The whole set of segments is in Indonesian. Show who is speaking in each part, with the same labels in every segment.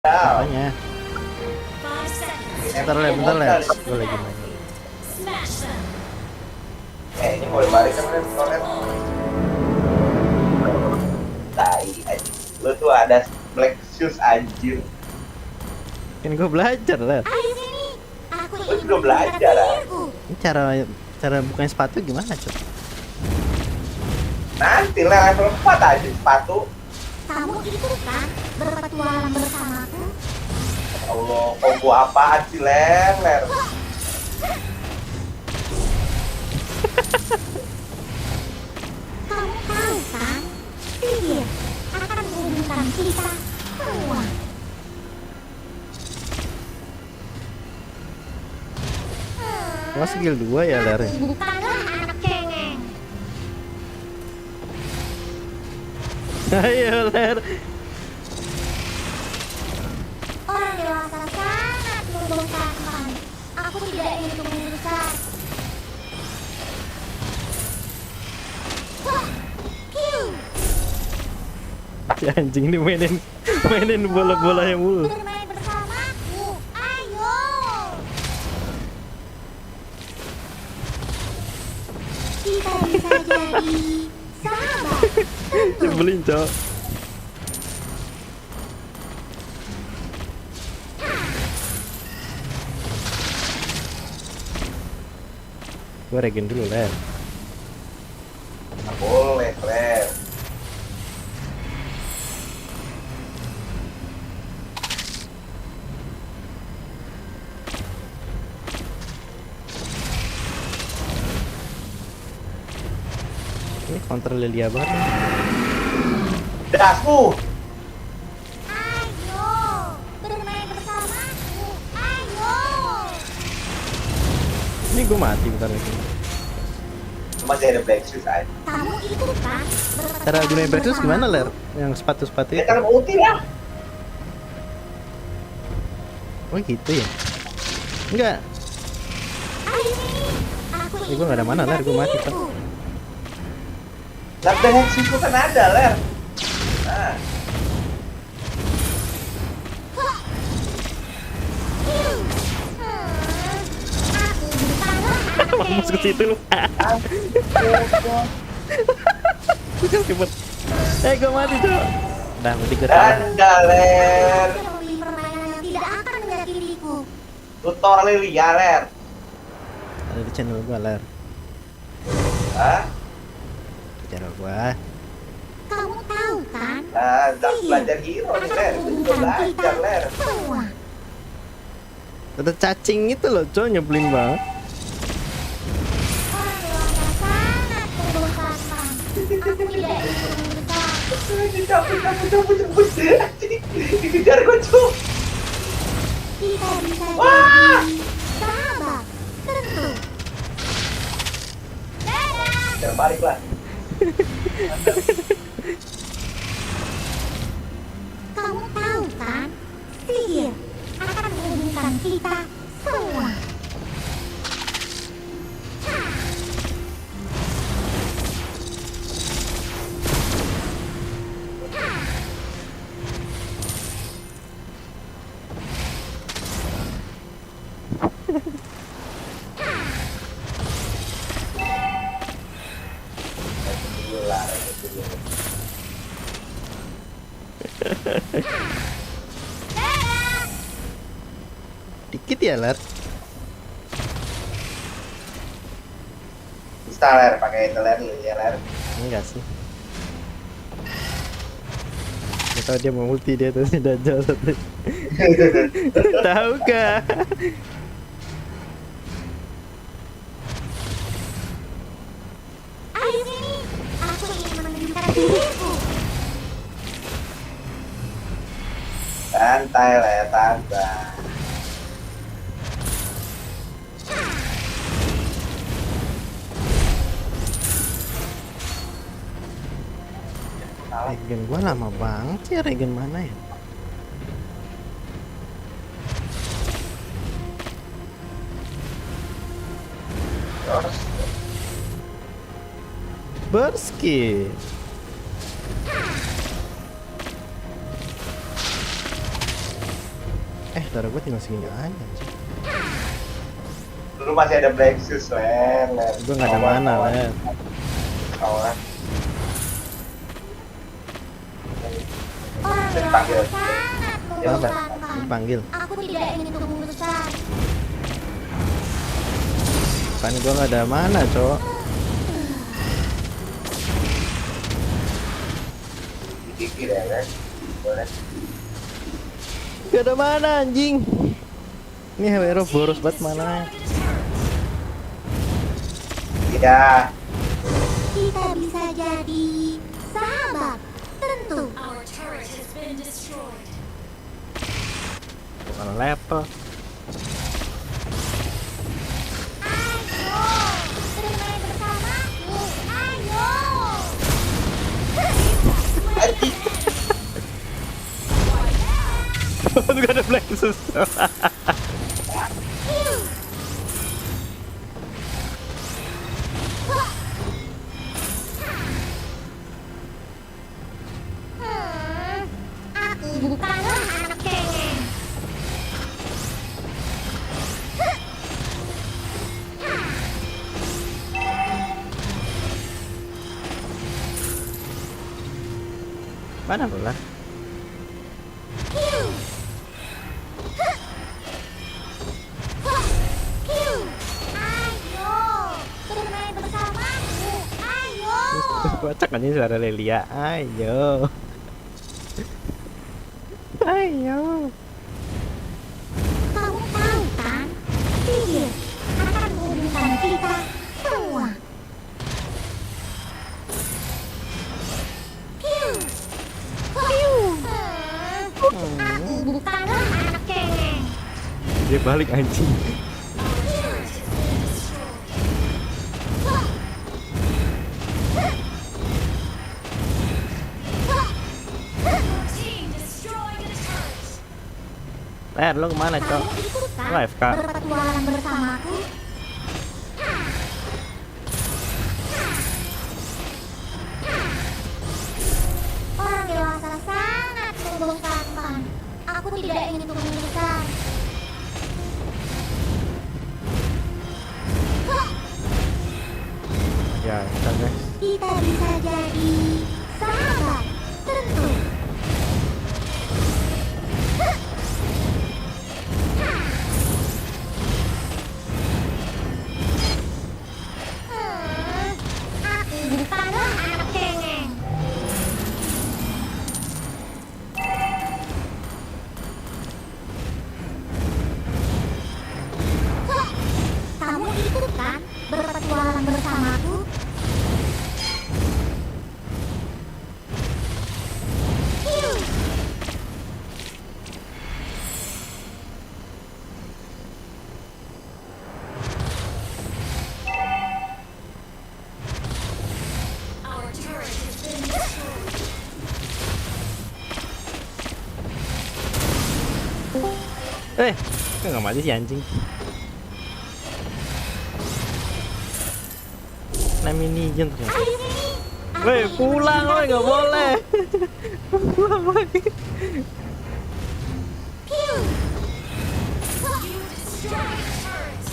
Speaker 1: Apanya? Bentar lah. Gue lagi main.
Speaker 2: Ini boleh balik kan Torret? Tai aja. Lu tuh ada black shoes anjir.
Speaker 1: Kan gue belajar lah.
Speaker 2: Lu juga belajar lah.
Speaker 1: Ini cara bukain sepatu gimana coba?
Speaker 2: Nanti lah level 4 aja sepatu.
Speaker 3: Kamu itu kan berpetualang bersamaku.
Speaker 2: Allah, kombo apaan sih Ler?
Speaker 3: Kamu tahu kan, sihir akan menghubungkan kita semua.
Speaker 1: Wah, skill 2 ya Ler.
Speaker 3: Bukanlah anak cengeng.
Speaker 1: Ayo Ler.
Speaker 3: Orang dewasa sangat membongkarkan. Aku tidak ingin itu menyesal. Wah, kiu.
Speaker 1: Si anjing ini mainin bola-bola yang mulu.
Speaker 3: Bermain bersamaku, ayo. Kita bisa jadi sahabat.
Speaker 1: Nyebelin cok. Gue regen dulu Ler.
Speaker 2: Nggak boleh Ler.
Speaker 1: Ini counter Lilia banget.
Speaker 2: Dasmu.
Speaker 3: Ayo, bermain bersamaku, ayo.
Speaker 1: Ini gue mati bentar lagi.
Speaker 2: Masih ada black shoes aja.
Speaker 3: Kamu itu kan
Speaker 1: Cara gunain Braxus gimana Ler? Yang sepatu-sepatu
Speaker 2: Ya
Speaker 1: itu?
Speaker 2: kan ulti lah.
Speaker 1: Oh gitu ya? Enggak.
Speaker 3: Ini
Speaker 1: Gue gak ada mana Ler, gue mati Pak.
Speaker 2: Lah black shoes itu kan ada Ler. Nah.
Speaker 1: Masuk ke situ lu. Ribet. Gue mati cok. Udah mati gue kalah.
Speaker 2: Anda Ler.
Speaker 3: permainan yang tidak akan menyakitiku.
Speaker 2: Tutor Lilia Ler.
Speaker 1: Ada di channel gue Ler.
Speaker 2: Hah?
Speaker 1: Di channel gue.
Speaker 3: Kamu tahu kan?
Speaker 2: Nah, udah belajar hero nih Ler. Itu juga belajar Ler.
Speaker 3: Semua.
Speaker 1: Ada cacing itu loh cok, nyebelin banget.
Speaker 3: Orang dewasa sangat membosankan. Aku tidak ingin menyesal.
Speaker 2: Cabut. Dikejar gue cuy.
Speaker 3: Kita bisa
Speaker 2: Wah!
Speaker 3: jadi sahabat. Tentu. Dadah.
Speaker 2: Jangan balik lah.
Speaker 3: Kamu tahu kan? Sihir akan menghubungkan kita semua.
Speaker 1: Dikit ya Ler.
Speaker 2: Bisa Ler, pakai teler Lilia Ler.
Speaker 1: Enggak sih. Gak tau dia mau ulti dia tuh si Dajjal satu. Tahu kah?
Speaker 3: Ayo sini. Aku ingin menunjukkan diriku.
Speaker 2: Santai Ler, santai.
Speaker 1: Regen gua lama banget sih, regen mana ya? Berski. Darah gue tinggal segini aja sih.
Speaker 2: Dulu masih ada Black Shoes, Len.
Speaker 1: Gue nggak ada mana, Len.
Speaker 2: Kawan.
Speaker 3: Orang
Speaker 2: Dipanggil.
Speaker 3: dewasa sangat
Speaker 2: Ya,
Speaker 3: membosankan.
Speaker 1: Dipanggil.
Speaker 3: Aku tidak ingin tumbuh besar.
Speaker 1: Kan gue nggak ada mana, cowok.
Speaker 2: Dikit ya, Len. Boleh.
Speaker 1: Gak ada mana, anjing. Ini hero boros banget mana.
Speaker 2: Iya.
Speaker 3: Kita bisa jadi sahabat, tentu.
Speaker 4: Our turret has been destroyed.
Speaker 1: Bukan level.
Speaker 3: Ayo, bermain bersamaku. Ayo.
Speaker 2: Anjing.
Speaker 1: Gak ada Black Sus.
Speaker 3: Aku bukanlah anak cengeng.
Speaker 1: Mana bola?
Speaker 3: Ayo, bermain bersamaku. Ayo.
Speaker 1: Kocak anjing suara Lelia. Ayo. Ayo.
Speaker 3: Kamu tahu kan? Sihir akan menghubungkan kita semua. Piu. Piu. Aku bukanlah anak cengeng.
Speaker 1: Dia balik anjing.
Speaker 4: Team destroyed a turret.
Speaker 1: Lu kemana, cok?
Speaker 3: Kamu ikutkan
Speaker 1: Live, Kak.
Speaker 3: berpetualang bersamaku. Orang dewasa sangat membosankan. Aku tidak ingin tumbuh besar.
Speaker 1: Ya, kita guys.
Speaker 3: Kita bisa jadi sahabat, tentu. Aku bukanlah anak cengeng. Kamu ikut kan berpetualang bersamaku? Hiu.
Speaker 4: Our turret has been destroyed.
Speaker 1: Kok nggak mati sih anjing? Nah minion ternyata.
Speaker 3: Ayo sini.
Speaker 1: Woi, pulang woi, nggak boleh. Pulang woi.
Speaker 3: Hiu.
Speaker 4: You destroyed a turret.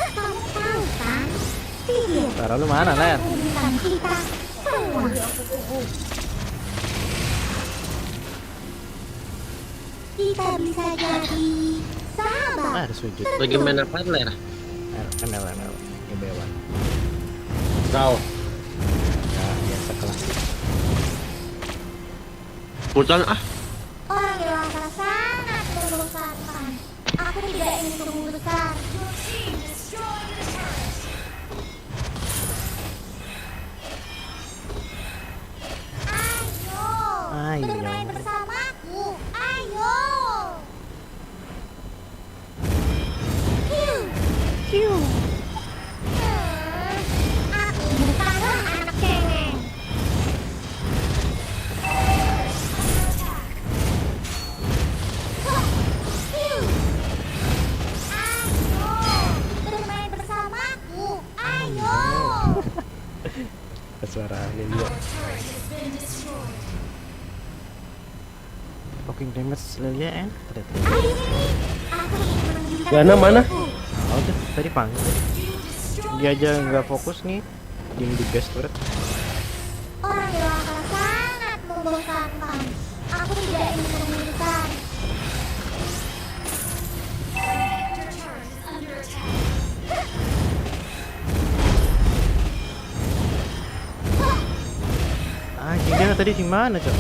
Speaker 3: Kamu tahu kan? Sihir
Speaker 1: Taruh lu mana, Ler?
Speaker 3: menghubungkan kita semua. Kita bisa jadi sahabat.
Speaker 1: Ada sujud.
Speaker 5: Lagi main apa Ler?
Speaker 1: ML Gebewan.
Speaker 5: Kau
Speaker 1: Ya, biasa kelas.
Speaker 5: putar ah.
Speaker 3: Orang dewasa sangat membosankan. Aku tidak ingin tumbuh besar.
Speaker 4: Your team destroyed a turret.
Speaker 3: Ayo,
Speaker 1: Ayo.
Speaker 3: bermain bersamaku. Ayo. Hiu.
Speaker 1: Kiu.
Speaker 3: Aku bukanlah anak cengeng. Hiu. Ayo,
Speaker 1: Poking damage Lilia ternyata.
Speaker 3: Ayo sini. Aku ingin menunjukkan
Speaker 5: Gana mana?
Speaker 1: Oh tuh tadi panggil. Dia aja nggak fokus nih. Diem di base turret.
Speaker 3: orang dewasa sangat membosankan. Aku tidak ingin menyusahkan.
Speaker 4: Your turret is under attack.
Speaker 1: Dia tadi di mana, Cok?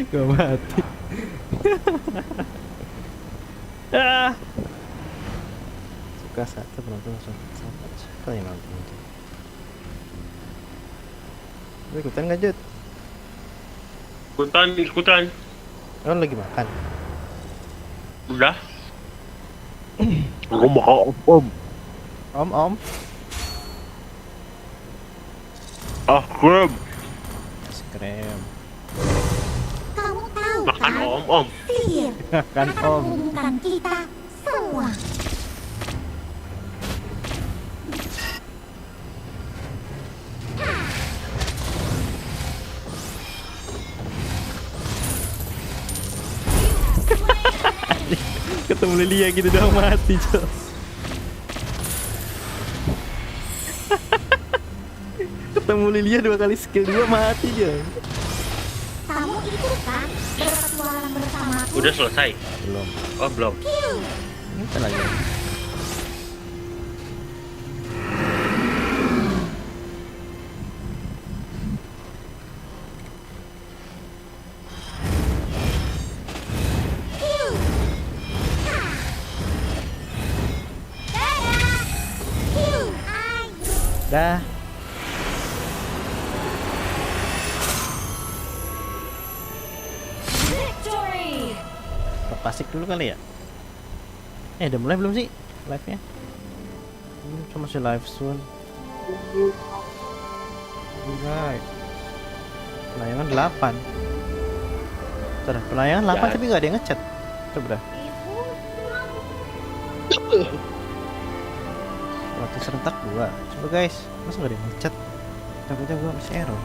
Speaker 1: Gak mati. Ah. Suka satu penonton langsung suka yang nonton. Lu ikutan nggak, Jut?
Speaker 5: Ikutan.
Speaker 1: Oh, lagi makan.
Speaker 5: Udah. Aku mau om.
Speaker 1: Om.
Speaker 5: Krem.
Speaker 1: Es krim.
Speaker 3: Kamu tahu
Speaker 5: Makan
Speaker 3: kan?
Speaker 5: om.
Speaker 3: Sihir
Speaker 1: Kan
Speaker 3: akan
Speaker 1: om.
Speaker 3: menghubungkan kita semua.
Speaker 1: Ketemu Lilia gitu doang mati, Cok. Ketemu Lilia 2 kali skill 2 mati dia.
Speaker 3: Kamu itu kan berpetualang bersamaku.
Speaker 5: Udah selesai.
Speaker 1: Belum.
Speaker 5: Oh belum.
Speaker 1: Ini apa lagi? Dah.
Speaker 4: Victory!
Speaker 1: Pasik dulu kali ya. Udah mulai belum sih live-nya? Cuma masih live soon. Alright. Pelayangan 8. Sudah, pelayangan 8
Speaker 5: Ya.
Speaker 1: tapi nggak ada yang ngechat. Coba dah. Waktu serentak 2. Coba guys, masa nggak ada yang ngechat? Takutnya gua masih error.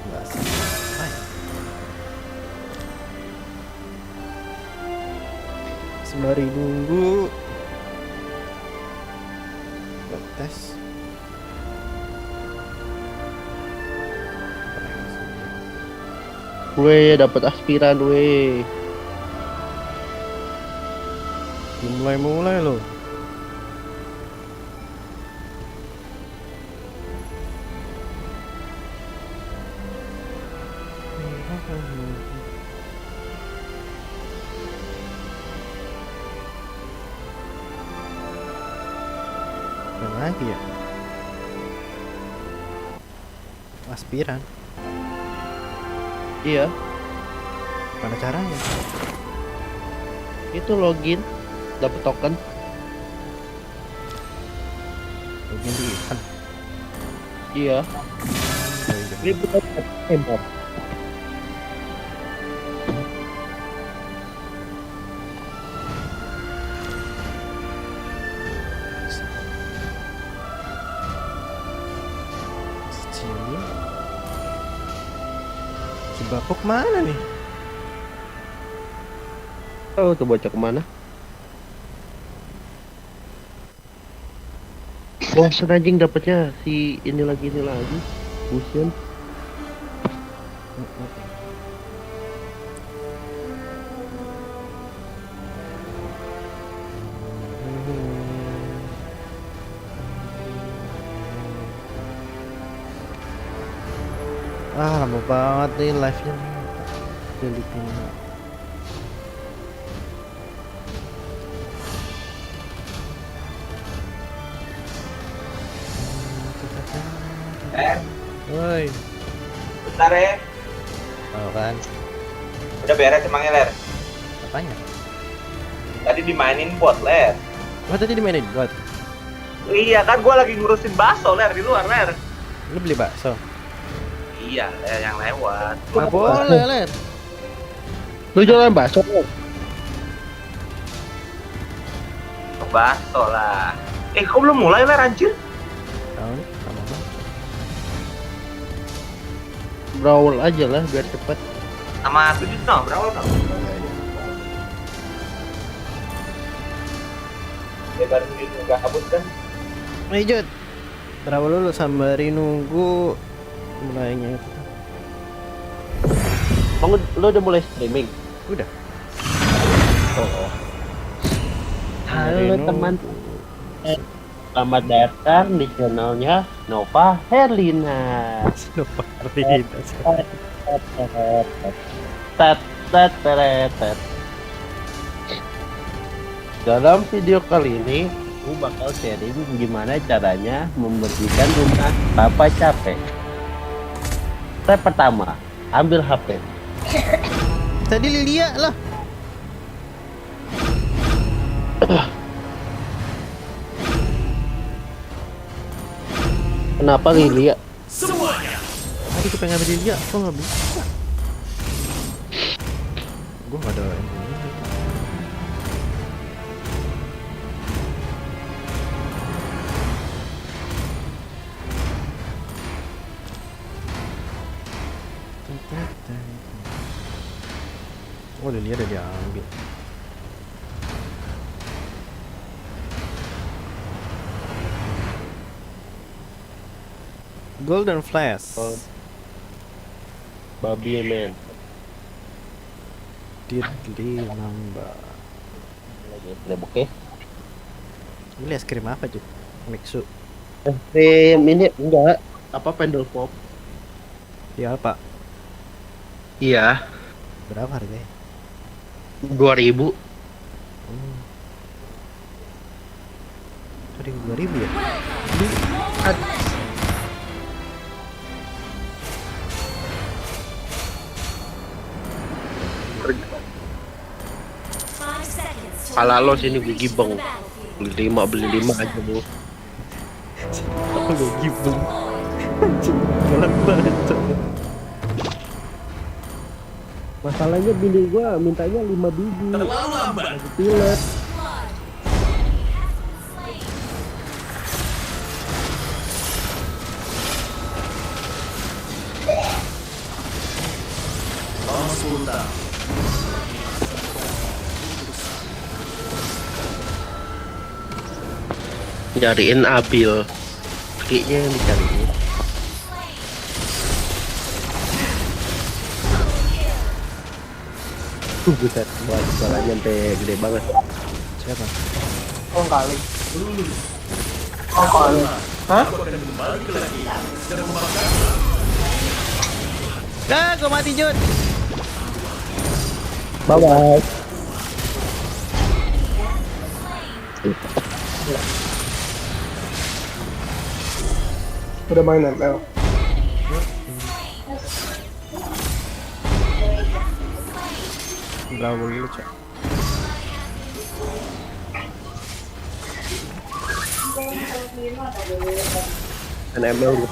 Speaker 1: Nggak selesai. Sembari nunggu tes.
Speaker 5: Weh, dapat aspiran weh.
Speaker 1: Mulai loh. Apa lagi ya? Aspiran.
Speaker 5: Iya,
Speaker 1: Mana caranya?
Speaker 5: itu login, dapat token.
Speaker 1: Login di event.
Speaker 5: Iya. Ini bukan tembok.
Speaker 1: Sini. Si Bapuk mana nih?
Speaker 5: Oh, tuh bocah kemana? Bosan anjing dapatnya si ini lagi. Busion.
Speaker 1: Lama banget nih live-nya nih. Filipina. Woi,
Speaker 2: Bentar ya.
Speaker 1: tahu kan?
Speaker 2: Udah beres emangnya, Ler?
Speaker 1: Apanya?
Speaker 2: Tadi dimainin bot, Ler.
Speaker 1: Oh tadi dimainin buat.
Speaker 2: Iya kan, gue lagi ngurusin bakso, Ler, di luar, Ler.
Speaker 1: Lu beli bakso?
Speaker 2: Iya, Ler, yang lewat.
Speaker 1: Nggak boleh, Ler.
Speaker 5: Lu jualan bakso kok?
Speaker 2: Bakso lah. Kok belum mulai, Ler, anjir?
Speaker 1: Tahu nih, sama apa?
Speaker 5: Brawl aja lah biar cepet.
Speaker 2: Sama 7 no, berapa no? Ya baru gitu, nggak kabut kan?
Speaker 1: Nih Jod, berapa dulu sambari nunggu mulainya itu?
Speaker 5: Bang, lu udah mulai streaming?
Speaker 1: Udah.
Speaker 5: Oh. Halo
Speaker 1: Sambari
Speaker 5: teman,
Speaker 1: nunggu.
Speaker 5: selamat datang di channelnya Nova Herlina.
Speaker 1: Lupa artinya.
Speaker 5: Tet, tet, tet, tet. Dalam video kali ini, aku bakal sharing gimana caranya membersihkan rumah tanpa capek. Step pertama, ambil HP.
Speaker 1: Tadi Lilia lah.
Speaker 5: Kenapa Lilia?
Speaker 1: Tadi gue pengen ambil Lilia, kok nggak bisa? Gue nggak ada ini. Oh, Lilia udah diambil. Golden Flash.
Speaker 5: Oh. Babi men.
Speaker 1: Diddly nambah.
Speaker 5: Lagi lebok ya.
Speaker 1: Ini es krim apa Jud? Mixu.
Speaker 5: Krim ini enggak apa pendel pop.
Speaker 1: Ya apa?
Speaker 5: Iya,
Speaker 1: Berapa harganya?
Speaker 5: 2000.
Speaker 1: Tadi 2000 ya?
Speaker 5: Pala lo sini gue gibeng. Beli 5 aja lu.
Speaker 1: Aku gak gibeng. Galak banget.
Speaker 5: Masalahnya bini gua mintanya 5 biji. Terlalu lambat. Pilet. Nyariin Abil. Kayaknya yang dicariin. Buset, suaranya sampai gede banget.
Speaker 1: Siapa?
Speaker 5: Oh kali. Oh kali. Hah?
Speaker 1: Ah, gue mati Jud.
Speaker 5: Bye bye.
Speaker 6: Udah main ML.
Speaker 1: Bravo dulu Cok.
Speaker 5: ML Brawl.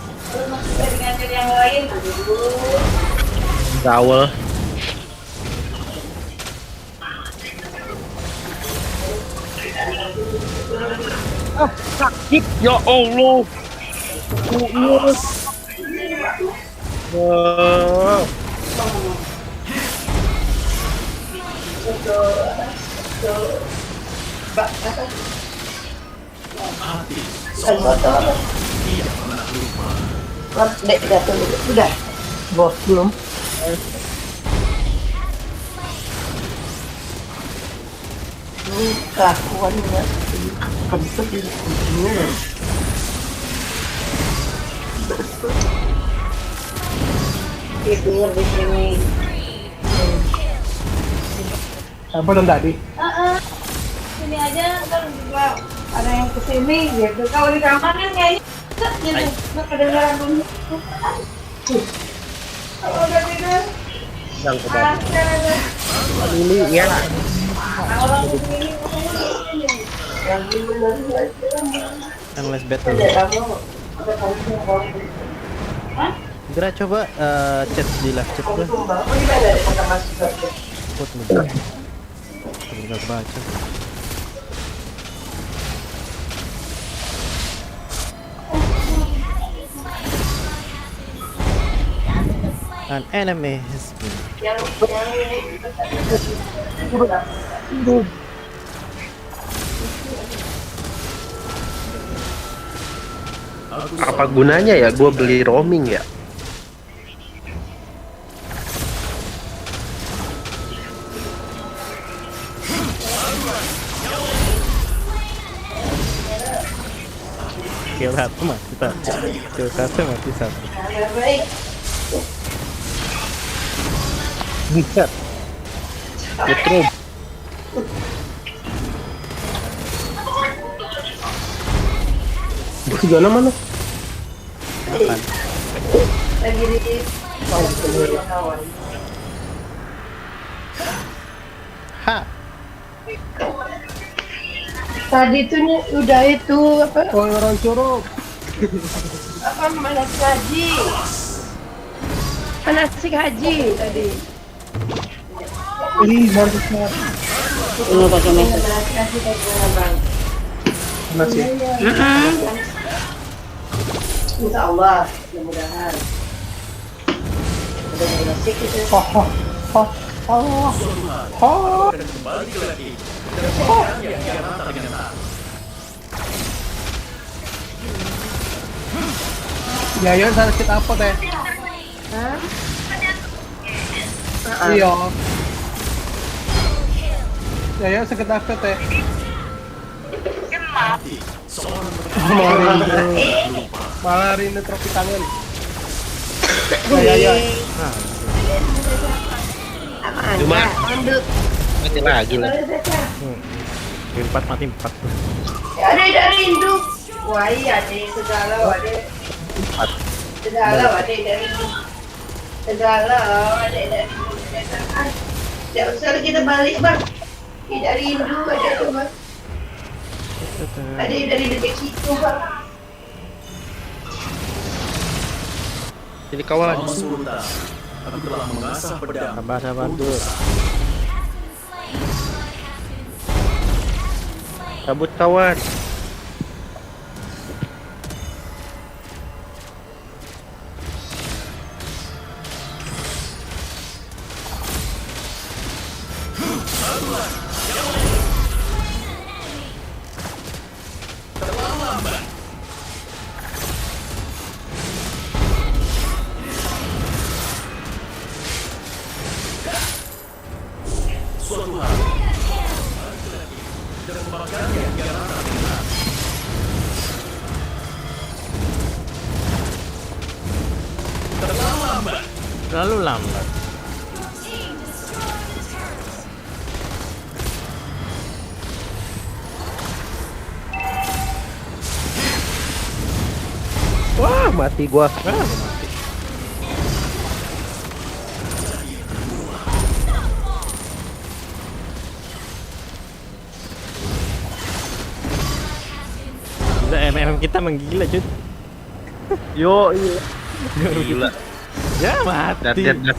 Speaker 5: Ah, sakit ya Allah.
Speaker 6: Dek, udah. Bos belum. Kakuannya kentut di sini. Tidur di sini. Apa dan tadi?
Speaker 7: Sini aja ntar juga ada yang kesini gitu. Kalau di kamar kan kayaknya nggak kedengeran bunyi. Kalau udah tidur
Speaker 5: Yang ke bawah. Ini ya.
Speaker 7: Orang begini yang
Speaker 1: Endless battle. Gerak coba chat di live chat gua. Kok nggak baca. An enemy has been.
Speaker 5: Apa gunanya ya gue beli roaming ya?
Speaker 1: Kill satu mati satu. Kill satu mati satu.
Speaker 5: Buset. Getrum.
Speaker 6: Segala mana?
Speaker 1: Makan.
Speaker 7: lagi di
Speaker 1: Ha.
Speaker 7: tadi tuh udah itu apa
Speaker 6: Orang curug.
Speaker 7: manasik haji tadi
Speaker 6: Ih, mantap.
Speaker 8: Ini pakai mesin.
Speaker 7: manasik haji tadi bang
Speaker 6: Nasi.
Speaker 7: insya Allah mudah-mudahan udah manasik itu
Speaker 6: Ya, sakit apa teh? Iya. Ya, sakit apa teh? Malah rindu trofi tangan. Ya.
Speaker 5: Cuma mati lagi lah.
Speaker 1: Kill 4 mati 4.
Speaker 7: ada rindu wah iya ada segala ada dari segala ada tidak usah kita balik bang tidak rindu ada tuh bang ada dari detik situ bang
Speaker 5: Jadi kawan.
Speaker 9: Aku telah mengasah pedang.
Speaker 1: Sabar dulu.
Speaker 5: Cabut kawan.
Speaker 9: Suatu hari dan membakar yang
Speaker 1: Terlalu lambat.
Speaker 5: Wah, mati gua.
Speaker 1: Mati. Gila, MM kita menggila cuy.
Speaker 5: Yo, iya. Gila.
Speaker 1: Ya mati.
Speaker 5: Dar.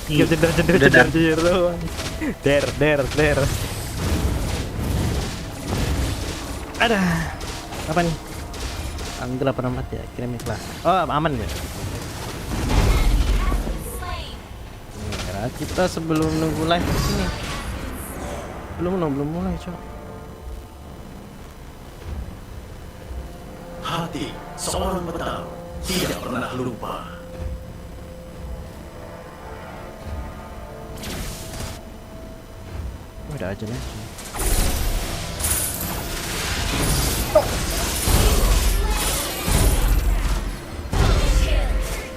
Speaker 1: Jedar doang. Der. Ada. Apa nih? Anggel apa nama ya? Kirim ikhlas. Oh, aman ya. Kita sebelum nunggu live ini. Belum mulai, Cok.
Speaker 9: hati seorang petarung tidak pernah lupa.
Speaker 1: Udah aja nih.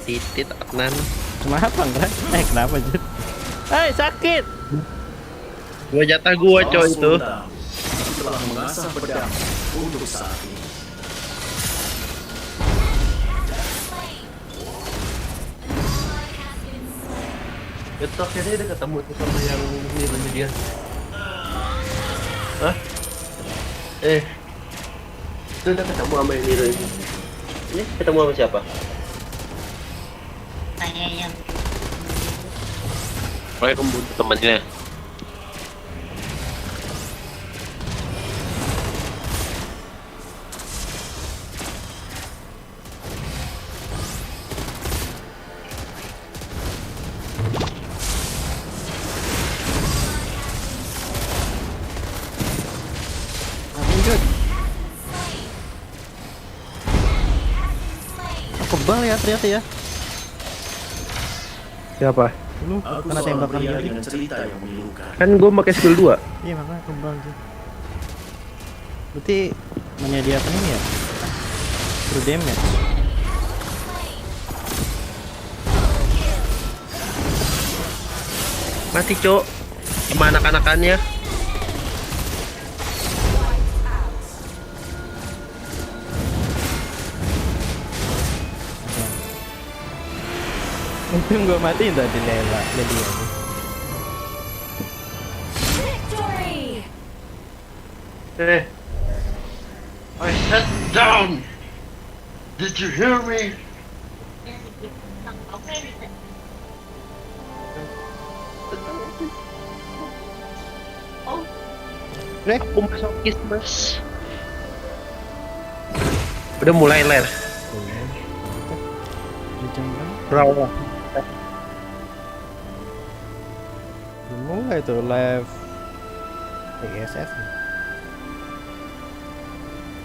Speaker 5: Titit Adnan.
Speaker 1: Cuma apa enggak? Kenapa Jut? Sakit.
Speaker 5: Gua jatah gua coy itu.
Speaker 9: Telah mengasah pedang untuk saat ini.
Speaker 5: Itu akhirnya dia ketemu tuh sama yang ini dia. Hah? Itu udah ketemu sama yang Niro ini. Ini ketemu sama siapa?
Speaker 8: Saya yang
Speaker 5: Pokoknya kamu temannya.
Speaker 1: Lanjut. Kebal ya ternyata ya.
Speaker 5: Siapa?
Speaker 1: Lu
Speaker 9: Aku
Speaker 1: kena
Speaker 9: seorang
Speaker 1: tembakan
Speaker 9: pria
Speaker 1: tadi.
Speaker 9: dengan cerita yang memilukan.
Speaker 5: Kan gue pakai skill 2.
Speaker 1: Iya makanya kebal sih. Berarti menyediakan ini ya. True damage.
Speaker 5: Mati, Cok. Sama anak-anakannya.
Speaker 1: Untung gue matiin tadi Lela jadi ini.
Speaker 4: Victory!
Speaker 5: I sat down. Did you hear me? Aku masuk Christmas. Udah mulai ler.
Speaker 1: Jam
Speaker 5: Berapa?
Speaker 1: mulai tuh live Iesf.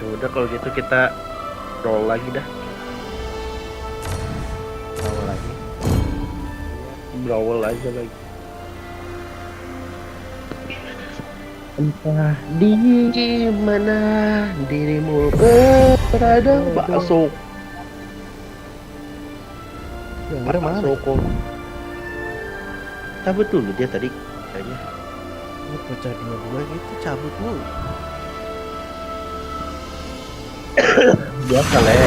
Speaker 5: Ya udah kalau gitu kita roll lagi dah.
Speaker 1: Tahu lagi.
Speaker 5: Brawl aja lagi. Entah di mana dirimu berada, bakso.
Speaker 1: Yang ada mana?
Speaker 5: Soko. Cabut dulu dia tadi kayaknya.
Speaker 1: Lu pecah dua gitu cabut mulu.
Speaker 5: Biasa lah.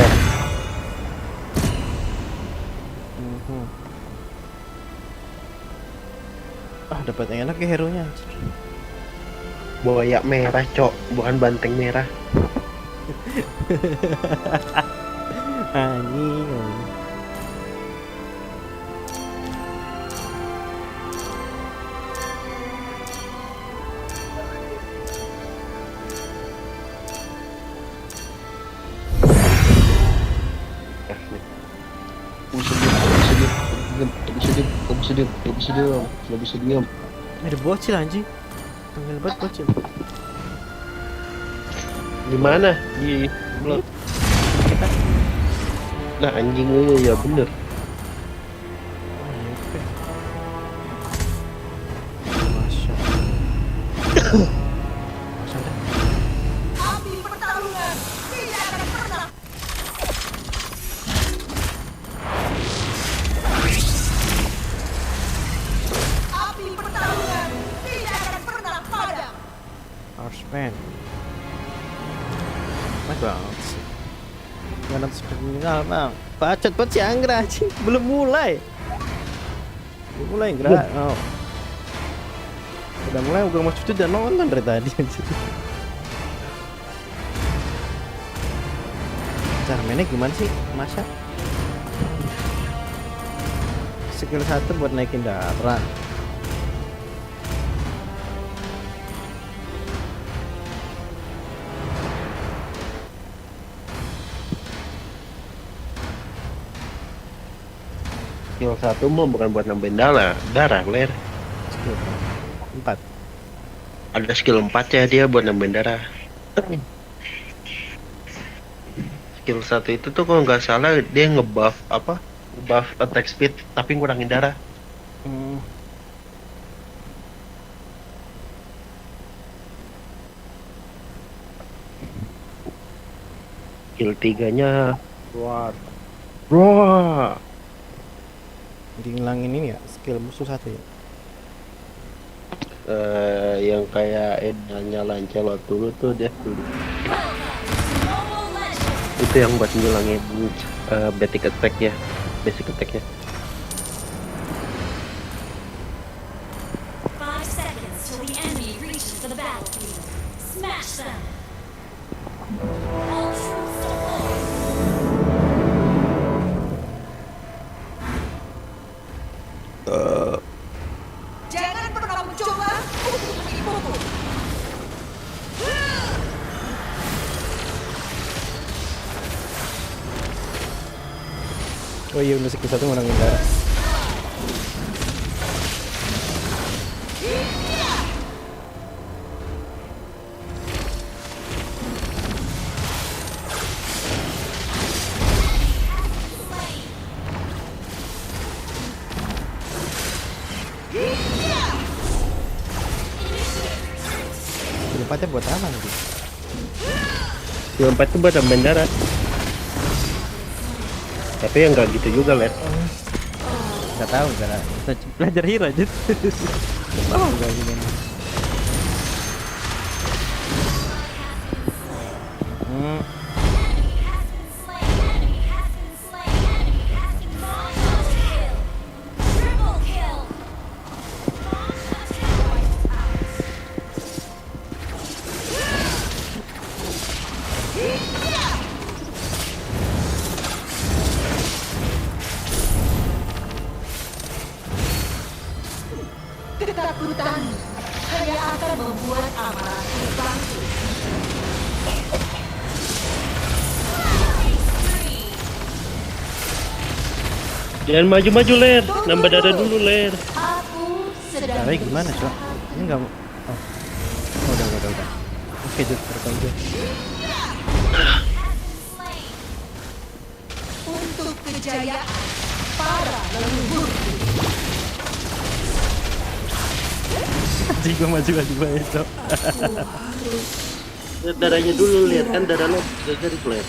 Speaker 1: Dapat yang enak ya hero nya.
Speaker 5: Buaya merah, Cok, bukan banteng merah.
Speaker 1: Anjing.
Speaker 5: Gak bisa diam.
Speaker 1: Ada bocil anjing. Tanggal banget bocil.
Speaker 5: Di mana? Di blok. Nah anjing ya bener.
Speaker 1: Masya.
Speaker 4: Api pertarungan tidak akan pernah. Api pertarungan tidak akan pernah padam.
Speaker 1: Horseman. Mas banget sih. Jangan terminal bang. Bacot banget si Anggra anjing. Belum mulai. Belum mulai Anggra. Oh. Udah mulai gue mau cuci dan nonton dari tadi anjing. Cara mainnya gimana sih Masa? Skill 1 buat naikin darah.
Speaker 5: Skill 1 mah bukan buat nambahin darah, ler.
Speaker 1: Skill 4.
Speaker 5: Ada skill 4 ya dia buat nambahin darah. Skill 1 itu tuh kalau nggak salah dia ngebuff apa? Buff attack speed tapi ngurangin darah. Skill 3-nya Roar.
Speaker 1: Jadi ngilangin ini ya skill musuh satu ya.
Speaker 5: Yang kayak nyala celot dulu tuh dia dulu. Itu yang buat ngilangin basic attack ya.
Speaker 3: battlefield. Smash them. All troops deployed.
Speaker 4: Jangan pernah mencoba untuk menipuku.
Speaker 1: Oh iya, udah skill 1 menangin darah. Tempatnya buat apa nanti?
Speaker 5: Lompat itu buat tambahin darat. Tapi yang nggak gitu juga, Let.
Speaker 1: Nggak tahu, karena kita belajar hero aja. Tahu nggak gimana?
Speaker 4: Ketakutan hanya akan membuat amarahku bangkit.
Speaker 5: Jangan maju-maju, Ler. Nambah darah dulu, Ler.
Speaker 4: Aku sedang
Speaker 1: Caranya gimana, Cok? Ini nggak mau. Oh, udah. Oke, Jut, terekam aja.
Speaker 4: untuk kejayaan para leluhur.
Speaker 1: Gue maju aja, Cok.
Speaker 5: Lihat darahnya dulu, lihat kan darah lo dari Ler.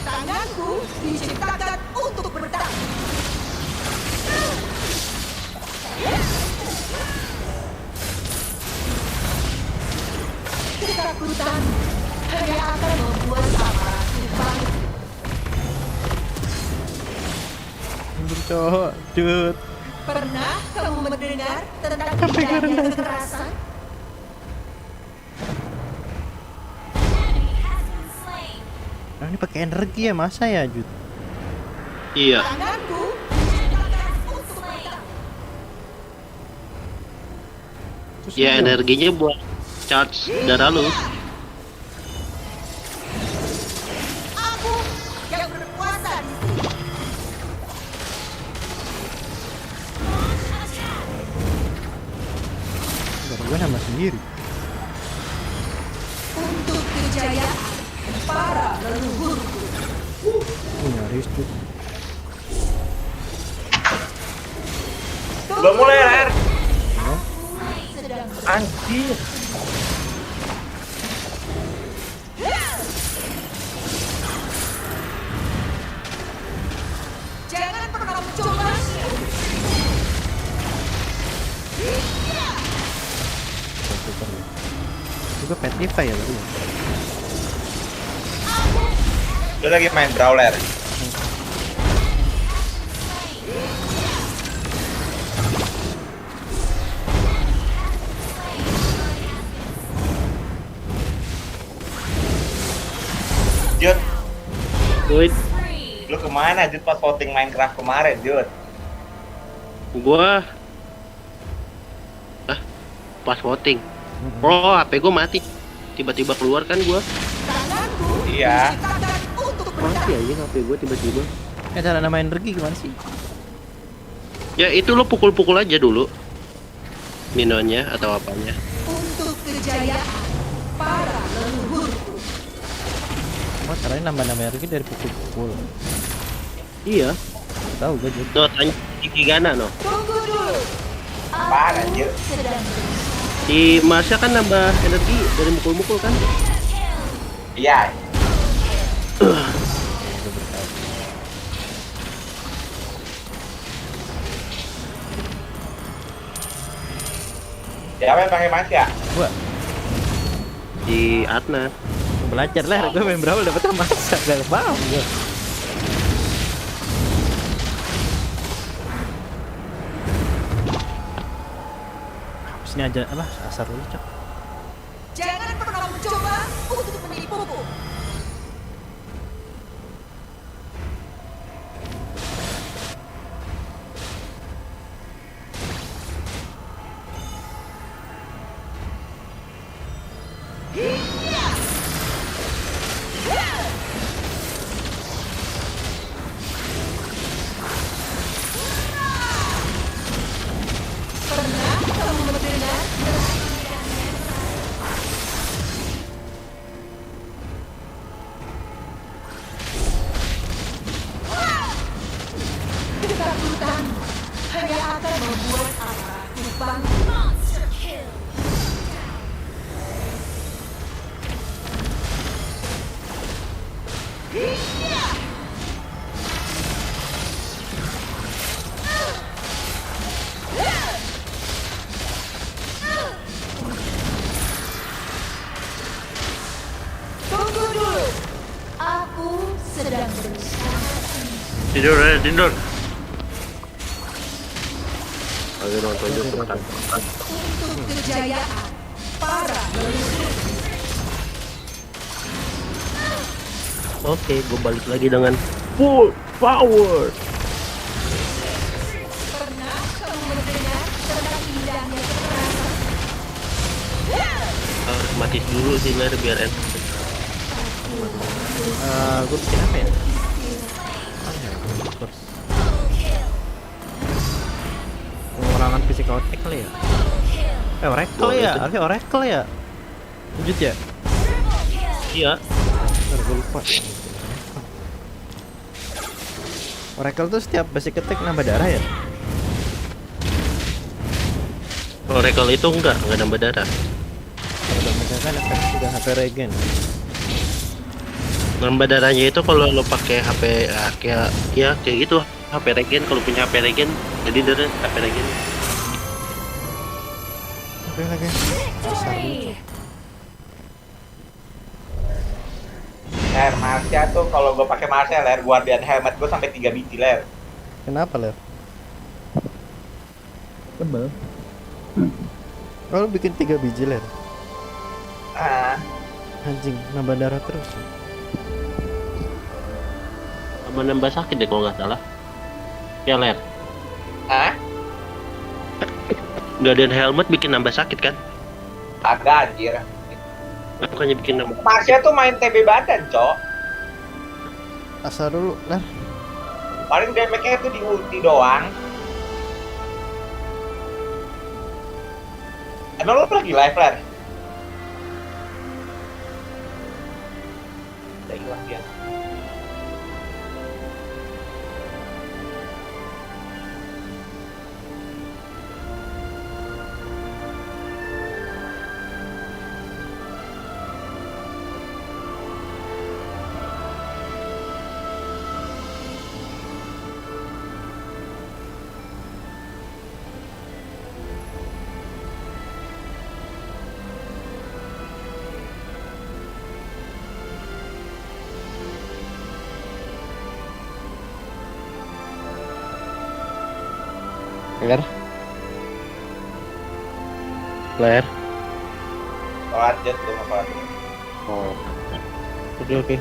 Speaker 4: Tanganku diciptakan untuk bertarung. Ketakutan hanya akan membuat amarahku bangkit.
Speaker 1: Cok, Jut.
Speaker 4: Pernah kamu mendengar tentang indahnya kekerasan?
Speaker 1: Nah, ini pakai energi ya, masa ya, Jut?
Speaker 5: Iya.
Speaker 4: Tanganku diciptakan untuk bertarung.
Speaker 1: Terus
Speaker 5: Ya
Speaker 1: ini
Speaker 5: energinya buat charge darah lu.
Speaker 4: Aku yang berkuasa di sini.
Speaker 1: darah gue nambah sendiri.
Speaker 4: Untuk kejayaan para leluhurku.
Speaker 1: Nyaris, Jut.
Speaker 2: Belum mulai, Ler.
Speaker 4: Sedang
Speaker 2: Anjir.
Speaker 4: jangan pernah mencoba.
Speaker 1: Super ya. Juga petrify ya tadi.
Speaker 2: Dia lagi main brawler. Jut,
Speaker 5: Wait,
Speaker 2: lu kemana Jut pas voting Minecraft kemarin, Jut?
Speaker 5: gua pas voting. Oh, HP gua mati. Tiba-tiba keluar kan gua.
Speaker 4: Tanganku
Speaker 2: Iya.
Speaker 4: diciptakan untuk
Speaker 5: Mati
Speaker 4: bertarung.
Speaker 5: aja HP gua tiba-tiba.
Speaker 1: Cara nama energi gimana sih?
Speaker 5: Ya itu lo pukul-pukul aja dulu. Minonnya atau apanya.
Speaker 4: Untuk kejayaan para leluhurku.
Speaker 1: Oh, caranya nambah energi dari pukul-pukul.
Speaker 5: Iya.
Speaker 1: Tahu gue, Jut.
Speaker 5: No, tanya Gigi Gana no.
Speaker 4: Tunggu dulu.
Speaker 2: Apaan, anjir?
Speaker 4: Sedang
Speaker 5: Di Marsha kan nambah energi dari mukul-mukul kan?
Speaker 2: Iya. Siapa yang pakai mas ya?
Speaker 1: Gua
Speaker 5: Di Adnan.
Speaker 1: belajar lah, gue main berapa dapet masa gak paham gue. Sini aja apa asar dulu cok.
Speaker 4: Jangan pernah mencoba untuk menipuku. Pernah kamu mendengar? Ketakutan hanya akan membuat aku bangkit.
Speaker 3: Monster kill.
Speaker 4: Tunggu dulu. Aku sedang berusaha
Speaker 5: Tidur. Lagi nonton YouTube kan.
Speaker 4: untuk kejayaan para leluhur.
Speaker 5: Oke, gue balik lagi dengan full power.
Speaker 4: Pernah kamu mendengar tentang indahnya kekerasan?
Speaker 5: Harus mati dulu sih Ler biar enak.
Speaker 1: Gue bikin apa ya? Terus pengurangan physical attack kali ya? Oracle ya? Harusnya Oracle ya? Lanjut ya?
Speaker 5: Iya.
Speaker 1: Ntar gue lupa. Oracle tuh setiap basic attack nambah darah ya?
Speaker 5: Oracle itu enggak nambah darah.
Speaker 1: Kalau udah kan efek sudah HP regen.
Speaker 5: Nambah darahnya itu kalau lo pakai HP kayak gitu. HP regen, kalau punya HP regen jadi darah HP regen.
Speaker 1: Oke lagi. Besar dulu.
Speaker 2: Ler, Marsha tuh kalau gue pakai Marsha ler, guardian helmet gue sampai 3 biji ler.
Speaker 1: Kenapa Ler?
Speaker 6: Tebel.
Speaker 1: Kalau bikin 3 biji Ler.
Speaker 2: Ah,
Speaker 1: Anjing, nambah darah terus.
Speaker 5: Sama nambah sakit deh kalau nggak salah. Ya Ler.
Speaker 2: ah,
Speaker 5: Guardian helmet bikin nambah sakit kan?
Speaker 2: kagak anjir.
Speaker 5: Bukannya bikin nambah.
Speaker 2: Marsha tuh main TB badan, cok.
Speaker 1: Asal dulu Ler.
Speaker 2: Paling damage-nya tuh di ulti doang. Emang lu lagi live ler? Udah hilang dia.
Speaker 5: Ler.
Speaker 2: Sholat jet lu mau sholat.
Speaker 5: Oh. Oke.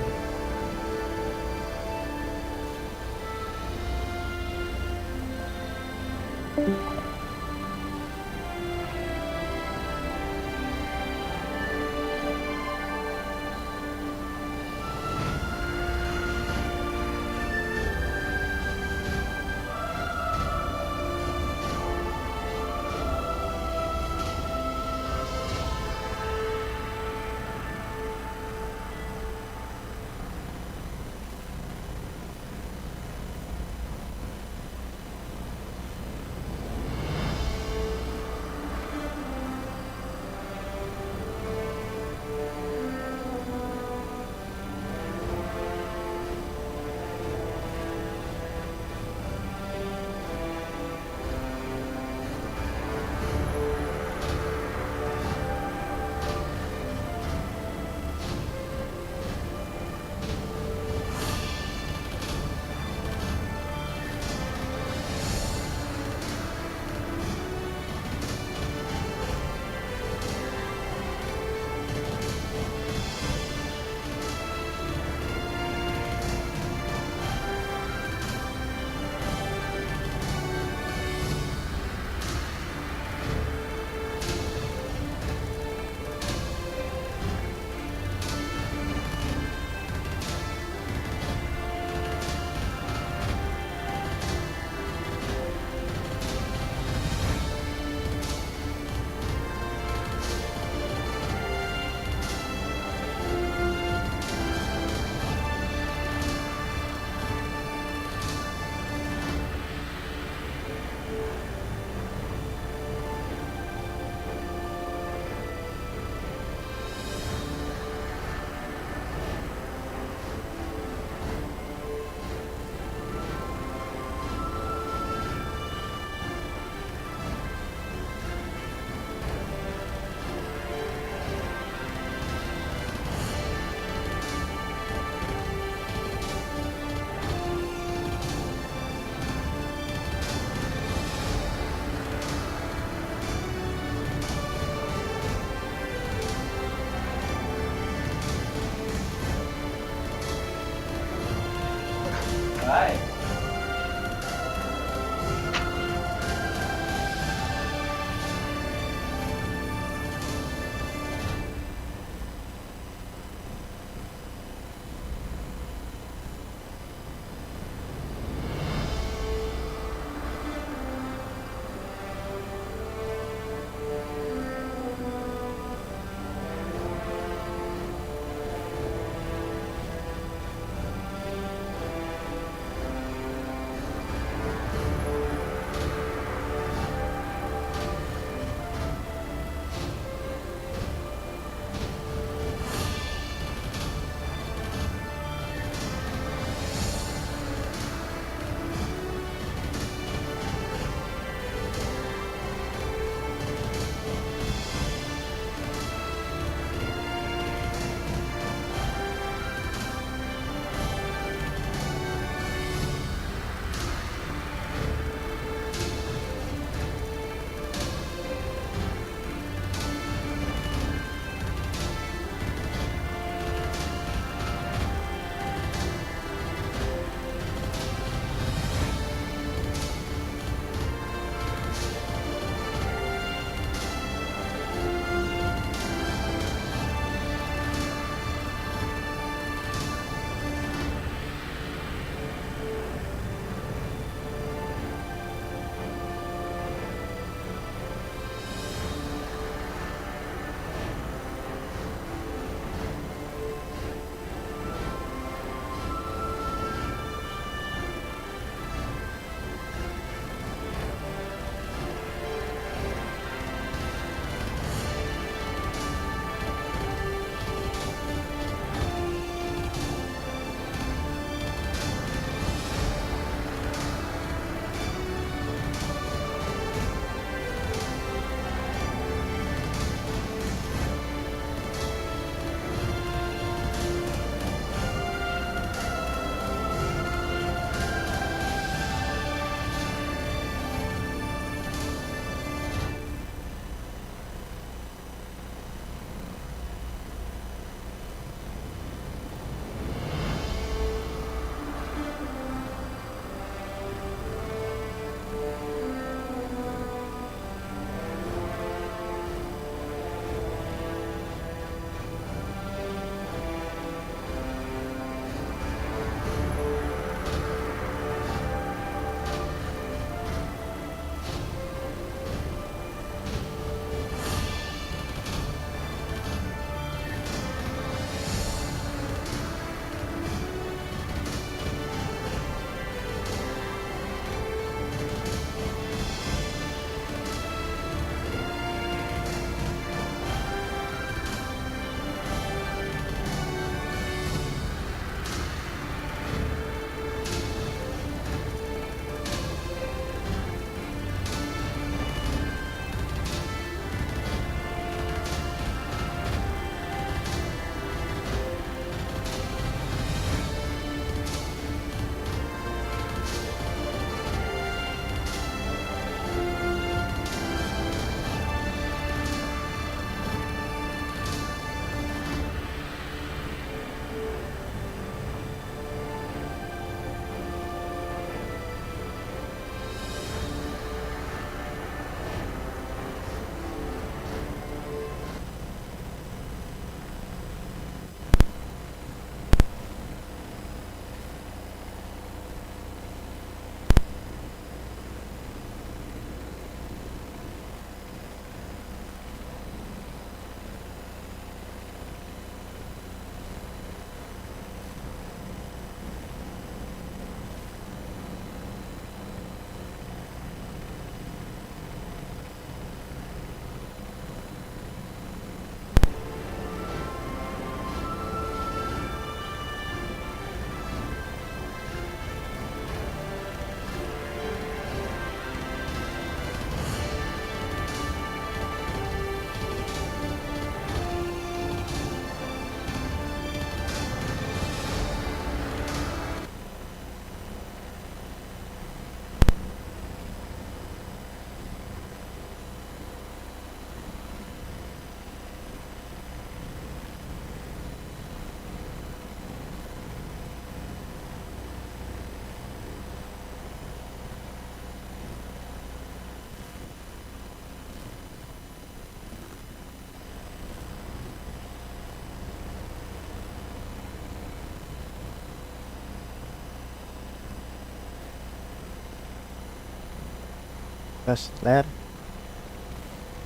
Speaker 1: Tes, ler.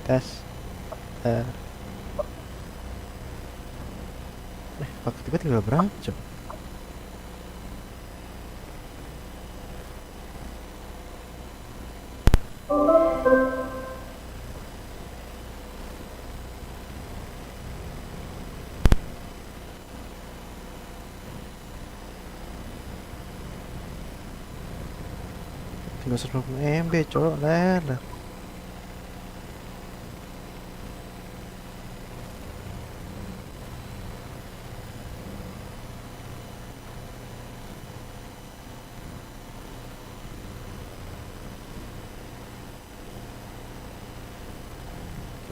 Speaker 1: Tes. Ler. Paket kita tinggal berapa, Cok? Tinggal 150 MB, Cok. Ler.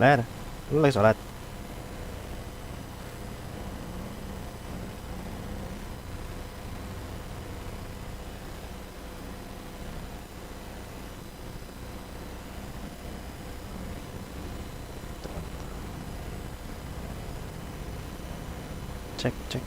Speaker 1: Ler, lu lagi sholat? Cek, cek.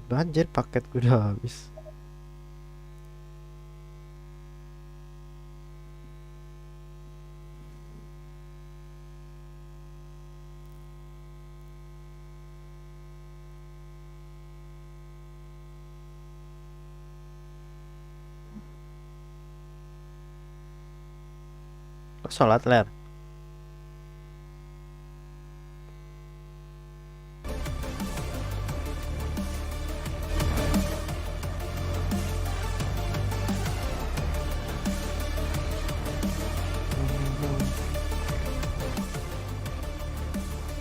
Speaker 1: Banjir paketku udah habis. Kok sholat, Ler?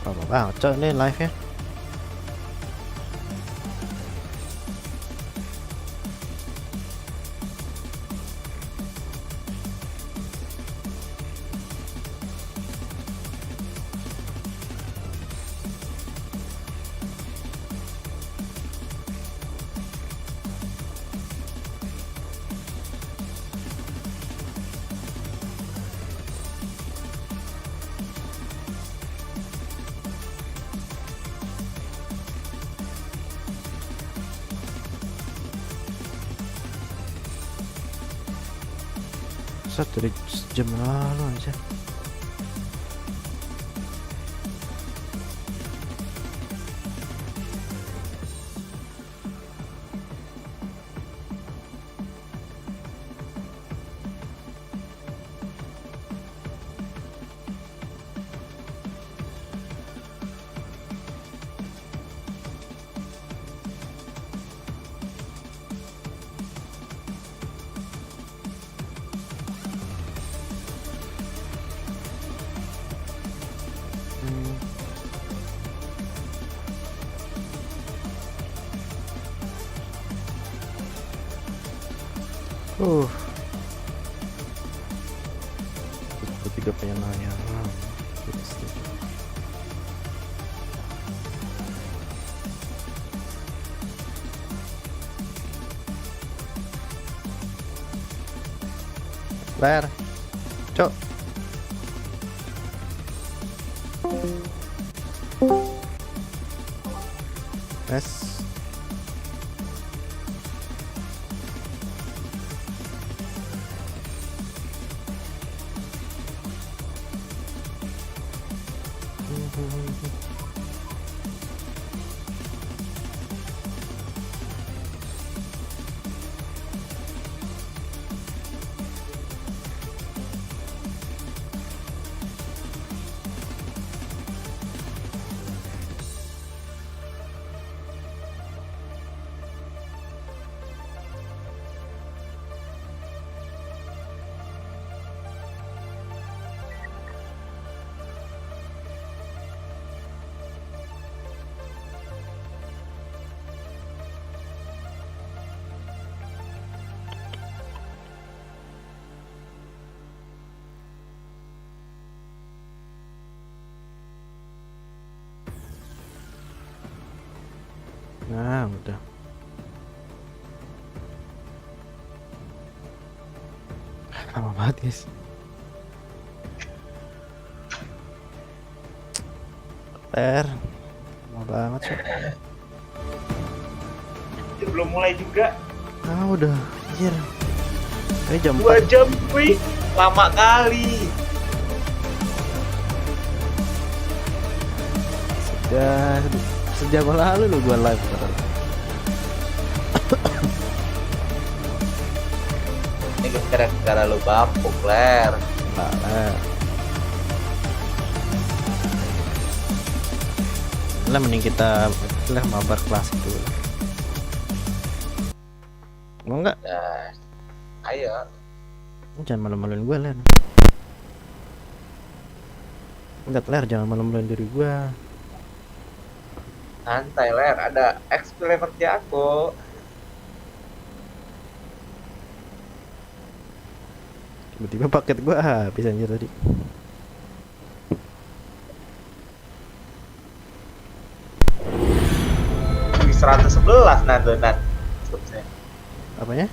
Speaker 1: Lama banget, Cok, ini live ya. Dari jam lalu aja. Tiga penyanyi. Ler, Cok. Yes. udah. Lama banget guys. Lama banget sih.
Speaker 2: Belum mulai juga.
Speaker 1: Udah, anjir. Ini jam
Speaker 2: 2
Speaker 1: 4.
Speaker 2: jam wih, lama kali.
Speaker 1: Sudah sejam lalu lu gua live.
Speaker 2: Ini gara-gara lu bapuk, Ler.
Speaker 1: Enggak lah. Lah mending kita mabar klasik dulu. Mau enggak?
Speaker 2: Nah, ayo.
Speaker 1: Jangan malu-maluin gue, Ler. Enggak, Ler, jangan malu-maluin diri gue.
Speaker 2: Santai, Ler. Ada explainer jago.
Speaker 1: Tiba-tiba paket gue habis anjir tadi.
Speaker 2: Wih, 111 Nat.
Speaker 1: Apanya?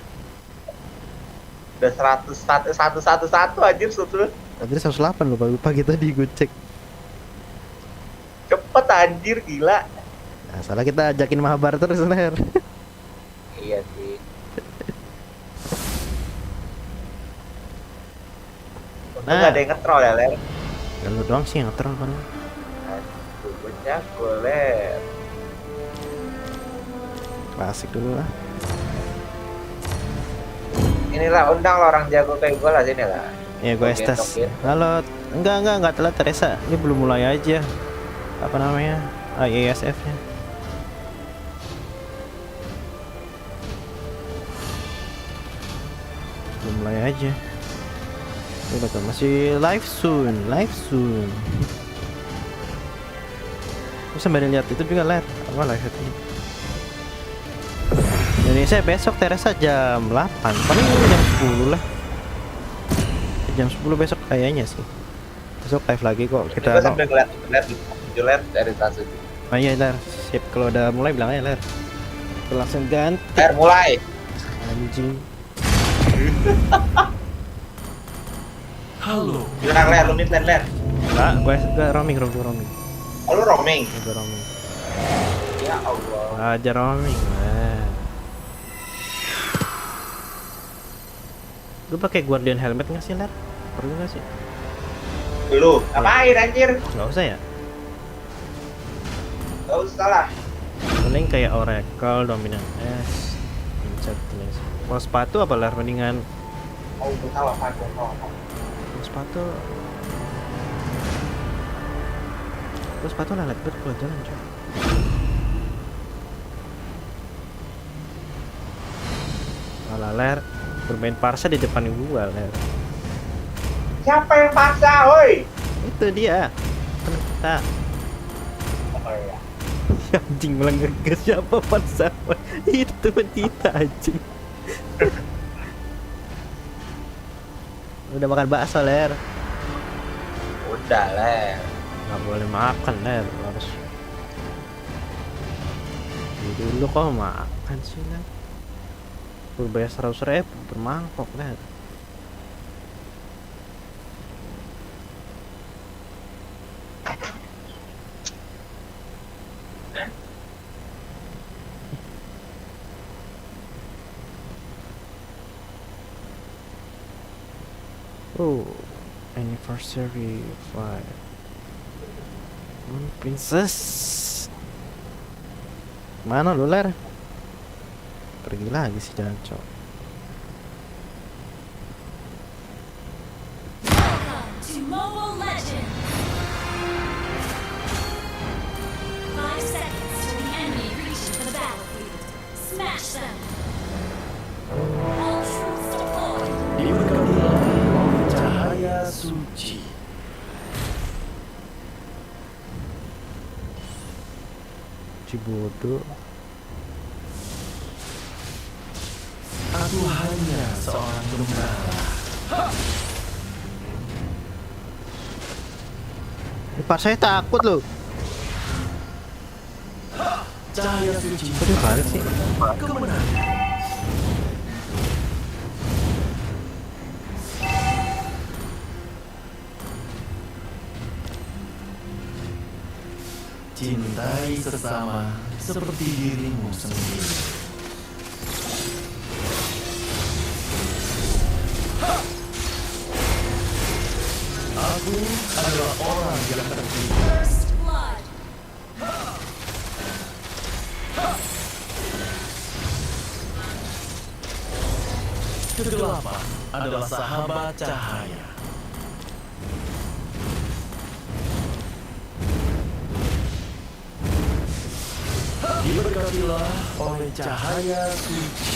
Speaker 2: Udah 111 anjir sudah.
Speaker 1: Tadi 108 lupa pagi tadi gue cek.
Speaker 2: Cepet anjir, gila.
Speaker 1: Nah, salah kita ajakin mabar terus, Ler.
Speaker 2: Iya sih. Untung gak ada yang nge-troll ya, Ler.
Speaker 1: Ya, lu doang sih yang nge-troll kan.
Speaker 2: Aduh, gue jago, Ler.
Speaker 1: Klasik dulu lah.
Speaker 2: Inilah, undang lo orang jago kayak gue lah, sini lah.
Speaker 1: Ya gue estes. Halo, enggak telat Teresa. Ini belum mulai aja. Apa namanya? Iesf nya. Belum mulai aja. Ini betul masih live soon. Terus sambil lihat itu juga Ler. Apa live itu? Indonesia besok Teresa jam 8. Paling jam 10 lah. Jam 10 besok kayaknya sih. Besok live lagi kok.
Speaker 2: Kita sambil ngeliat dari kasus.
Speaker 1: Oh iya Ler, sip. Kalau udah mulai bilang aja Ler. Kita langsung ganti.
Speaker 2: Ler, mulai.
Speaker 1: Anjing.
Speaker 9: Halo.
Speaker 2: Bilang Ler, lu midland Ler.
Speaker 1: Enggak, gue roaming.
Speaker 2: Oh, lu roaming?
Speaker 1: Gue roaming.
Speaker 2: Ya Allah.
Speaker 1: Aja roaming. Gue pakai guardian helmet nggak sih Ler? Perlu nggak sih?
Speaker 2: Lu, ngapain anjir?
Speaker 1: Nggak usah ya?
Speaker 2: Gak usah lah.
Speaker 1: Paling kayak Oracle, Dominant S, Insect, mau sepatu apa Ler? Mendingan
Speaker 2: Oh, gue tahu apa.
Speaker 1: sepatu lah light bird kalau jalan coy. Malah Ler bermain parsa di depan gua Ler.
Speaker 2: Siapa yang paksa, woi?
Speaker 1: Itu dia temen kita.
Speaker 2: Oh iya.
Speaker 1: Anjing malah ngegas siapa parsa. Itu temen kita anjing. Udah makan bakso Ler?
Speaker 2: Udah, Ler.
Speaker 1: Nggak boleh makan Ler, harus dulu kok makan sih Ler. Lu bayar 100.000 bermangkok Ler. Oh, anniversary 5 Princess. Mana lu Ler? Pergi lagi sih jancok.
Speaker 4: To Mobile Legends! 5 seconds till the enemy reaches the battlefield. Smash them! All troops deployed!
Speaker 9: Diberkati cahaya suci.
Speaker 1: Cibodoh.
Speaker 9: Aku hanya seorang gembala.
Speaker 1: Ini pas saya takut loh.
Speaker 9: Cahaya suci
Speaker 1: Kok dia balik sih?
Speaker 9: kemenangan. Cintai sesama seperti dirimu sendiri. Aku adalah orang yang terpilih.
Speaker 4: First blood.
Speaker 9: Kegelapan adalah sahabat cahaya. Diberkatilah oleh cahaya suci.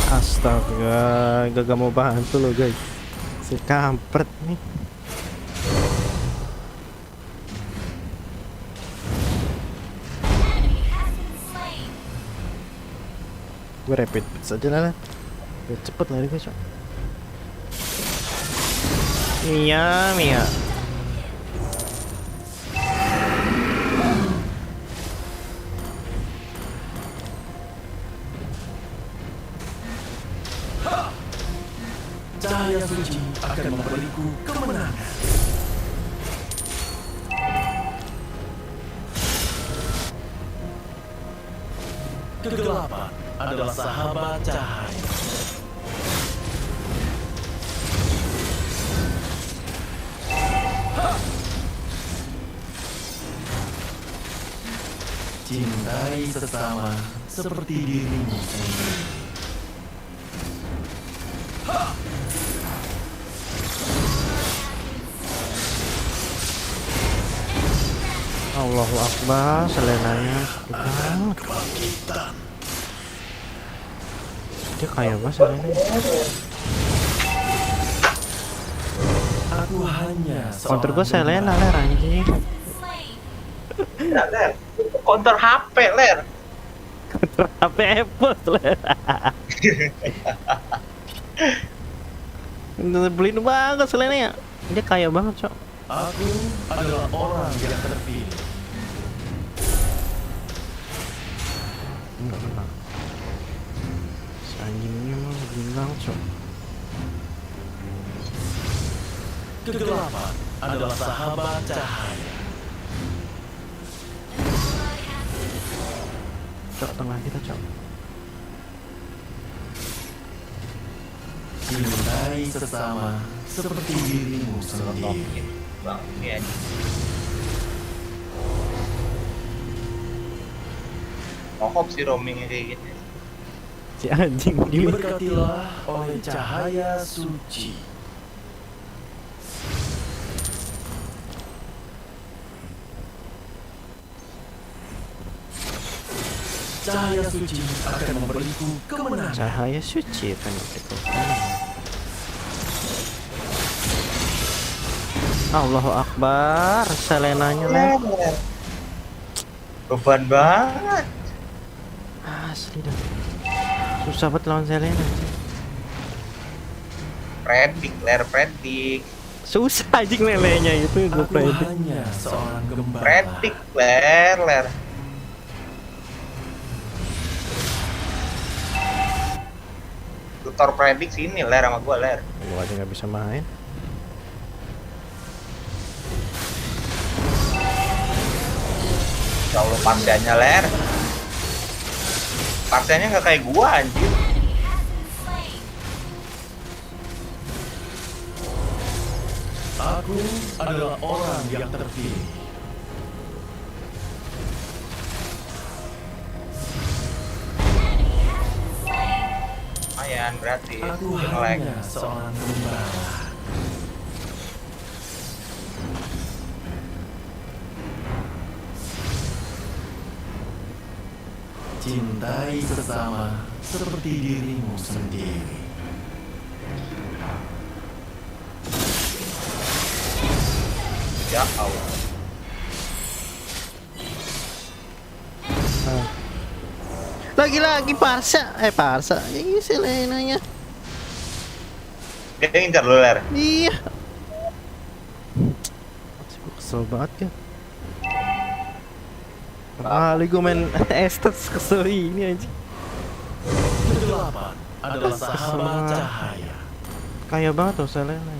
Speaker 1: Astaga, gak mau bantu lo guys. Si kampret nih.
Speaker 4: Enemy has been slain.
Speaker 1: Gue rapid saja lah. Biar cepet lari guys. Mia, Mia.
Speaker 9: Cahaya suci akan memberiku kemenangan. Kegelapan adalah sahabat cahaya. Cintai sesama seperti dirimu sendiri.
Speaker 1: Allahu Akbar, selenanya.
Speaker 9: Kebangkitan.
Speaker 1: Dia kaya banget selenanya.
Speaker 9: Aku hanya
Speaker 1: Counter gue Selena ler anjing.
Speaker 4: Slain.
Speaker 2: Enggak, Ler. Counter HP, Ler.
Speaker 1: HP Apple ler. Beliin banget selenanya. Dia kaya banget cok.
Speaker 9: Aku adalah orang yang terpilih.
Speaker 1: Enggak kena. Si anjingnya mah bilang cok.
Speaker 9: Kegelapan adalah sahabat cahaya.
Speaker 1: Cok tengah kita cok.
Speaker 9: Cintai sesama seperti dirimu sendiri.
Speaker 2: Bang, ini aja. Mohop sih roamingnya kayak gini.
Speaker 1: Si anjing gini.
Speaker 9: Diberkatilah oleh cahaya suci. Cahaya suci akan memberiku kemenangan.
Speaker 1: Cahaya suci kan itu. Allahu Akbar, selenanya ler.
Speaker 2: Beban banget.
Speaker 1: Asli dah. Susah banget lawan Selena.
Speaker 2: Predik, Ler, predik.
Speaker 1: Susah anjing lelenya itu gue
Speaker 9: Aku
Speaker 1: predik.
Speaker 9: hanya seorang gembala.
Speaker 2: Predik, Ler, Ler. Tutor predik sini, Ler, sama gua, Ler.
Speaker 1: Gua aja nggak bisa main.
Speaker 2: Ya Allah, pasiannya, Ler. Pasiannya nggak kayak gua, anjir.
Speaker 4: Enemy has been slain.
Speaker 9: Aku adalah orang yang terpilih.
Speaker 2: Lumayan, berarti.
Speaker 9: Aku
Speaker 2: Nge-lag.
Speaker 9: hanya seorang gembala. Cintai sesama seperti dirimu sendiri.
Speaker 2: Ya Allah.
Speaker 1: Lagi-lagi Parsa, Parsa. Ini Selenanya.
Speaker 2: Dia ngincar lu, Ler.
Speaker 1: Iya. Gue kesel banget ya. Kali gue main Estes kesel ini aja.
Speaker 9: Kegelapan adalah sahabat cahaya.
Speaker 1: Kaya banget tuh Selena.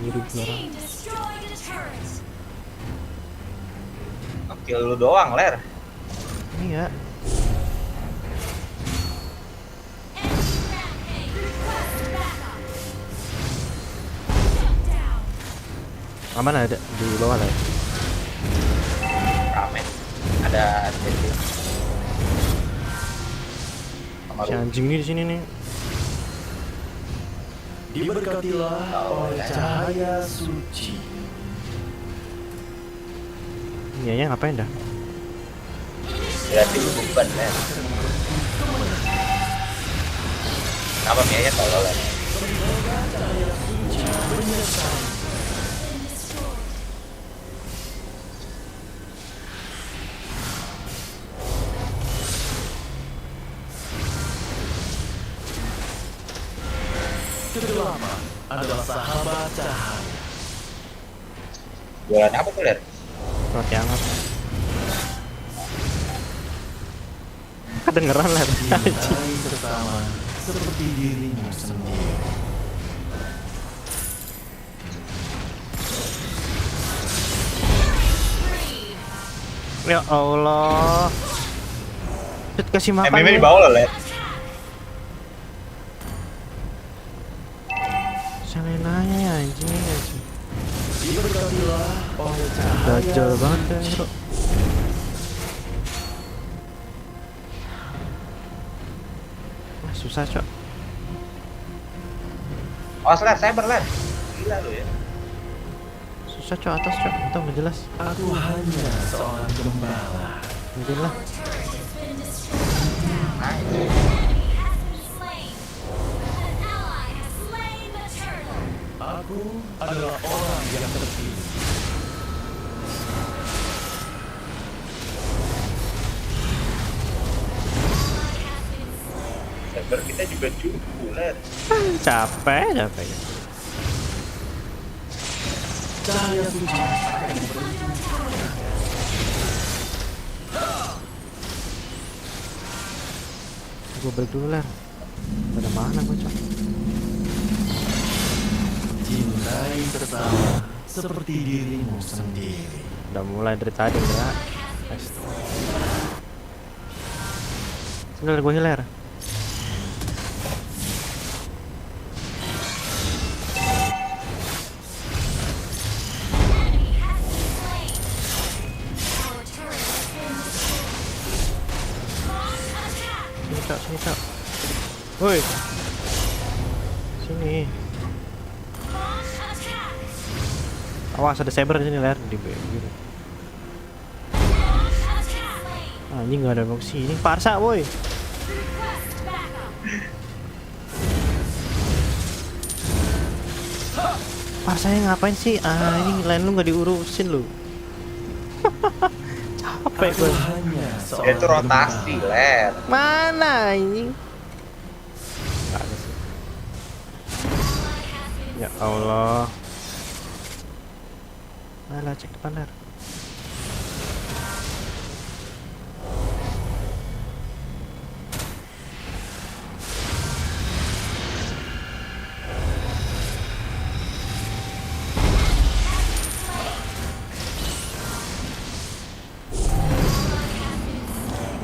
Speaker 4: Your team destroyed a turret.
Speaker 2: Kill lu doang, Ler.
Speaker 1: Iya.
Speaker 4: Enemy rampage. Request backup. Shut down.
Speaker 1: Aman ada di bawah lah.
Speaker 2: Rame. Ada sesi. Sama
Speaker 1: Si
Speaker 2: lu.
Speaker 1: anjing nih di sini nih.
Speaker 9: Diberkatilah oleh cahaya suci.
Speaker 1: Iya ya ngapain dah?
Speaker 2: Berarti lu beban, Ler. Kenapa Mia tolol, Ler?
Speaker 9: Kegelapan adalah sahabat cahaya.
Speaker 2: Jualan apa tuh, Ler?
Speaker 1: Roti hangat. Kedengeran lah.
Speaker 9: Cintai sesama seperti dirimu sendiri.
Speaker 1: Ya Allah. Cet kasih makan.
Speaker 2: Mia
Speaker 1: ya.
Speaker 2: di bawah loh, Ler.
Speaker 1: Selenanya ya anjing.
Speaker 9: Diberkatilah oleh cahaya
Speaker 1: Dajjal banget ya,
Speaker 9: suci.
Speaker 1: bro. Wah, susah, Cok.
Speaker 2: Awas, Ler, cyber, Ler. Gila lu ya.
Speaker 1: Susah, Cok, atas, Cok. Itu nggak jelas.
Speaker 9: Aku hanya seorang gembala.
Speaker 1: Mungkin lah.
Speaker 4: Our turret has been destroyed.
Speaker 2: Nah,
Speaker 4: Enemy has been slain. An ally has slain the turtle.
Speaker 9: Aku adalah orang yang terpilih.
Speaker 4: Ally has been slain.
Speaker 2: cyber kita juga cukup, Ler.
Speaker 1: Capek.
Speaker 9: Cahaya suci akan memberi
Speaker 1: Gue balik dulu lah. Pada mana gue, Cok?
Speaker 9: cintai sesama seperti dirimu sendiri.
Speaker 1: Udah mulai dari tadi ya. Sendal gue hiler.
Speaker 4: Enemy has been slain. Our turret has been destroyed. Launch attack.
Speaker 1: Sini, Cok. Woi. Sini.
Speaker 4: Launch attack.
Speaker 1: Awas ada saber di sini, ler. Di biru.
Speaker 4: Launch attack.
Speaker 1: Anjing nggak ada box sini. Parsa, woi.
Speaker 4: Request backup.
Speaker 1: Parsanya ngapain sih? Ini lain lu nggak diurusin lu. Capek
Speaker 9: Aku
Speaker 1: gue.
Speaker 9: hanya
Speaker 2: Dia
Speaker 9: seorang
Speaker 2: itu rotasi, Ler.
Speaker 1: Mana ini? Ada sih. Ya Allah. Alah, cek depan, ler.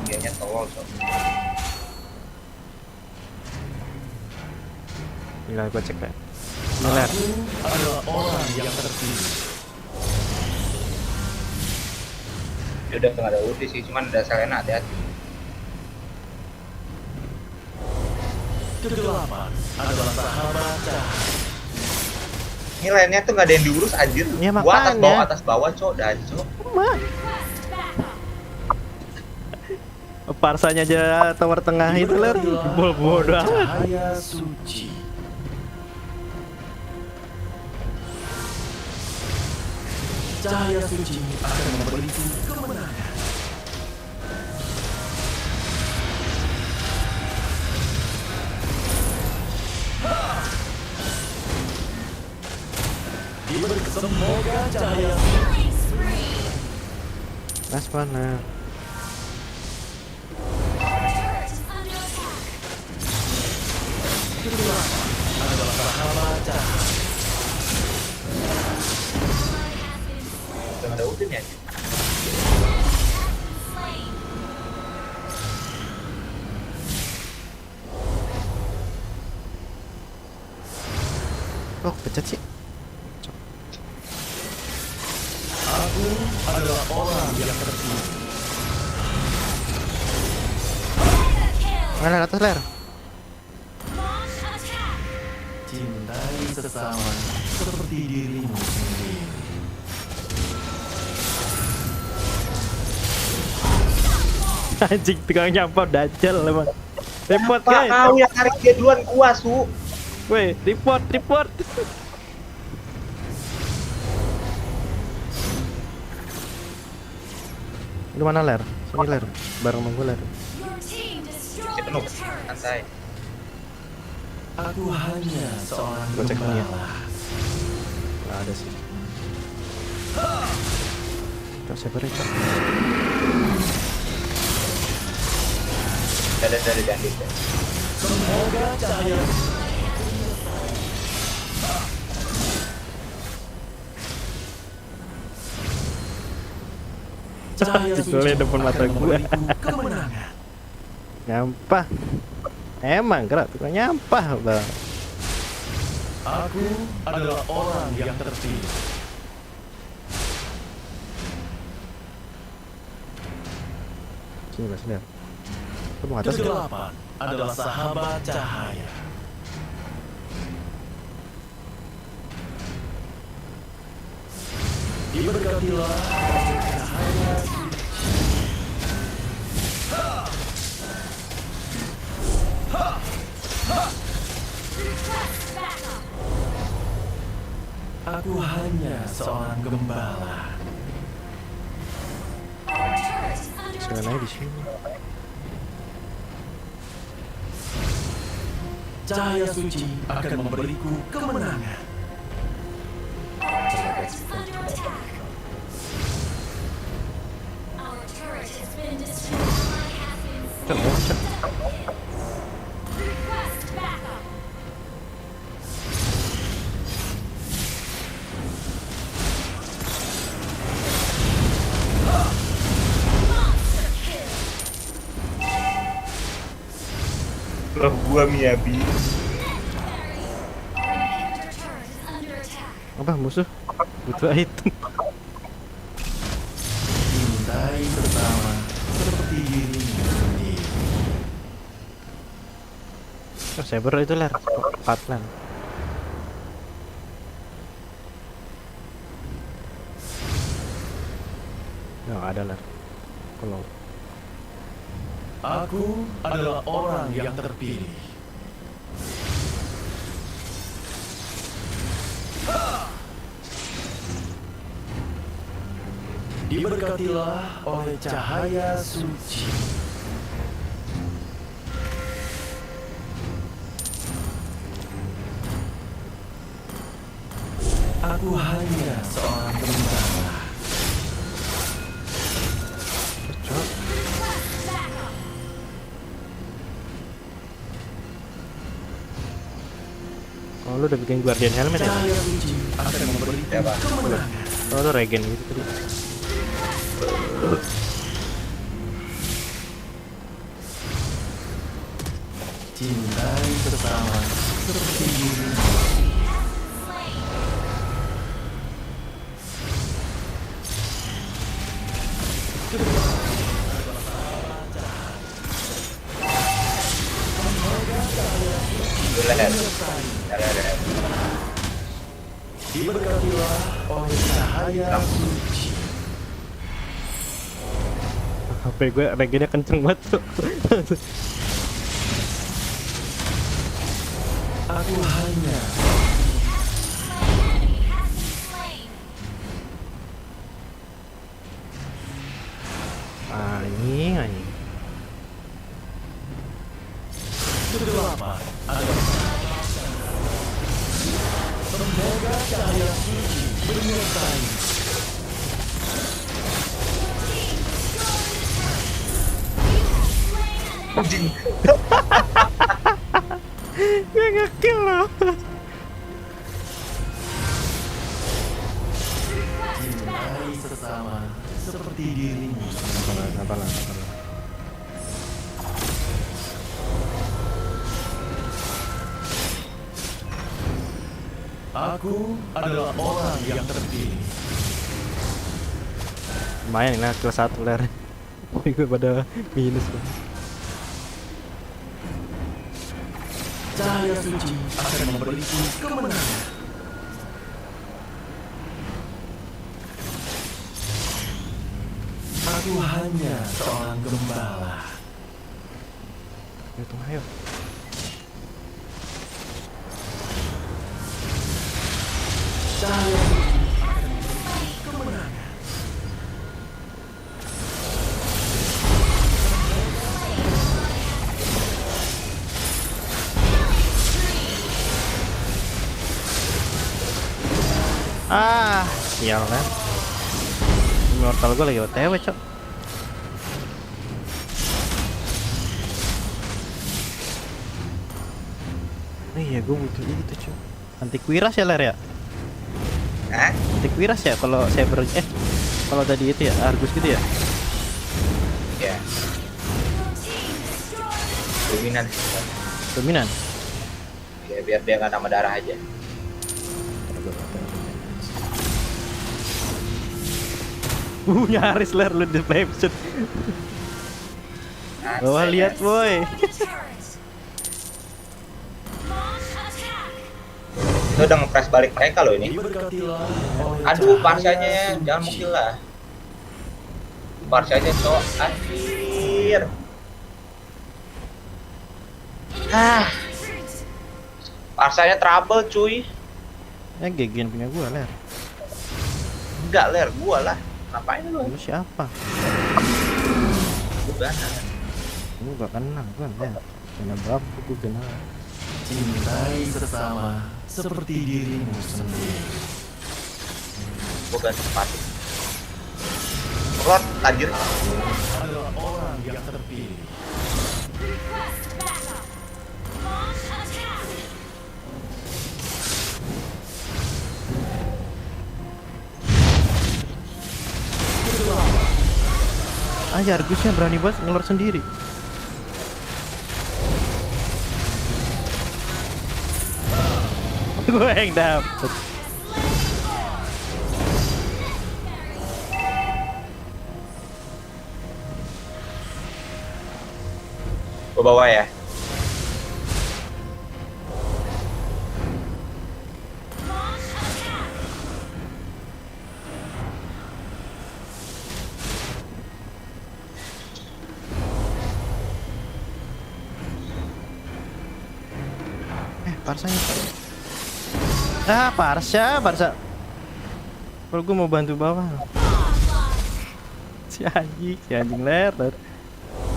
Speaker 2: Dianya tolol, Sob.
Speaker 1: Gila, gue cek deh. Ini, ler.
Speaker 9: Aku adalah orang yang terpilih.
Speaker 2: Dia udah nggak ada ulti sih, cuman ada Selena, hati-hati.
Speaker 9: Kegelapan adalah sahabat cahaya.
Speaker 2: Ini lainnya tuh nggak ada yang diurus, anjir.
Speaker 1: Ya,
Speaker 2: Gua
Speaker 1: makanya.
Speaker 2: atas bawah, Cok, dan Cok.
Speaker 1: Ma.
Speaker 4: Request backup.
Speaker 1: Parsanya aja tower tengah itu, ler.
Speaker 9: Diberkatilah
Speaker 1: Bodoh
Speaker 9: oleh
Speaker 1: amat.
Speaker 9: cahaya suci. Cahaya suci akan memberiku kemenangan. Semoga cahaya
Speaker 4: Killing spree.
Speaker 1: Nice one, Ler.
Speaker 4: Turret is under attack.
Speaker 9: adalah sahabat cahaya.
Speaker 2: Udah ada Udin ya?
Speaker 4: Slain.
Speaker 1: Oh, pecat sih.
Speaker 9: Aku adalah orang yang terpilih.
Speaker 4: Mega kill.
Speaker 1: Ler, atas Ler.
Speaker 4: Launch attack.
Speaker 9: Cintai sesama seperti dirimu sendiri.
Speaker 1: Anjing tukang nyampau dajal emang. Report
Speaker 2: Pak,
Speaker 1: guys.
Speaker 2: kau yang tarik dia duluan gua, Su.
Speaker 1: Weh, report. Lu mana Ler? Sini Ler, bareng sama gue Ler.
Speaker 4: Your team destroyed
Speaker 2: Si penuh,
Speaker 4: the turret.
Speaker 2: santai.
Speaker 9: Aku hanya seorang
Speaker 1: Gua cek dulu ya.
Speaker 9: gembala.
Speaker 1: Nggak ada sih. Cok, siapa Cok?
Speaker 2: Dari Dandit ya.
Speaker 9: Semoga cahaya cahaya
Speaker 1: Judulnya
Speaker 9: suci
Speaker 1: depan mata
Speaker 9: akan
Speaker 1: gua.
Speaker 9: memberiku kemenangan.
Speaker 1: Nyampah. Emang gerak tukang nyampah bang.
Speaker 9: Aku adalah orang yang terpilih.
Speaker 1: Sini mas Ler. Lu mau atas nggak?
Speaker 9: Kegelapan adalah sahabat cahaya. Diberkatilah oleh cahaya
Speaker 4: Request backup.
Speaker 9: Aku hanya seorang gembala.
Speaker 4: Our turret is under
Speaker 1: Sekali lagi di
Speaker 4: attack.
Speaker 1: sini.
Speaker 9: Cahaya suci akan memberiku kemenangan.
Speaker 4: Our turret is under attack. Our turret has been destroyed.
Speaker 1: Cok, cok.
Speaker 4: Request backup. Monster kill.
Speaker 2: Loh, gua Miyabi.
Speaker 4: Legendary. Our turret is under attack.
Speaker 1: Apa musuh? Butuh item.
Speaker 9: Cintai bersama seperti dirimu sendiri.
Speaker 1: Oh, saber itu Ler. 4 Ler. Nggak ada Ler. Kalau
Speaker 9: Aku adalah orang yang terpilih. Diberkatilah oleh cahaya suci. Aku hanya seorang gembala.
Speaker 1: cocok.
Speaker 4: Backup.
Speaker 1: Oh, lu udah bikin guardian helmet ya?
Speaker 9: Cahaya suci akan memberiku
Speaker 2: Ya, Pak.
Speaker 9: kemenangan.
Speaker 1: Oh, lu regen gitu tadi.
Speaker 9: Cintai bersama seperti dirimu.
Speaker 4: Slain.
Speaker 2: Itu leher. Leher.
Speaker 9: Diberkatilah oleh cahaya suci.
Speaker 1: HP gue regennya kenceng banget tuh.
Speaker 9: Aku hanya
Speaker 4: Enemy has been slain.
Speaker 1: Anjing.
Speaker 9: kegelapan adalah semoga cahaya suci menyertai.
Speaker 1: Gue nge-kill loh.
Speaker 9: Cintai sesama seperti dirimu.
Speaker 1: Sabarlah.
Speaker 9: Aku adalah orang yang terpilih.
Speaker 1: Lumayan lah kelas 1 ler. Gue pada minus loh.
Speaker 9: Cahaya suci akan memberiku kemenangan. Aku hanya seorang gembala.
Speaker 1: Ayo.
Speaker 9: Cahaya suci akan memberiku kemenangan.
Speaker 1: Sial kan. Immortal gue lagi OTW cok. Iya gue butuh itu cok. Anti kuiras ya ler ya. Anti kuiras ya kalau saya kalau tadi itu ya Argus gitu ya.
Speaker 2: Ya.
Speaker 1: Dominan.
Speaker 2: Ya biar dia nggak nambah darah aja.
Speaker 1: Nyaris ler lu di flame-shoot. Bawah lihat boy.
Speaker 2: Itu udah nge-press balik mereka loh ini.
Speaker 9: Diberkatilah oleh
Speaker 2: Aduh,
Speaker 9: cahaya
Speaker 2: parsanya
Speaker 9: suci.
Speaker 2: jangan mungkin lah. Parsanya cok, anjir. Parsanya trouble cuy.
Speaker 1: Gegen punya gua ler.
Speaker 2: Enggak ler, gua lah. Ngapain lu?
Speaker 1: Lu siapa?
Speaker 2: Udah.
Speaker 1: Lu gak kenal kan ya. Punya berapa gua kenal.
Speaker 9: Cintai sesama seperti dirimu sendiri.
Speaker 2: Gua ganti sepatu. Lord, lanjut.
Speaker 9: Adalah orang yang terpilih.
Speaker 1: Aja Argusnya berani banget ngelor sendiri. Gue yang dapet.
Speaker 2: Gua bawa ya.
Speaker 1: Parsanya. Parsa. Kalau gue mau bantu bawah. Si anjing ler.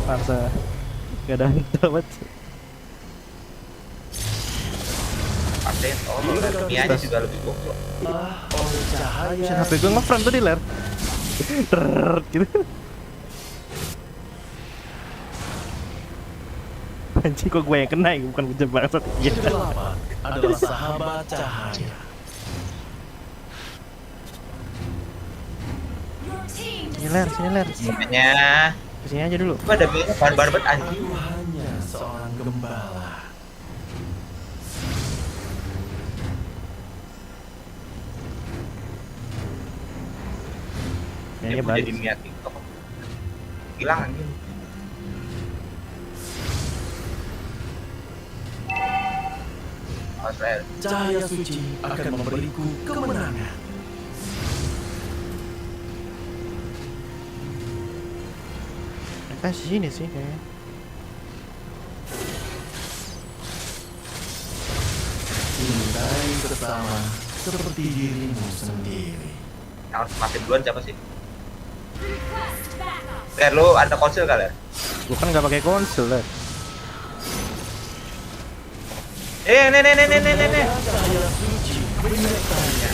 Speaker 1: Parsa. Gak ada dapat.
Speaker 2: Pasen, Mianya juga lebih goblok.
Speaker 9: Oleh cahaya
Speaker 1: HP gue nge-frame tadi ler. Gitu. Anjing kok gue yang kena ya, bukan gue bangsat.
Speaker 9: kedelapan adalah sahabat cahaya.
Speaker 1: Sini ler.
Speaker 2: Makanya
Speaker 1: Kesini aja dulu.
Speaker 2: gua ada minyak barbar banget anjing.
Speaker 9: Aku hanya seorang gembala.
Speaker 2: Dia
Speaker 1: Kayaknya
Speaker 2: mau
Speaker 1: balik.
Speaker 2: jadi minyak TikTok. Hilang anjing. Australia.
Speaker 9: Cahaya suci akan memberiku kemenangan.
Speaker 1: Sini sih kayaknya.
Speaker 9: Cintai sesama seperti dirimu sendiri.
Speaker 2: Yang harus mati duluan siapa sih? Ler, lu ada konsil kali ya?
Speaker 1: Gue kan nggak pakai konsol ler.
Speaker 2: Nih.
Speaker 9: Cahaya suci menyertainya.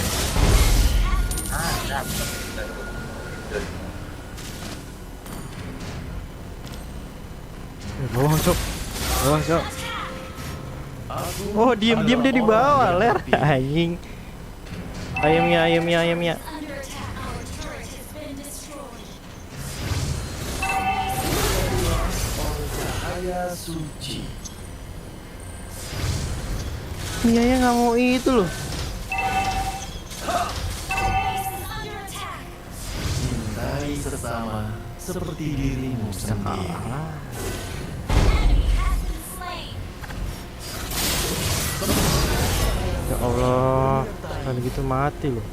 Speaker 1: Bawah cok. Bawah cok. Oh diem dia di bawah ler. Anjing. Ayamnya.
Speaker 4: Under attack. Our turret has been destroyed.
Speaker 9: Cahaya suci.
Speaker 1: Iya ya nggak mau itu loh.
Speaker 4: Base is under attack.
Speaker 9: Cintai sesama seperti dirimu sendiri.
Speaker 4: Enemy has been slain.
Speaker 1: Ya Allah, kalau gitu mati loh.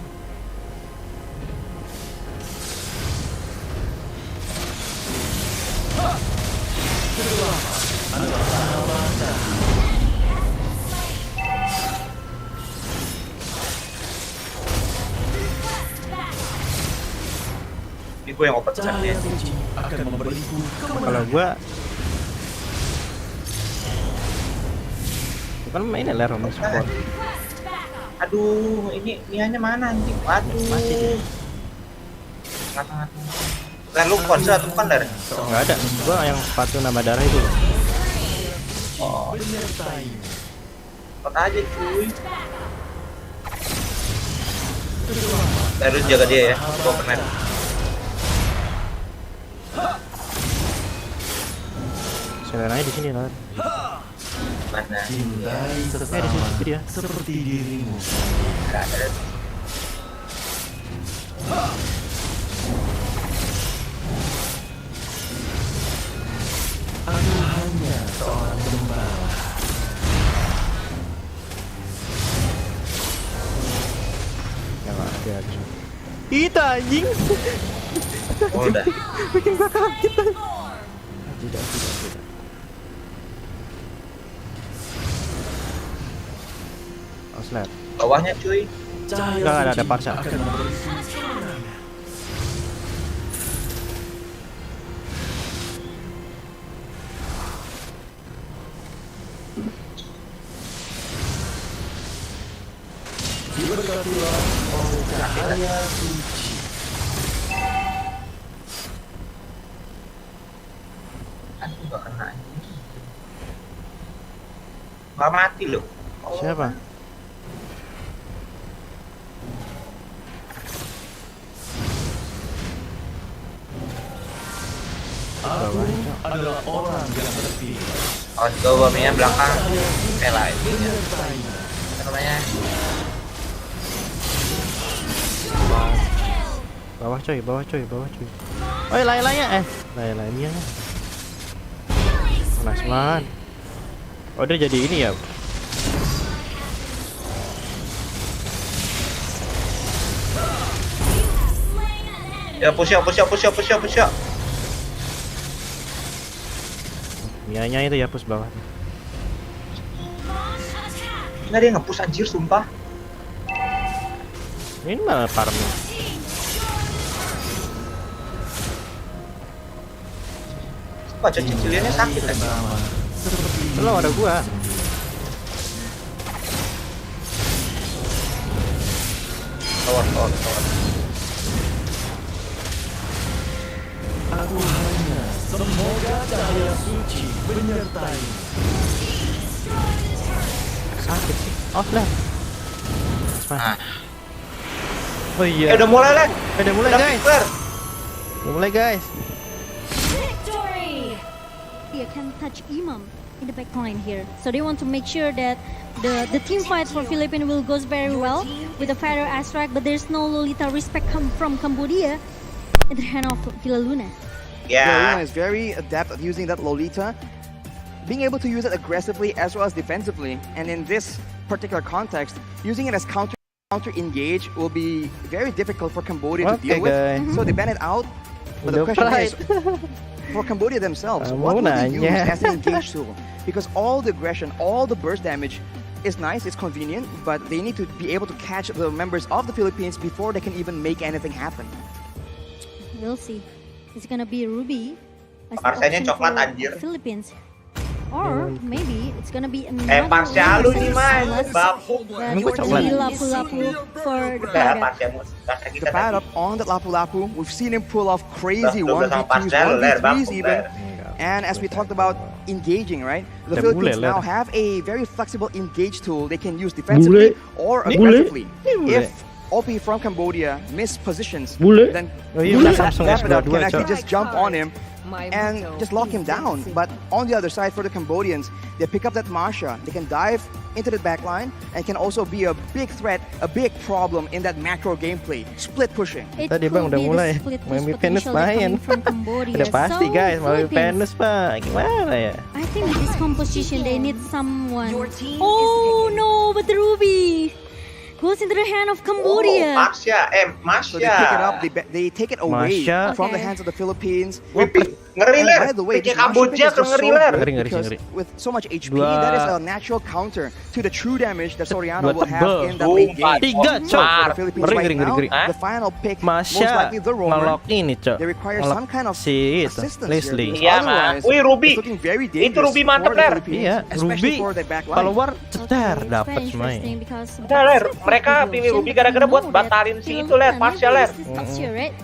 Speaker 2: Ini gue yang open
Speaker 9: Cahaya
Speaker 2: chatnya.
Speaker 9: suci akan memberiku
Speaker 1: Kalau
Speaker 9: kemenangan.
Speaker 1: gua bukan main ler sama support.
Speaker 4: Request backup.
Speaker 2: Aduh, ini Mianya mana anjing? Waduh.
Speaker 1: Mati dia.
Speaker 2: Tengah-tengah. Ler, lu konser atau bukan, Ler?
Speaker 1: Nggak ada. Gua yang sepatu nama darah itu loh.
Speaker 2: Oh,
Speaker 9: Menyertaimu.
Speaker 2: pot aja cuy.
Speaker 4: Backup.
Speaker 2: Ler, lu jaga dia ya. Gua open.
Speaker 1: Selenanya di sini ler.
Speaker 2: Mana?
Speaker 9: Cintai
Speaker 1: Di
Speaker 9: sesama
Speaker 1: situ dia.
Speaker 9: seperti dirimu.
Speaker 2: Nggak ada.
Speaker 9: Aku hanya seorang gembala.
Speaker 1: Ya nggak ada. Itu anjing.
Speaker 2: Oh, udah.
Speaker 1: Bikin gua kaget.
Speaker 4: More.
Speaker 1: Tidak. Oslet.
Speaker 2: Bawahnya cuy.
Speaker 9: Cahaya
Speaker 1: Nggak ada
Speaker 9: suci
Speaker 1: paksa.
Speaker 9: akan memberiku kemenangan. Diberkatilah oleh cahaya suci.
Speaker 2: Aduh, nggak kena anjing. Nggak mati loh.
Speaker 1: Siapa?
Speaker 9: Aku adalah orang yang terpilih.
Speaker 2: Oh, coba Mia belakang. Lah ini ya.
Speaker 9: Menyertaimu.
Speaker 2: Apa namanya?
Speaker 1: Bawah coy. Oh, lay-laynya lay-laynya. Oh, nice man. Oh, dia jadi ini ya.
Speaker 2: Ya push up.
Speaker 1: Mianya itu ya push bawah.
Speaker 2: Nggak dia nge-push anjir sumpah.
Speaker 1: Ini malah farming.
Speaker 2: Baca cicilannya sakit aja.
Speaker 9: Sama seperti
Speaker 1: Lo ada gua.
Speaker 2: Tower.
Speaker 9: aku hanya semoga cahaya suci menyertai.
Speaker 1: Sakit sih. Oslet.
Speaker 2: Ah.
Speaker 1: Oh iya.
Speaker 2: Udah mulai lah.
Speaker 1: Udah mulai
Speaker 2: Udah
Speaker 1: guys.
Speaker 2: clear.
Speaker 1: Udah mulai guys.
Speaker 4: Victory!
Speaker 10: They can touch Imam in the back line here. So they want to make sure that the team fight for Philippines will goes very well with the Pharaoh Astrak, but there's no Lolita respect from Cambodia in the hand of Filaluna.
Speaker 2: Ya.
Speaker 11: Luna is very adept at using that Lolita, being able to use it aggressively as well as defensively. And in this particular context, using it as counter engage will be very difficult for Cambodia to deal with.
Speaker 1: guys.
Speaker 11: So they ban it out. But the question is, for Cambodia themselves, what will they use as an engage tool? Because all the aggression, all the burst damage is nice, it's convenient, but they need to be able to catch the members of the Philippines before they can even make anything happen.
Speaker 10: We'll see. It's gonna be Ruby as the
Speaker 2: Marsanya
Speaker 10: option
Speaker 2: coklat,
Speaker 10: for
Speaker 2: anjir.
Speaker 10: Philippines. Or maybe it's gonna be another
Speaker 2: Parsial lu nih, Mai.
Speaker 10: that
Speaker 2: Bapuk.
Speaker 10: really lapu-lapu for the
Speaker 2: Ya,
Speaker 10: player.
Speaker 2: Parsial
Speaker 11: The pad up on that Lapu Lapu. We've seen him pull off crazy
Speaker 2: Udah sama
Speaker 11: 1v2s,
Speaker 2: Parsial, Ler,
Speaker 11: 1v3s
Speaker 2: bapuk,
Speaker 11: even.
Speaker 2: Ler.
Speaker 11: And as we talked about engaging, right? The
Speaker 1: Udah
Speaker 11: Philippines
Speaker 1: bule, Ler.
Speaker 11: now have a very flexible engage tool they can use defensively or aggressively. If OP from Cambodia miss positions, then
Speaker 1: Oh iya, udah Samsung
Speaker 11: Leopard
Speaker 1: S22
Speaker 11: can actually
Speaker 1: cok.
Speaker 11: just jump on him and just lock him down. But on the other side, for the Cambodians, they pick up that Marsha. They can dive into the back line and can also be a big threat, a big problem in that macro gameplay. Split pushing.
Speaker 10: It
Speaker 1: Tadi bang
Speaker 10: could
Speaker 1: udah
Speaker 10: be
Speaker 1: mulai
Speaker 10: the split
Speaker 1: main
Speaker 10: push
Speaker 1: Venus
Speaker 10: potential
Speaker 1: main.
Speaker 10: coming from Cambodia.
Speaker 1: Udah pasti
Speaker 10: So,
Speaker 1: guys, mau
Speaker 10: Philippines,
Speaker 1: Venus pak, gimana ya?
Speaker 10: I think with this composition they need someone. Oh no, but the Ruby goes into the hand of Cambodia.
Speaker 11: So they pick it up, they take it away
Speaker 1: Masya.
Speaker 11: from the
Speaker 10: Okay.
Speaker 11: hands of the Philippines.
Speaker 2: Ngeri,
Speaker 11: And
Speaker 2: Ler.
Speaker 11: by the way,
Speaker 2: Pikir
Speaker 11: this Marsha
Speaker 2: Kamboja
Speaker 11: pick is
Speaker 2: tuh
Speaker 11: just
Speaker 2: ngeri,
Speaker 11: so
Speaker 2: Ler.
Speaker 11: good
Speaker 1: Ngeri,
Speaker 11: because
Speaker 1: ngeri.
Speaker 11: with so much HP,
Speaker 1: Dua-
Speaker 11: that is a natural counter to the true damage that Soriano
Speaker 1: Dua
Speaker 11: will have
Speaker 1: tebel.
Speaker 11: in that late game.
Speaker 1: Tiga
Speaker 11: So
Speaker 1: cok.
Speaker 11: for the Philippines
Speaker 1: Ngeri,
Speaker 11: right
Speaker 1: ngeri, ngeri,
Speaker 11: now,
Speaker 1: ngeri.
Speaker 11: the final pick, most
Speaker 1: Masya
Speaker 11: likely the roamer.
Speaker 1: ngelok ini cok.
Speaker 11: They require
Speaker 1: Ngelok
Speaker 11: some kind of
Speaker 1: si itu,
Speaker 11: assistance
Speaker 1: Leslie.
Speaker 11: here.
Speaker 2: Iya,
Speaker 11: Otherwise,
Speaker 2: Mas. Wih, Ruby.
Speaker 11: it's looking very
Speaker 2: Itu
Speaker 11: dangerous
Speaker 2: Ruby mantep,
Speaker 11: for the
Speaker 2: Ler.
Speaker 11: Philippines,
Speaker 1: Iya,
Speaker 11: especially
Speaker 1: Ruby
Speaker 11: for their back line.
Speaker 1: keluar
Speaker 10: Okay,
Speaker 1: cetar
Speaker 10: it's
Speaker 1: dapat
Speaker 10: very
Speaker 1: main.
Speaker 10: interesting because
Speaker 2: Udah, Ler.
Speaker 10: that's
Speaker 2: Mereka
Speaker 10: the
Speaker 2: pilih
Speaker 10: version
Speaker 2: Ruby
Speaker 10: that
Speaker 2: gara-gara
Speaker 10: we
Speaker 2: buat
Speaker 10: know that
Speaker 2: batalin si
Speaker 10: Philippines
Speaker 2: itu, Ler.
Speaker 10: never
Speaker 2: Parsial, Ler.
Speaker 10: uses Tuxio, right?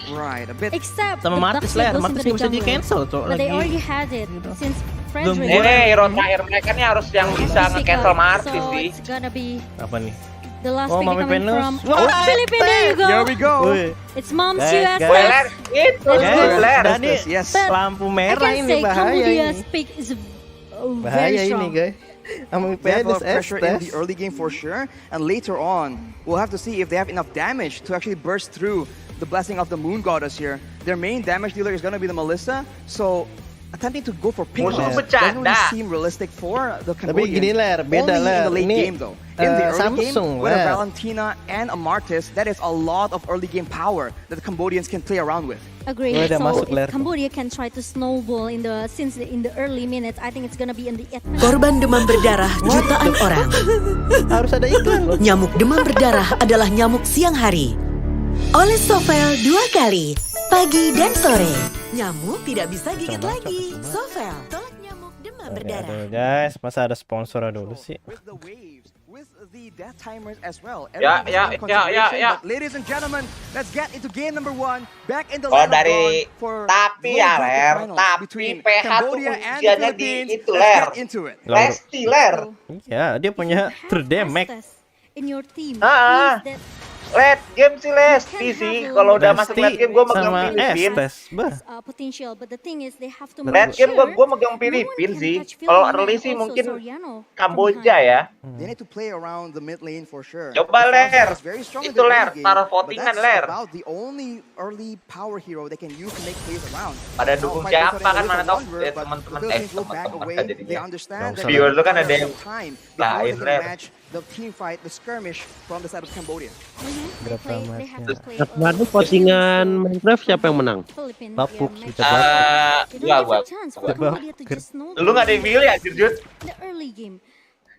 Speaker 11: Right, a bit.
Speaker 10: Except
Speaker 1: Sama
Speaker 10: the
Speaker 1: Martis
Speaker 10: Tuxio
Speaker 1: Ler,
Speaker 10: goes
Speaker 1: Martis
Speaker 10: into
Speaker 1: nggak
Speaker 10: the
Speaker 1: bisa di
Speaker 10: jungle.
Speaker 1: cancel cok
Speaker 10: But they
Speaker 1: lagi.
Speaker 10: already had it since
Speaker 1: Belum
Speaker 10: Frederick.
Speaker 2: Ini hero terakhir mereka nih harus yang bisa
Speaker 10: pick
Speaker 2: nge-cancel
Speaker 10: up.
Speaker 2: Martis
Speaker 10: So
Speaker 2: sih.
Speaker 10: it's gonna be
Speaker 1: Apa nih?
Speaker 10: the last
Speaker 1: Oh,
Speaker 10: pick
Speaker 1: Mami
Speaker 10: coming
Speaker 1: Venus.
Speaker 10: from
Speaker 1: Wah,
Speaker 10: Filipina. There you go.
Speaker 11: Here we go.
Speaker 1: Wih.
Speaker 10: It's Mom's
Speaker 1: Guys,
Speaker 10: US.
Speaker 1: guys.
Speaker 2: Weh, Ler. Itu
Speaker 10: Let's
Speaker 2: tuh,
Speaker 10: go.
Speaker 2: Ler.
Speaker 1: Dan ini
Speaker 11: Yes.
Speaker 1: lampu
Speaker 10: I
Speaker 1: merah
Speaker 10: can
Speaker 1: ini
Speaker 10: say
Speaker 1: bahaya
Speaker 10: Cambodia's
Speaker 1: ini.
Speaker 10: pick is
Speaker 1: Bahaya
Speaker 10: very strong.
Speaker 1: ini guys. Sama
Speaker 11: They have a lot
Speaker 1: Venus
Speaker 11: of pressure in the
Speaker 1: Estes.
Speaker 11: early game for sure, and later on, we'll have to see if they have enough damage to actually burst through the blessing of the Moon Goddess here. Their main damage dealer is going to be the Melissa, so attempting to go for pink
Speaker 2: Musuh
Speaker 11: doesn't really
Speaker 2: bercanda.
Speaker 11: seem realistic for the
Speaker 1: Tapi
Speaker 11: Cambodians.
Speaker 1: gini Ler, beda
Speaker 11: Only
Speaker 1: Ler.
Speaker 11: in the late
Speaker 1: Ini
Speaker 11: game though. In the early
Speaker 1: Samsung
Speaker 11: game, with a
Speaker 1: Ler.
Speaker 11: Valentina and a Martis, that is a lot of early game power that the Cambodians can play around with.
Speaker 10: Agree.
Speaker 1: Oh, udah
Speaker 10: So
Speaker 1: masuk,
Speaker 10: if
Speaker 1: Ler.
Speaker 10: Cambodia can try to snowball in the early minutes, I think it's gonna be in the 8 minutes.
Speaker 12: Korban demam berdarah jutaan orang.
Speaker 1: Harus ada iklan loh.
Speaker 12: Nyamuk demam berdarah adalah nyamuk siang hari. Oleh Sovel 2 kali, pagi dan sore. Nyamuk tidak bisa gigit lagi. Sovel, tolak nyamuk demam berdarah.
Speaker 1: Aduh guys, masa ada sponsor dulu sih?
Speaker 11: With the waves, with the death timers as well.
Speaker 2: Ya,
Speaker 11: Everything
Speaker 2: ya,
Speaker 11: is in
Speaker 2: ya, ya,
Speaker 11: consideration,
Speaker 2: ya.
Speaker 11: but ladies and gentlemen, let's get into game number 1. Back in the
Speaker 2: Oh,
Speaker 11: land of
Speaker 2: dari-
Speaker 11: dawn for
Speaker 2: tapi
Speaker 11: World
Speaker 2: ya,
Speaker 11: Bracket
Speaker 2: Ler,
Speaker 11: Finals
Speaker 2: tapi
Speaker 11: between
Speaker 2: PH tuh
Speaker 11: Cambodia and the
Speaker 2: kunciannya di
Speaker 11: Philippines.
Speaker 2: itu,
Speaker 11: Let's
Speaker 2: Ler.
Speaker 11: get into it.
Speaker 2: Lesti, Ler.
Speaker 1: Iya, dia punya true damage.
Speaker 10: Estes in your team.
Speaker 2: Ah.
Speaker 10: Means that
Speaker 2: Late game sih Lesti sih. Kalau udah masuk late game gue megang
Speaker 1: sama
Speaker 2: Filipin.
Speaker 1: Estes, bah.
Speaker 10: potential, but the thing is they have to
Speaker 2: Late
Speaker 10: make
Speaker 2: game
Speaker 10: sure
Speaker 2: gue megang
Speaker 10: no one
Speaker 2: Filipin
Speaker 10: can
Speaker 2: sih.
Speaker 10: touch
Speaker 2: Kalau
Speaker 10: Filipina
Speaker 2: early
Speaker 10: and
Speaker 2: sih
Speaker 10: also
Speaker 2: mungkin
Speaker 10: Soriano from
Speaker 2: Kamboja
Speaker 10: behind.
Speaker 2: ya.
Speaker 11: They need to play around the mid lane for sure.
Speaker 2: Coba,
Speaker 11: The
Speaker 2: Ler.
Speaker 11: Falcons is very strong in
Speaker 2: Itu,
Speaker 11: the
Speaker 2: Ler.
Speaker 11: early game,
Speaker 2: Taruh
Speaker 11: but
Speaker 2: votingan,
Speaker 11: that's
Speaker 2: Ler.
Speaker 11: about the only early power hero they can use to make plays around.
Speaker 2: Pada
Speaker 11: Now,
Speaker 2: dukung
Speaker 11: fight
Speaker 2: siapa
Speaker 11: Wilson
Speaker 2: kan,
Speaker 11: and
Speaker 2: mana
Speaker 11: Wilson
Speaker 2: tahu
Speaker 11: Wanderer,
Speaker 2: ya,
Speaker 11: but
Speaker 2: teman-teman,
Speaker 11: the Philippines will back
Speaker 2: teman-teman
Speaker 11: away.
Speaker 2: kan jadinya.
Speaker 11: They understand that
Speaker 2: Viewer lu kan
Speaker 11: they
Speaker 2: ada yang
Speaker 11: have time before
Speaker 2: lain,
Speaker 11: they can
Speaker 2: Ler.
Speaker 11: match the team fight, the skirmish from the side of Cambodia.
Speaker 10: They have to play
Speaker 5: Kemarin postingan Minecraft siapa yang menang?
Speaker 10: Philippines.
Speaker 1: Bapuk,
Speaker 10: Yeah,
Speaker 1: bisa
Speaker 10: match.
Speaker 1: bapuk.
Speaker 10: They don't
Speaker 2: Gua.
Speaker 10: give a chance for Cambodia to just snowball
Speaker 2: Lu nggak ada yang pilih ya, Jujut?
Speaker 10: the early game.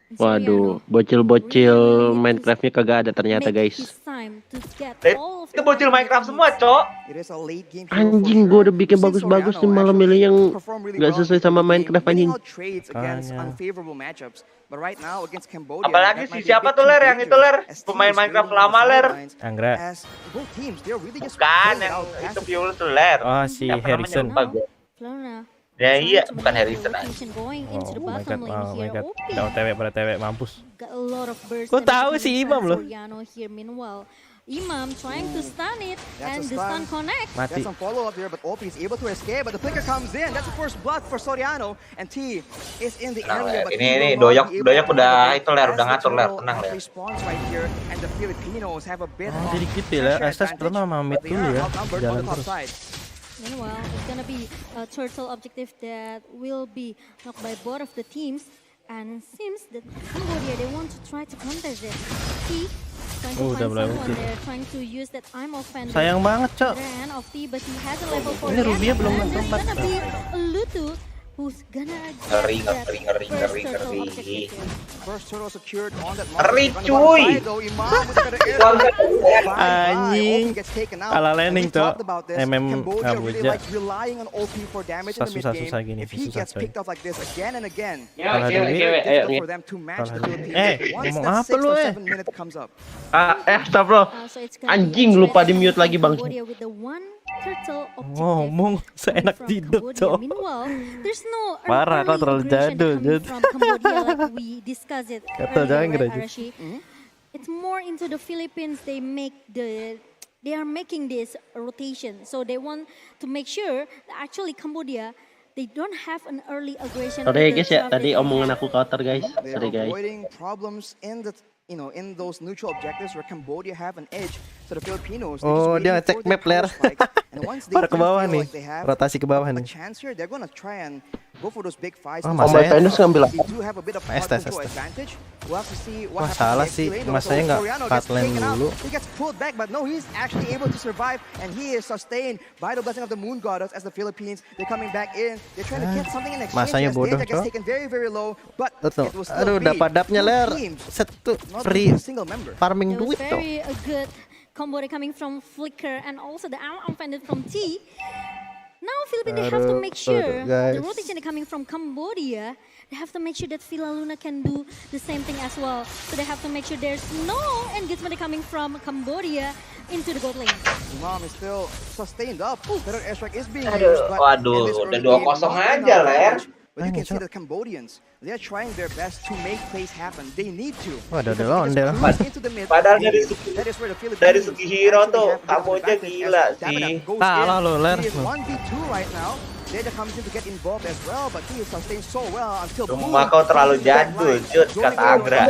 Speaker 10: And
Speaker 5: Waduh,
Speaker 10: Soriano
Speaker 5: bocil-bocil
Speaker 10: really
Speaker 5: Minecraftnya kagak ada ternyata
Speaker 10: make
Speaker 5: guys.
Speaker 10: his time to get
Speaker 2: Eh,
Speaker 10: all of
Speaker 2: Itu
Speaker 10: the
Speaker 2: bocil
Speaker 10: time
Speaker 2: Minecraft
Speaker 10: that he
Speaker 2: semua,
Speaker 10: needs.
Speaker 2: Cok.
Speaker 11: It is a late game hero
Speaker 5: Anjing,
Speaker 11: for
Speaker 5: gua
Speaker 11: sure.
Speaker 5: udah bikin
Speaker 11: We've seen
Speaker 5: bagus-bagus
Speaker 11: Soriano
Speaker 5: nih malah
Speaker 11: actually
Speaker 5: milih yang
Speaker 11: perform really
Speaker 5: nggak
Speaker 11: well
Speaker 5: sesuai
Speaker 11: in the
Speaker 5: sama
Speaker 11: game,
Speaker 5: Minecraft
Speaker 11: winning
Speaker 5: anjing.
Speaker 11: out trades against
Speaker 1: Makanya.
Speaker 11: unfavorable matchups. But right now against Cambodia,
Speaker 2: Apalagi
Speaker 11: that
Speaker 2: si
Speaker 11: might be a
Speaker 2: siapa
Speaker 11: bit
Speaker 2: tuh,
Speaker 11: too
Speaker 2: Ler, yang itu,
Speaker 11: dangerous,
Speaker 2: Ler?
Speaker 11: as
Speaker 2: Pemain
Speaker 11: teams
Speaker 2: Minecraft
Speaker 11: waiting on the
Speaker 2: lama, Ler.
Speaker 11: sidelines,
Speaker 1: Anggra.
Speaker 11: as both teams, they're really just
Speaker 2: Bukan,
Speaker 11: playing it
Speaker 2: yang
Speaker 11: out
Speaker 2: itu
Speaker 11: passively.
Speaker 2: viewer tuh, Ler.
Speaker 1: Oh, si
Speaker 2: Siapa namanya,
Speaker 1: Harrison.
Speaker 2: lupa gue.
Speaker 10: Florina
Speaker 2: Ya
Speaker 10: trying
Speaker 2: iya,
Speaker 10: to
Speaker 2: bukan
Speaker 10: make
Speaker 2: Harrison.
Speaker 10: the rotation going into the
Speaker 1: Oh my
Speaker 10: bottom
Speaker 1: god,
Speaker 10: lane
Speaker 1: oh my
Speaker 10: here.
Speaker 1: god.
Speaker 10: OP
Speaker 1: Udah OTW pada TW, mampus.
Speaker 10: got a lot of burst.
Speaker 1: Kok
Speaker 10: damage
Speaker 1: tahu
Speaker 10: coming
Speaker 1: si
Speaker 10: from
Speaker 1: Imam loh?
Speaker 10: Soriano here. Meanwhile, Imam trying to stun it
Speaker 11: That's
Speaker 10: and
Speaker 11: a
Speaker 10: the stun
Speaker 11: stun.
Speaker 10: connect.
Speaker 1: Mati.
Speaker 11: There's some follow-up here, but OP is able to escape, but the flicker comes in. That's the first blood for Soriano, and T is in the
Speaker 2: Tenang,
Speaker 11: area,
Speaker 2: Ler.
Speaker 11: but
Speaker 2: Ini,
Speaker 11: he will not
Speaker 2: Doyok-
Speaker 11: be able
Speaker 2: Doyok
Speaker 11: to
Speaker 2: udah
Speaker 11: activate
Speaker 2: itu, Ler,
Speaker 11: as
Speaker 2: udah
Speaker 11: the
Speaker 2: ngatur, Ler.
Speaker 11: turtle
Speaker 2: Tenang, Ler.
Speaker 11: actually spawns right here, and the Filipinos have a bit of
Speaker 1: Jadi gitu ya,
Speaker 11: pressure
Speaker 1: Estes
Speaker 11: advantage,
Speaker 1: pertama sama mid
Speaker 11: but they
Speaker 1: dulu
Speaker 11: are
Speaker 1: ya,
Speaker 11: outnumbered on
Speaker 1: jalan
Speaker 11: the top
Speaker 1: terus.
Speaker 11: side.
Speaker 10: Meanwhile, it's gonna be a turtle objective that will be knocked by both of the teams. And it seems that Cambodia, they want to try to contest it. T trying to
Speaker 1: Oh, udah
Speaker 10: find
Speaker 1: mulai
Speaker 10: someone
Speaker 1: ulti.
Speaker 10: there, trying to use that I'm offender.
Speaker 1: Sayang banget, Cok.
Speaker 10: Hand of T, but he has a level 4
Speaker 1: Ini Ruby-nya belum
Speaker 10: and there's
Speaker 1: sempat.
Speaker 10: gonna be a Lutu who's gonna
Speaker 2: Ngeri,
Speaker 10: get that
Speaker 2: ngeri, ngeri,
Speaker 10: first
Speaker 2: ngeri,
Speaker 10: turtle
Speaker 2: ngeri.
Speaker 10: objective here.
Speaker 11: First turtle secured on that
Speaker 2: Ngeri,
Speaker 11: mark.
Speaker 2: cuy.
Speaker 11: Though Imam with the better air.
Speaker 1: Anjing.
Speaker 11: OP gets taken out.
Speaker 1: Kalah
Speaker 11: And we
Speaker 1: landing tuh.
Speaker 11: talked about this. Cambodia really
Speaker 1: Kamboja.
Speaker 11: likes relying on OP for damage in the mid game.
Speaker 1: Susah gini,
Speaker 11: If he
Speaker 1: susah
Speaker 11: gets
Speaker 1: coy.
Speaker 11: picked off like this again and again,
Speaker 1: Kalah
Speaker 11: it's
Speaker 1: duit.
Speaker 11: very difficult
Speaker 5: ayo.
Speaker 11: for them to match the
Speaker 1: Kalah duit.
Speaker 11: Philippines. Once
Speaker 1: ngomong
Speaker 11: that
Speaker 1: apa
Speaker 11: 6
Speaker 1: lu
Speaker 11: or
Speaker 1: eh?
Speaker 11: 7 minute comes up.
Speaker 5: Astagfirullah.
Speaker 10: So it's gonna be
Speaker 5: Anjing,
Speaker 10: a
Speaker 5: lupa
Speaker 10: threat
Speaker 5: di-mute lagi,
Speaker 10: from
Speaker 5: bang.
Speaker 10: Cambodia with the one turtle objective
Speaker 1: Ngomong seenak
Speaker 10: from
Speaker 1: tidur
Speaker 10: Cambodia.
Speaker 1: tuh.
Speaker 10: Meanwhile, there's no
Speaker 1: Parah, kau
Speaker 10: early
Speaker 1: terlalu
Speaker 10: aggression
Speaker 1: jadul,
Speaker 10: coming
Speaker 1: Jud.
Speaker 10: from Cambodia like we discussed it
Speaker 1: Kata
Speaker 10: earlier,
Speaker 1: jangan
Speaker 10: right,
Speaker 1: Jud.
Speaker 10: Arashi? It's more into the Philippines. They are making this rotation, so they want to make sure that actually Cambodia they don't have an early aggression.
Speaker 5: Sorry
Speaker 10: with the
Speaker 5: guys ya,
Speaker 10: draft
Speaker 5: tadi
Speaker 10: that they
Speaker 5: omongan
Speaker 10: have.
Speaker 5: aku counter guys.
Speaker 11: They're
Speaker 5: Sorry guys.
Speaker 11: avoiding problems in the in those neutral objectives where Cambodia have an edge. So the Filipinos.
Speaker 1: Oh, dia ngecek map ler. Pada ke bawah nih. Rotasi ke bawah
Speaker 11: a
Speaker 1: nih.
Speaker 11: chance here, they're gonna try and go for those big fights.
Speaker 1: Oh,
Speaker 5: Oh,
Speaker 1: Mas
Speaker 5: my
Speaker 1: saya.
Speaker 5: Venus ngambil apa?
Speaker 11: They do have a bit of
Speaker 1: Mas
Speaker 11: crowd
Speaker 1: tes,
Speaker 11: control
Speaker 1: tes.
Speaker 11: advantage. We'll have to see what
Speaker 1: Wah,
Speaker 11: happens
Speaker 1: salah
Speaker 11: next.
Speaker 1: sih.
Speaker 11: Filipino.
Speaker 1: Mas
Speaker 11: So
Speaker 1: saya nggak
Speaker 11: Soriano
Speaker 1: cut
Speaker 11: gets
Speaker 1: lane
Speaker 11: taken out.
Speaker 1: dulu.
Speaker 11: He gets pulled back, but no, he's actually able to survive, and he is sustained by the blessing of the Moon Goddess as the Philippines. They're coming back in. They're trying to get something in exchange.
Speaker 1: Masanya
Speaker 11: As
Speaker 1: bodoh,
Speaker 11: Deja gets
Speaker 1: Cok.
Speaker 11: taken very, very low, but
Speaker 1: Tuh,
Speaker 11: it was still
Speaker 1: aduh
Speaker 11: free.
Speaker 1: dapat dapnya
Speaker 11: Two
Speaker 1: ler.
Speaker 11: teams,
Speaker 1: Satu
Speaker 11: not
Speaker 1: free
Speaker 11: a single member.
Speaker 1: farming
Speaker 10: It was
Speaker 1: duit tuh.
Speaker 10: very a good combo coming from Flicker and also the arm offended from T. Now Philippines they have to make sure the
Speaker 1: guys.
Speaker 10: rotation coming from Cambodia. They have to make sure that Villa Luna can do the same thing as well. So they have to make sure there's no engagement coming from Cambodia into the gold lane.
Speaker 11: Imam is still sustained up. Better airstrike is being
Speaker 2: Aduh,
Speaker 11: used, but
Speaker 2: waduh,
Speaker 11: in this
Speaker 2: udah
Speaker 11: early
Speaker 2: 2-0
Speaker 11: game, not
Speaker 2: aja,
Speaker 11: enough
Speaker 2: Ler.
Speaker 11: damage. But you can
Speaker 1: Cok.
Speaker 11: see the Cambodians, they're trying their best to make plays happen. They need to.
Speaker 1: Wah, ada
Speaker 11: Because
Speaker 1: lawan
Speaker 11: they
Speaker 1: dia.
Speaker 11: just cruise into the mid.
Speaker 2: Padahal dari
Speaker 11: That is where the Philippines
Speaker 2: dari segi hero
Speaker 11: actually
Speaker 2: tuh,
Speaker 11: have a bit of
Speaker 2: Kamboja
Speaker 11: advantage
Speaker 2: gila
Speaker 11: as Davidat
Speaker 2: sih.
Speaker 11: goes
Speaker 1: Kalah
Speaker 11: in.
Speaker 1: lo, Ler.
Speaker 11: He is 1v2 right now. Deja comes in to get involved as well, but he is sustained so well until
Speaker 2: Cuma kau terlalu jadul, Jud, kata Agra.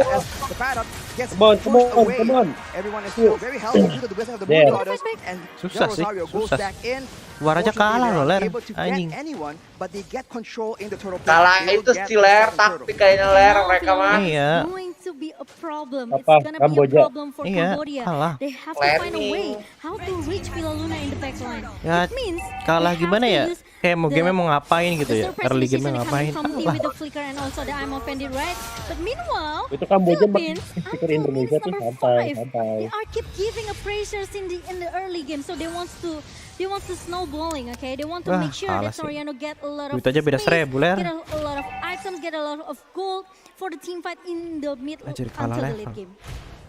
Speaker 11: The paddock gets
Speaker 5: Come on,
Speaker 11: pushed away.
Speaker 5: come on.
Speaker 11: Everyone is still very healthy due to the blessing of the
Speaker 5: Yeah.
Speaker 11: Moon Goddess, and
Speaker 1: Susah
Speaker 11: Del
Speaker 1: sih,
Speaker 11: Rosario goes
Speaker 1: susah.
Speaker 11: back in.
Speaker 1: Luar aja
Speaker 11: Fortunately,
Speaker 1: kalah
Speaker 11: they
Speaker 1: loh,
Speaker 11: are
Speaker 1: Ler.
Speaker 11: able to get
Speaker 1: Anjing.
Speaker 11: anyone, but they get control in the turtle pit.
Speaker 2: Kalah
Speaker 11: They will
Speaker 2: itu
Speaker 11: get
Speaker 2: si
Speaker 11: the
Speaker 2: Ler,
Speaker 11: second turtle.
Speaker 2: taktik kayaknya Ler
Speaker 10: Now
Speaker 2: mereka mah.
Speaker 10: Philippines
Speaker 1: Iya.
Speaker 10: is going to be a problem. It's
Speaker 5: Apa?
Speaker 10: gonna be a
Speaker 5: Kamboja?
Speaker 10: problem for
Speaker 1: Iya,
Speaker 10: Cambodia.
Speaker 1: kalah.
Speaker 10: They have to find a
Speaker 2: Landing.
Speaker 10: way how to reach Villa Luna in the backline.
Speaker 1: Ya,
Speaker 10: It means
Speaker 1: kalah
Speaker 10: they have
Speaker 1: gimana
Speaker 10: to
Speaker 1: ya?
Speaker 10: use
Speaker 1: Kayak mau game mau ngapain gitu
Speaker 10: the
Speaker 1: ya?
Speaker 10: surprise
Speaker 1: Early game
Speaker 10: initiation
Speaker 1: ngapain?
Speaker 10: coming from T
Speaker 1: Lah,
Speaker 10: with the flicker and also the I'm offended, right? But meanwhile,
Speaker 5: Itu Kamboja
Speaker 10: Philippines
Speaker 5: pikir
Speaker 10: until
Speaker 5: Indonesia
Speaker 10: minutes
Speaker 5: tuh
Speaker 10: number
Speaker 5: santai,
Speaker 10: 5,
Speaker 5: santai.
Speaker 10: they are keep giving a pressures in the early game, so they want to snowballing, okay? They want to
Speaker 1: Wah,
Speaker 10: make sure
Speaker 1: kalah
Speaker 10: that
Speaker 1: sih.
Speaker 10: Soriano get a lot of
Speaker 1: Duit aja beda
Speaker 10: space,
Speaker 1: 1000, Ler.
Speaker 10: get a lot of items, get a lot of gold for the team fight in the mid
Speaker 1: Anjir, kalah
Speaker 10: until the
Speaker 1: level.
Speaker 10: late game.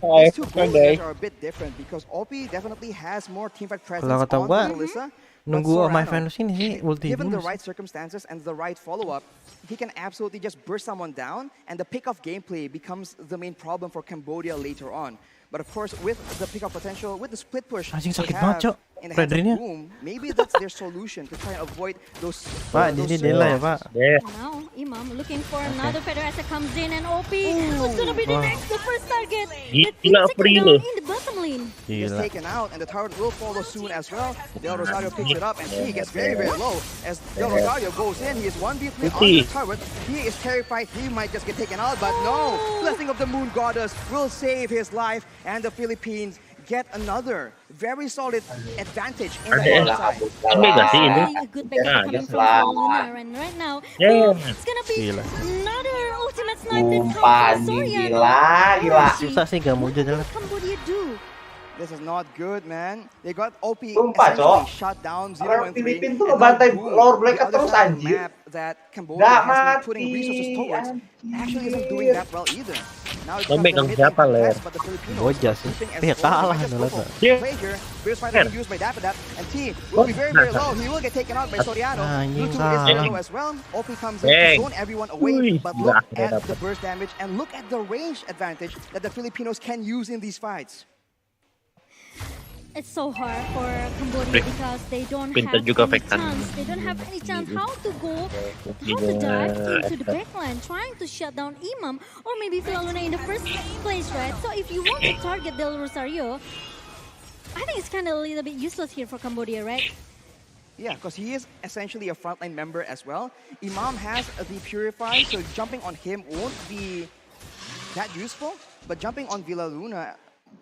Speaker 11: These two
Speaker 5: Kan
Speaker 11: players
Speaker 5: guys.
Speaker 11: are a bit different because OP definitely has more teamfight presence
Speaker 1: Kalau kata
Speaker 11: on
Speaker 1: gua,
Speaker 11: Melissa.
Speaker 1: nunggu
Speaker 11: but
Speaker 1: My
Speaker 11: Soriano,
Speaker 1: Venus ini sih ulti
Speaker 11: given
Speaker 1: dulu
Speaker 11: the
Speaker 1: sih.
Speaker 11: right circumstances and the right follow-up, he can absolutely just burst someone down, and the pick-off gameplay becomes the main problem for Cambodia later on. But of course, with the pick-off potential, with the split push
Speaker 1: Anjing,
Speaker 11: they
Speaker 1: sakit
Speaker 11: have
Speaker 1: banget, Cok.
Speaker 11: in the hands of
Speaker 1: Frederinya.
Speaker 11: Boom, maybe that's their solution to try and avoid those.
Speaker 1: Pak,
Speaker 11: those
Speaker 1: ini delay ya, Pak.
Speaker 5: Deh.
Speaker 10: Now, Imam looking for another feather as it comes in, and OP, who's gonna be the
Speaker 1: Wah.
Speaker 10: next, the first target?
Speaker 5: Gila,
Speaker 10: Let's take
Speaker 5: free
Speaker 10: it
Speaker 5: loh.
Speaker 10: down in the bottom lane.
Speaker 11: Is
Speaker 1: Gila.
Speaker 11: taken out, and the turret will follow soon as well. Del Rosario picks it up, and he gets very, very low. As Del Rosario goes in, he is 1v3 on the turret. He is terrified, he might just get taken out, but no! Blessing of the Moon Goddess will save his life, and the Philippines get another very solid advantage in the
Speaker 5: Ada
Speaker 11: outside.
Speaker 5: Mega sih ini.
Speaker 10: Really a good backup
Speaker 5: Nah,
Speaker 10: coming
Speaker 5: just
Speaker 10: from
Speaker 2: lah.
Speaker 10: Luna, and right now,
Speaker 5: Yeah.
Speaker 10: it's gonna be
Speaker 1: Gila.
Speaker 10: another ultimate snipe that comes
Speaker 2: Umpan,
Speaker 10: from Soriano.
Speaker 2: gila.
Speaker 1: Susah sih gak mau
Speaker 10: What
Speaker 1: jalan.
Speaker 10: will Cambodia do?
Speaker 11: This is not good, man. They got OP
Speaker 2: Sumpah,
Speaker 11: essentially
Speaker 2: Cok.
Speaker 11: shut down 0
Speaker 2: Orang
Speaker 11: and 3.
Speaker 2: Filipin tuh
Speaker 11: and
Speaker 2: ngebantai
Speaker 11: now Boom,
Speaker 2: lower black
Speaker 11: the other
Speaker 2: terus,
Speaker 11: side of the
Speaker 2: anjir.
Speaker 11: map that Cambodia
Speaker 2: Nggak
Speaker 11: has been
Speaker 2: mati,
Speaker 11: putting resources towards actually isn't doing that well either. Now it's
Speaker 5: Mau megang siapa, Ler?
Speaker 11: but the Filipinos
Speaker 1: Kamboja
Speaker 11: are
Speaker 1: sih.
Speaker 11: keeping as
Speaker 1: Iya,
Speaker 11: well.
Speaker 1: kalah,
Speaker 11: They might just
Speaker 1: Nala,
Speaker 11: go for
Speaker 1: Kak.
Speaker 5: Iya.
Speaker 11: play here. Burst fighter being used by Davidat, and T will be very, very low. He will get taken out by Soriano.
Speaker 1: Anjing,
Speaker 11: Lutu is
Speaker 1: salah.
Speaker 11: very low as well. OP comes in to
Speaker 5: Dang.
Speaker 11: zone everyone away,
Speaker 5: Wih,
Speaker 11: but
Speaker 5: gila,
Speaker 11: look
Speaker 5: akhirnya
Speaker 11: at
Speaker 5: dapet.
Speaker 11: the burst damage and look at the range advantage that the Filipinos can use in these fights.
Speaker 10: It's so hard for Cambodia because they don't
Speaker 5: Pintar
Speaker 10: have
Speaker 5: juga
Speaker 10: any
Speaker 5: Vectan.
Speaker 10: chance. They don't have any chance how to go, how to dive into the backline, trying to shut down Imam or maybe Villa Luna in the first place, right? So if you want to target Del Rosario, I think it's kind of a little bit useless here for Cambodia, right?
Speaker 11: Yeah, because he is essentially a frontline member as well. Imam has the Purify, so jumping on him won't be that useful. But jumping on Villa Luna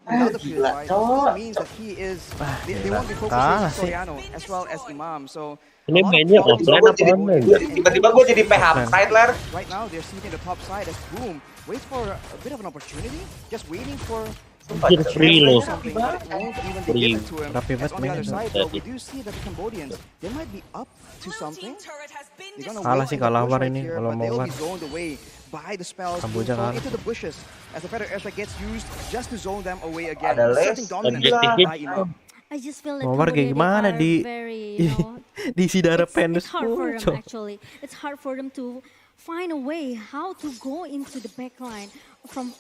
Speaker 11: without the
Speaker 2: Gila,
Speaker 11: field, right?
Speaker 2: cowok.
Speaker 11: This means that he is. They won't be focusing
Speaker 1: Kalah
Speaker 11: on
Speaker 1: sih.
Speaker 11: Soriano as well as Imam. So
Speaker 5: Ini
Speaker 11: a lot of
Speaker 5: mainnya
Speaker 11: quality
Speaker 5: offline
Speaker 11: players
Speaker 5: apa
Speaker 11: in
Speaker 5: online?
Speaker 11: Cambodia, and
Speaker 2: Tiba-tiba gue jadi PH
Speaker 1: Offline.
Speaker 2: pride, Ler.
Speaker 11: right now they're sitting the top side as Boom waits for a bit of an opportunity, just waiting for
Speaker 5: Anjir, free loh.
Speaker 11: something, but it won't even be
Speaker 5: Free.
Speaker 11: given to him.
Speaker 1: Rapi
Speaker 11: As
Speaker 1: banget
Speaker 11: on the other
Speaker 1: mainnya.
Speaker 11: side, though, we do see that the Cambodians, they might be up to something. They're gonna
Speaker 1: Kalah
Speaker 11: wait
Speaker 1: sih,
Speaker 11: in the
Speaker 1: kalah
Speaker 11: bush
Speaker 1: war
Speaker 11: right
Speaker 1: ini
Speaker 11: here,
Speaker 1: kalau
Speaker 11: but
Speaker 1: mau
Speaker 11: they'll
Speaker 1: war.
Speaker 11: be zoned away by the spells
Speaker 1: Kamboja
Speaker 11: being thrown
Speaker 1: kalah.
Speaker 11: into the bushes as the Feather Airstrike gets used just to zone them away again.
Speaker 2: Ada les,
Speaker 11: Setting dominance
Speaker 5: objektifnya
Speaker 11: by Imam.
Speaker 10: I just feel that
Speaker 1: Nobar kayak
Speaker 10: Cambodia,
Speaker 1: gimana
Speaker 10: they
Speaker 1: di
Speaker 10: are very, you know,
Speaker 1: di Sidara Pendus
Speaker 10: it's hard for them
Speaker 1: muncul.
Speaker 10: actually. It's hard for them to find a way how to go into the backline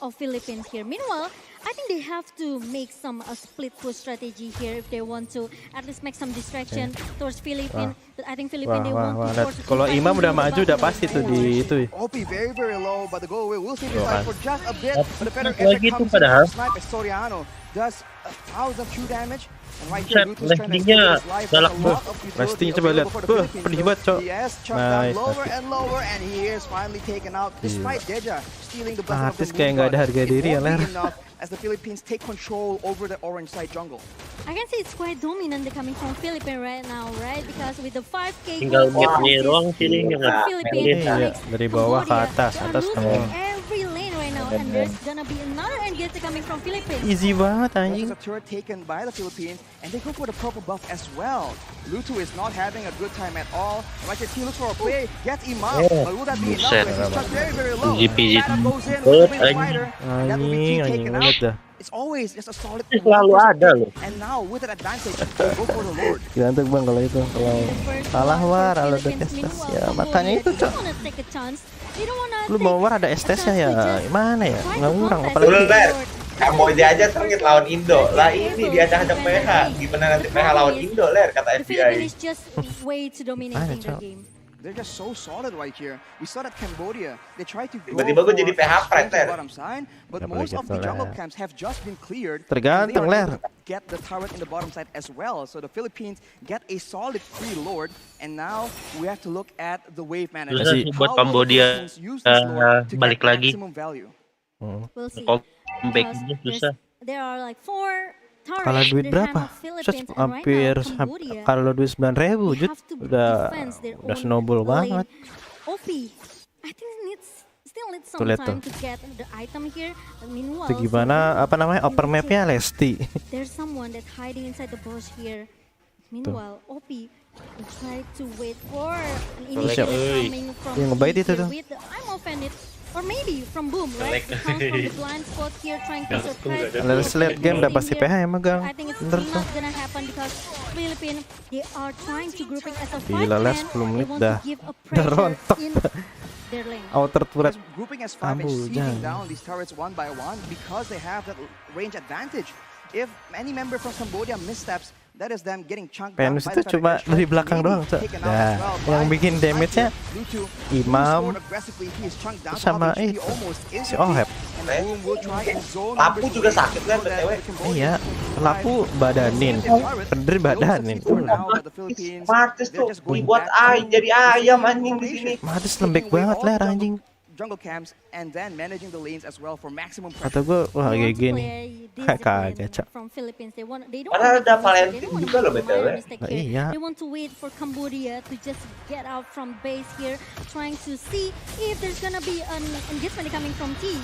Speaker 10: of Philippines here. Meanwhile, I think they have to make some split push strategy here if they want to at least make some distraction towards Philippines. But I think Philippines they want to force.
Speaker 1: Kalau Imam udah maju udah pasti tuh di itu.
Speaker 11: OP very very low, but the go away will save his
Speaker 1: Tuh
Speaker 11: life
Speaker 1: kan.
Speaker 11: for just a bit. But the Feather
Speaker 5: Lagi
Speaker 11: Airstrike
Speaker 5: tuh
Speaker 11: comes in
Speaker 5: padahal.
Speaker 11: to snipe as Soriano does 1,000 true damage. And right here,
Speaker 5: Buset,
Speaker 11: Lutu's trying to
Speaker 5: landingnya
Speaker 11: save his life. There's
Speaker 5: galak
Speaker 11: a lot of utility
Speaker 1: Resting coba lihat.
Speaker 11: available for the
Speaker 1: Wah,
Speaker 11: Philippines,
Speaker 1: pedih
Speaker 11: though.
Speaker 1: banget, Cok.
Speaker 11: Yes, chucked down
Speaker 1: Nice,
Speaker 11: lower
Speaker 1: nice.
Speaker 11: and lower, and he is finally taken out despite Deja stealing the blessing of the
Speaker 1: Artis kayak nggak ada
Speaker 11: Moon
Speaker 1: harga
Speaker 11: God.
Speaker 1: diri ya,
Speaker 11: It won't
Speaker 1: Ler.
Speaker 11: be enough as the Philippines take control over the orange side jungle.
Speaker 10: I can say it's quite dominant coming from Philippines right now, right? Because with the 5K
Speaker 5: Tinggal
Speaker 10: goal
Speaker 5: mid-nya
Speaker 10: assist,
Speaker 5: doang sih yang nggak
Speaker 10: Philippines
Speaker 1: Iya,
Speaker 10: makes
Speaker 1: dari bawah ke
Speaker 10: Cambodia
Speaker 1: atas,
Speaker 10: are
Speaker 1: atas ke
Speaker 10: losing
Speaker 1: bawah.
Speaker 10: every lane right now, and there's gonna be another engage coming from Philippines.
Speaker 1: Easy banget anjing.
Speaker 11: There's a turret taken by the Philippines, and they go for the purple buff as well. Lutu is not having a good time at all. Like the team looks for a play, gets Imam, but will that be enough?
Speaker 5: Buset.
Speaker 11: He's struck very, very low.
Speaker 5: GP
Speaker 11: Batter goes in with the wing fighter. That will be
Speaker 1: Anjing,
Speaker 11: taken
Speaker 1: lihat
Speaker 11: out.
Speaker 1: dah.
Speaker 11: It's always just a solid
Speaker 5: Selalu
Speaker 11: 1%
Speaker 5: ada
Speaker 11: pick.
Speaker 5: loh.
Speaker 11: And now with an advantage, they go for the Lord.
Speaker 1: Ganteng bang kalau itu, kalau kalah war kalau ada testes ya makanya itu Cok. Lu mau war ada STS ya gimana ya nggak ngurang
Speaker 2: Dulu,
Speaker 1: apalagi
Speaker 2: Ler. Kamboja aja sengit lawan Indo. Lah ini diacak-acak PH. Gimana nanti PH lawan Indo, Ler, kata
Speaker 10: The Philippines
Speaker 2: FBI.
Speaker 10: is just way too dominating the game.
Speaker 11: They're just so solid right here. We saw that Cambodia, they tried to go
Speaker 2: Tiba-tiba gue jadi PH
Speaker 11: straight to
Speaker 2: Ler.
Speaker 11: the bottom side, but
Speaker 1: Nggak boleh
Speaker 11: most of
Speaker 1: gitu,
Speaker 11: the jungle
Speaker 1: Ler.
Speaker 11: camps have just been cleared.
Speaker 1: Tergantung,
Speaker 11: and they are
Speaker 1: Ler.
Speaker 11: able to get the turret in the bottom side as well. So the Philippines get a solid free lord, and now we have to look at the wave management.
Speaker 5: Susah sih buat
Speaker 11: How will the
Speaker 5: Kambodia,
Speaker 11: Philippines use this lord to
Speaker 5: balik
Speaker 11: get
Speaker 5: lagi.
Speaker 11: maximum value?
Speaker 10: We'll see.
Speaker 5: Comeback-nya susah.
Speaker 10: There are like 4 turrets
Speaker 1: kalah duit
Speaker 10: that
Speaker 1: berapa?
Speaker 10: handle Philippines, and right
Speaker 1: Hampir
Speaker 10: now Cambodia
Speaker 1: kalau duit 9.000 Jut
Speaker 10: have to
Speaker 1: udah
Speaker 10: defense their
Speaker 1: udah
Speaker 10: own
Speaker 1: snowball
Speaker 10: lane.
Speaker 1: banget.
Speaker 10: OP, I think still needs some
Speaker 1: Tuh, lihat
Speaker 10: time
Speaker 1: tuh.
Speaker 10: to get the item here. But meanwhile,
Speaker 1: Itu gimana apa namanya upper mapnya Lesti.
Speaker 10: there's someone that hiding inside the bush here. Meanwhile, OP will try to wait for an initiative coming from
Speaker 1: Yang ngebait
Speaker 10: T
Speaker 1: itu
Speaker 10: here
Speaker 1: tuh.
Speaker 10: with the I'm offended. Or maybe from Boom, right? It comes from the blind spot here trying to surprise.
Speaker 1: Let's let game udah pasti PH ya megang.
Speaker 10: I think it's
Speaker 1: Bener tuh.
Speaker 10: not gonna happen because Philippines they are trying to grouping as a
Speaker 1: Gila,
Speaker 10: five
Speaker 1: Les,
Speaker 10: man.
Speaker 1: 10
Speaker 10: They
Speaker 1: menit
Speaker 10: want
Speaker 1: dah.
Speaker 10: to give a
Speaker 1: Udah
Speaker 10: pressure
Speaker 1: rontok.
Speaker 10: in their lane.
Speaker 1: Outer turret.
Speaker 11: Because grouping as 5 is
Speaker 1: Kamboja.
Speaker 11: sieging down these turrets one by one because they have that range advantage. If any member from Cambodia missteps, that is them getting chunked down
Speaker 1: Penus
Speaker 11: by
Speaker 1: itu
Speaker 11: the
Speaker 1: cuma
Speaker 11: Feather
Speaker 1: dari
Speaker 11: Airstrike,
Speaker 1: belakang
Speaker 11: maybe
Speaker 1: doang, Cok.
Speaker 11: taken out
Speaker 1: Nah,
Speaker 11: as well
Speaker 1: yang
Speaker 11: by
Speaker 1: bikin damage-nya
Speaker 11: Lutu,
Speaker 1: Imam
Speaker 11: who scored aggressively, he is chunked down to
Speaker 1: sama
Speaker 11: half HP,
Speaker 1: itu,
Speaker 11: almost
Speaker 1: si
Speaker 11: instantly,
Speaker 1: Ohep.
Speaker 11: and Boom will try and zone
Speaker 2: Lapu
Speaker 11: numbers
Speaker 2: juga
Speaker 11: away
Speaker 2: sakit, Ler,
Speaker 11: so that
Speaker 2: BTW.
Speaker 11: the Cambodians
Speaker 1: Iya,
Speaker 11: can
Speaker 1: lapu
Speaker 11: survive.
Speaker 1: badanin, Pedri badanin.
Speaker 11: Now that the Philippines,
Speaker 2: Martis
Speaker 11: they're
Speaker 2: tuh
Speaker 11: just going
Speaker 2: dibuat
Speaker 11: back to
Speaker 2: jadi
Speaker 11: the
Speaker 2: ayam
Speaker 11: same
Speaker 2: anjing di
Speaker 11: formation.
Speaker 2: sini.
Speaker 1: Matis lembek
Speaker 11: Taking away
Speaker 1: banget
Speaker 11: all
Speaker 1: Ler
Speaker 11: the
Speaker 1: anjing.
Speaker 11: jungle camps and then managing the lanes as well for maximum
Speaker 1: Kata
Speaker 11: pressure.
Speaker 1: gue wah
Speaker 10: They want
Speaker 1: GG
Speaker 10: to
Speaker 1: nih.
Speaker 10: play
Speaker 1: Kagak,
Speaker 10: discipline
Speaker 1: Cok.
Speaker 10: from Philippines. They don't
Speaker 2: Padahal
Speaker 10: want to
Speaker 2: ada
Speaker 10: make a mistake. They
Speaker 2: Valentine
Speaker 10: don't want
Speaker 2: juga
Speaker 10: to
Speaker 2: loh,
Speaker 10: make a minor
Speaker 2: BTW.
Speaker 10: mistake
Speaker 1: Nah,
Speaker 10: here.
Speaker 1: iya.
Speaker 10: They want to wait for Cambodia to just get out from base here, trying to see if there's gonna be an engagement coming from T.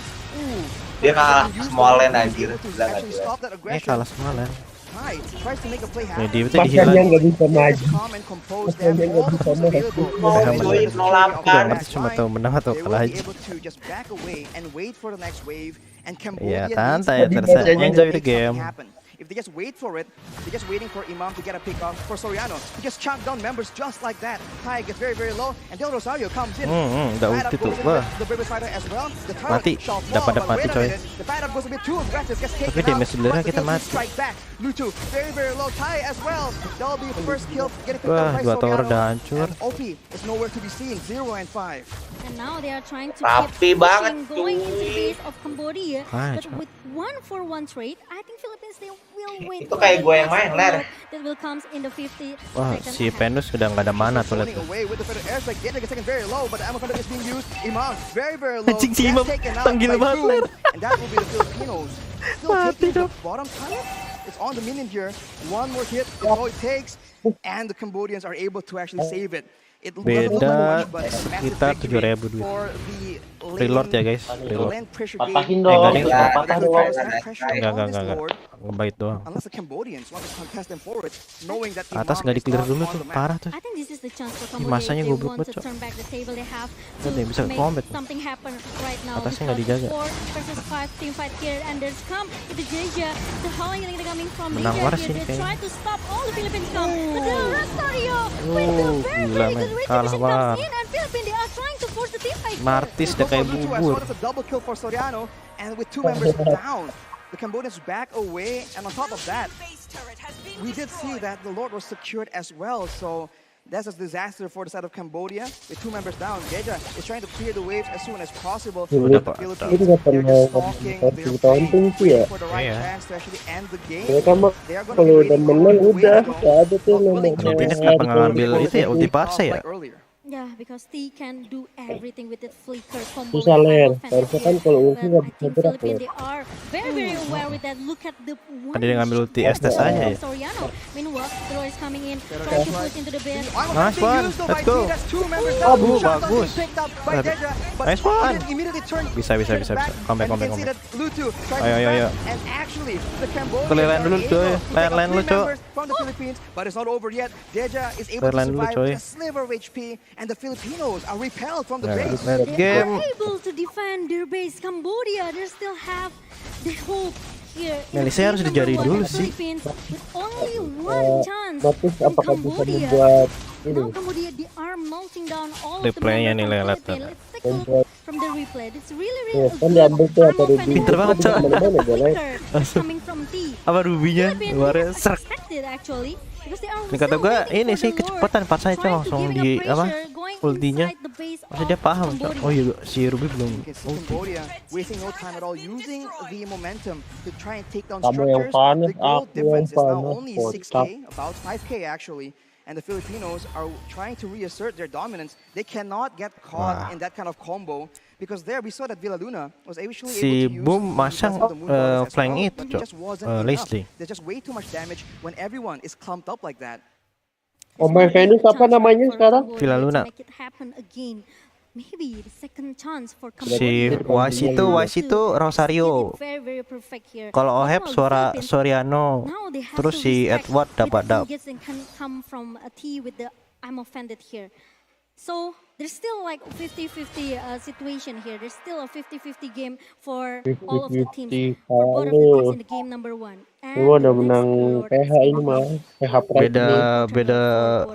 Speaker 2: Dia kalah semua lane anjir.
Speaker 11: To
Speaker 2: Gila,
Speaker 11: actually
Speaker 2: gila.
Speaker 11: stop that
Speaker 1: Ini
Speaker 11: aggression.
Speaker 1: kalah semua Ler.
Speaker 11: Hai tries to make a play
Speaker 1: Nih
Speaker 11: happen.
Speaker 1: dia itu
Speaker 5: Bahkan
Speaker 1: dihilang.
Speaker 5: yang nggak bisa maju.
Speaker 11: Calm and compose them. All the tools available.
Speaker 2: Mau
Speaker 1: Udah,
Speaker 2: join
Speaker 1: Udah
Speaker 2: 08.
Speaker 1: Matis cuma tahu menang atau
Speaker 11: They will
Speaker 1: kalah
Speaker 11: be
Speaker 1: aja.
Speaker 11: able to just back away and wait for the next wave. And
Speaker 1: Iya,
Speaker 11: Cambodia
Speaker 1: santai
Speaker 11: needs to
Speaker 1: terserah.
Speaker 11: make
Speaker 1: Enjoy the
Speaker 11: something
Speaker 1: game.
Speaker 11: happen. If they just wait for it, they're just waiting for Imam to get a pick off for Soriano. He just chunk down members just like that. Kai gets very, very low, and Del Rosario comes in.
Speaker 1: Udah
Speaker 11: Bad up
Speaker 1: ulti tuh.
Speaker 11: goes in
Speaker 1: Wah.
Speaker 11: with the British fighter as well. The turret
Speaker 1: Mati.
Speaker 11: shall
Speaker 1: Udah
Speaker 11: fall,
Speaker 1: pada
Speaker 11: but
Speaker 1: mati,
Speaker 11: wait a
Speaker 1: coy.
Speaker 11: minute. The bad up goes a bit too aggressive, gets taken
Speaker 1: Tapi damage
Speaker 11: out.
Speaker 1: sebenarnya
Speaker 11: But
Speaker 1: kita
Speaker 11: the
Speaker 1: mati.
Speaker 11: strike back. Lutu, very, very low. Tai as well. That'll be first kill. Getting picked
Speaker 1: Wah,
Speaker 11: up by
Speaker 1: dua tower
Speaker 11: Soriano.
Speaker 1: udah hancur.
Speaker 11: And OP is nowhere to be seen. 0 and 5.
Speaker 10: And now they are trying to
Speaker 2: Rapi
Speaker 10: keep
Speaker 2: banget,
Speaker 10: pushing, going into the
Speaker 2: cuy.
Speaker 10: base of Cambodia.
Speaker 1: Ah,
Speaker 10: But
Speaker 1: Cok.
Speaker 10: with 1-for-1 trade, I think Philippines they will wait.
Speaker 2: Itu
Speaker 10: for
Speaker 2: kayak
Speaker 10: the
Speaker 2: gue yang
Speaker 10: last
Speaker 2: main, Ler.
Speaker 10: round That will comes in the 50
Speaker 1: Wah,
Speaker 10: seconds
Speaker 1: si
Speaker 10: ahead.
Speaker 1: Penus udah nggak ada mana tuh lihat
Speaker 11: Zoning
Speaker 1: tuh.
Speaker 11: away with the Feather Airstrike. Getting a second very low, but the ammo conduct is being used. Imam very, very low.
Speaker 1: Anjing, si
Speaker 11: Gets
Speaker 1: Imam
Speaker 11: taken out
Speaker 1: tanggil
Speaker 11: by
Speaker 1: banget,
Speaker 11: Boom,
Speaker 1: Ler.
Speaker 11: and that will be the Filipinos Still taking the bottom turret. It's on the minion here. One more hit is all it takes, and the Cambodians are able to actually save it. It doesn't look like much, but it's a massive
Speaker 1: Sekitar
Speaker 11: victory
Speaker 1: 7.000 duit.
Speaker 11: for the
Speaker 1: Reload ya guys, reload.
Speaker 11: lane pressure
Speaker 5: Patahin
Speaker 11: game.
Speaker 5: dong,
Speaker 1: enggak,
Speaker 5: patah dong.
Speaker 1: Enggak. Ngebait doang.
Speaker 11: Unless the Cambodians want to contest them forward, knowing that
Speaker 1: Atas
Speaker 11: Imam
Speaker 1: nggak
Speaker 11: is
Speaker 1: di-clear
Speaker 11: not
Speaker 1: dulu
Speaker 11: on
Speaker 1: tuh,
Speaker 11: the map.
Speaker 1: parah tuh.
Speaker 10: I think this is the chance for
Speaker 1: Ini
Speaker 10: Cambodia
Speaker 1: masanya
Speaker 10: if they
Speaker 1: goblok
Speaker 10: want
Speaker 1: banget,
Speaker 10: to
Speaker 1: Cok.
Speaker 10: turn back the table. They have
Speaker 1: Nggak ada yang bisa
Speaker 10: make
Speaker 1: combat.
Speaker 10: something happen right now.
Speaker 1: Atasnya nggak
Speaker 10: because
Speaker 1: dijaga.
Speaker 10: 4 versus 5 team fight here, and there's come with the Jeja. The Holian coming from
Speaker 1: Menang
Speaker 10: Jeja
Speaker 1: waras
Speaker 10: here.
Speaker 1: ini
Speaker 10: They
Speaker 1: kayaknya.
Speaker 10: try to stop all the Philippines come, but the Rosario with the very
Speaker 1: gila,
Speaker 10: good
Speaker 1: men. Kalah
Speaker 10: retribution
Speaker 1: war.
Speaker 10: comes in, and Philippines they are trying to force the team fight.
Speaker 1: Martis udah kayak
Speaker 11: Lutu as
Speaker 1: bubur.
Speaker 11: well. It's a double kill for Soriano, and with 2 members down, the Cambodians back away, and on top of that, we did see that the Lord was secured as well, so that's a disaster for the side of Cambodia. With 2 members down, Geja is trying to clear the waves as soon as possible.
Speaker 1: Udah,
Speaker 11: The
Speaker 1: Pak.
Speaker 11: Philippines,
Speaker 8: Itu nggak
Speaker 11: they're
Speaker 8: pernah
Speaker 11: just stalking, they're
Speaker 8: taunting sih ya.
Speaker 11: waiting for the right
Speaker 1: Iya.
Speaker 11: chance to actually end the game.
Speaker 8: Mereka mah
Speaker 11: They are gonna
Speaker 8: kalau
Speaker 11: be
Speaker 8: udah
Speaker 11: waiting for
Speaker 8: menang
Speaker 11: the
Speaker 8: udah
Speaker 11: window,
Speaker 8: nggak ada tuh
Speaker 11: not willing to
Speaker 1: Filipina
Speaker 11: risk
Speaker 1: kenapa
Speaker 11: it.
Speaker 1: nggak ngambil itu ya, ulti parsa ya?
Speaker 11: Like earlier.
Speaker 10: Yeah, because T can do everything with the flicker combo.
Speaker 8: Susah,
Speaker 10: with
Speaker 8: Ler.
Speaker 10: final
Speaker 8: Harusnya
Speaker 10: fantasy.
Speaker 8: kan kalau ulti
Speaker 10: But
Speaker 8: nggak
Speaker 10: I
Speaker 8: bisa
Speaker 10: think
Speaker 8: gerak,
Speaker 10: Philippines,
Speaker 8: Ler.
Speaker 10: they are very aware with that. Look at the one
Speaker 1: Kan dia ngambil ulti Estes
Speaker 10: shot
Speaker 1: aja ya.
Speaker 10: Soriano. Meanwhile, the Lord is coming in, trying to push into the base.
Speaker 1: Nice one, let's go.
Speaker 11: Bagus,
Speaker 1: bagus. Nice one. Bisa. Comeback. Ayo. Clear lane dulu, coy. Lane dulu, coy.
Speaker 11: But it's not over yet. Deja is able
Speaker 1: Clear
Speaker 11: to
Speaker 1: lane dulu,
Speaker 11: survive
Speaker 1: coy.
Speaker 11: with a sliver of HP, and the Filipinos are repelled from the
Speaker 1: Nah,
Speaker 11: base.
Speaker 1: let
Speaker 10: They
Speaker 1: game.
Speaker 10: are able to defend their base. Cambodia, they still have the hope here. in
Speaker 1: Melisanya harus
Speaker 10: game
Speaker 1: dijari
Speaker 10: number one,
Speaker 1: dulu
Speaker 10: the
Speaker 1: sih.
Speaker 10: Philippines with only one chance
Speaker 8: Matis
Speaker 10: from
Speaker 8: apakah bisa
Speaker 10: Cambodia.
Speaker 8: membuat ini
Speaker 10: Now Cambodia, they are melting down all of the
Speaker 1: Replaynya nih,
Speaker 10: members
Speaker 1: lelet
Speaker 10: from Philippines.
Speaker 1: tuh.
Speaker 10: Let's take a look
Speaker 8: membuat
Speaker 10: from the replay. It's really
Speaker 8: ya
Speaker 10: a
Speaker 8: kan
Speaker 10: good
Speaker 8: diambil tuh apa
Speaker 10: armor
Speaker 8: Ruby
Speaker 10: fender.
Speaker 1: Pinter banget, Cok.
Speaker 8: mana guys
Speaker 10: Flicker coming from T.
Speaker 1: Apa rubinya?
Speaker 10: Philippines
Speaker 1: Luarnya
Speaker 10: was
Speaker 1: serak.
Speaker 10: expected actually because they are
Speaker 1: Ini kata
Speaker 10: still
Speaker 1: gua
Speaker 10: waiting
Speaker 1: ini
Speaker 10: for
Speaker 1: sih
Speaker 10: the Lord,
Speaker 1: kecepatan parsanya, Cok,
Speaker 10: trying to
Speaker 1: langsung
Speaker 10: giving
Speaker 1: di
Speaker 10: a
Speaker 1: apa?
Speaker 10: pressure, going
Speaker 1: Ultinya.
Speaker 10: inside the base
Speaker 1: Maksudnya
Speaker 10: of
Speaker 1: dia paham, Cok.
Speaker 10: Cambodia.
Speaker 1: Oh iya, si Ruby belum
Speaker 11: Okay, so
Speaker 1: ulti.
Speaker 11: Cambodia wasting no time at all, using the momentum to try and take down
Speaker 8: Kamu yang
Speaker 11: structures.
Speaker 8: panas,
Speaker 11: The goal
Speaker 8: aku
Speaker 11: difference
Speaker 8: yang
Speaker 11: is now
Speaker 8: panas,
Speaker 11: only
Speaker 8: kocak.
Speaker 11: 6k, about 5k actually. And the Filipinos are trying to reassert their dominance. They cannot get caught in that kind of combo because there we saw that Villa Luna was actually
Speaker 1: Si
Speaker 11: able to use
Speaker 1: Boom
Speaker 11: the
Speaker 1: masang,
Speaker 11: blessing of the moon goddess as
Speaker 1: flank
Speaker 11: well,
Speaker 1: itu,
Speaker 11: but it
Speaker 1: Cok.
Speaker 11: just wasn't enough.
Speaker 1: Leslie.
Speaker 11: There's just way too much damage when everyone is clumped up like that.
Speaker 8: Pemain Venus apa namanya sekarang?
Speaker 1: Villa Luna.
Speaker 10: Make it happen again. Maybe the second chance for
Speaker 1: Si
Speaker 10: Cambodia.
Speaker 1: Wais itu Rosario.
Speaker 10: Very perfect here.
Speaker 1: Kalau Oheb suara
Speaker 10: Philippines,
Speaker 1: Soriano.
Speaker 10: now they have
Speaker 1: Terus
Speaker 10: to
Speaker 1: si
Speaker 10: respect
Speaker 1: Edward dapat
Speaker 10: with
Speaker 1: dap.
Speaker 10: engage and can come from a T with the I'm offended here. So there's still like 50-50 situation here. There's still a 50-50 game for all of the teams.
Speaker 8: 50-50,
Speaker 10: For both of the teams in the game number 1. And
Speaker 8: Gua udah
Speaker 10: the next
Speaker 8: menang
Speaker 10: Lord
Speaker 8: PH
Speaker 10: is
Speaker 8: ini mah PH Pride ini.
Speaker 1: Beda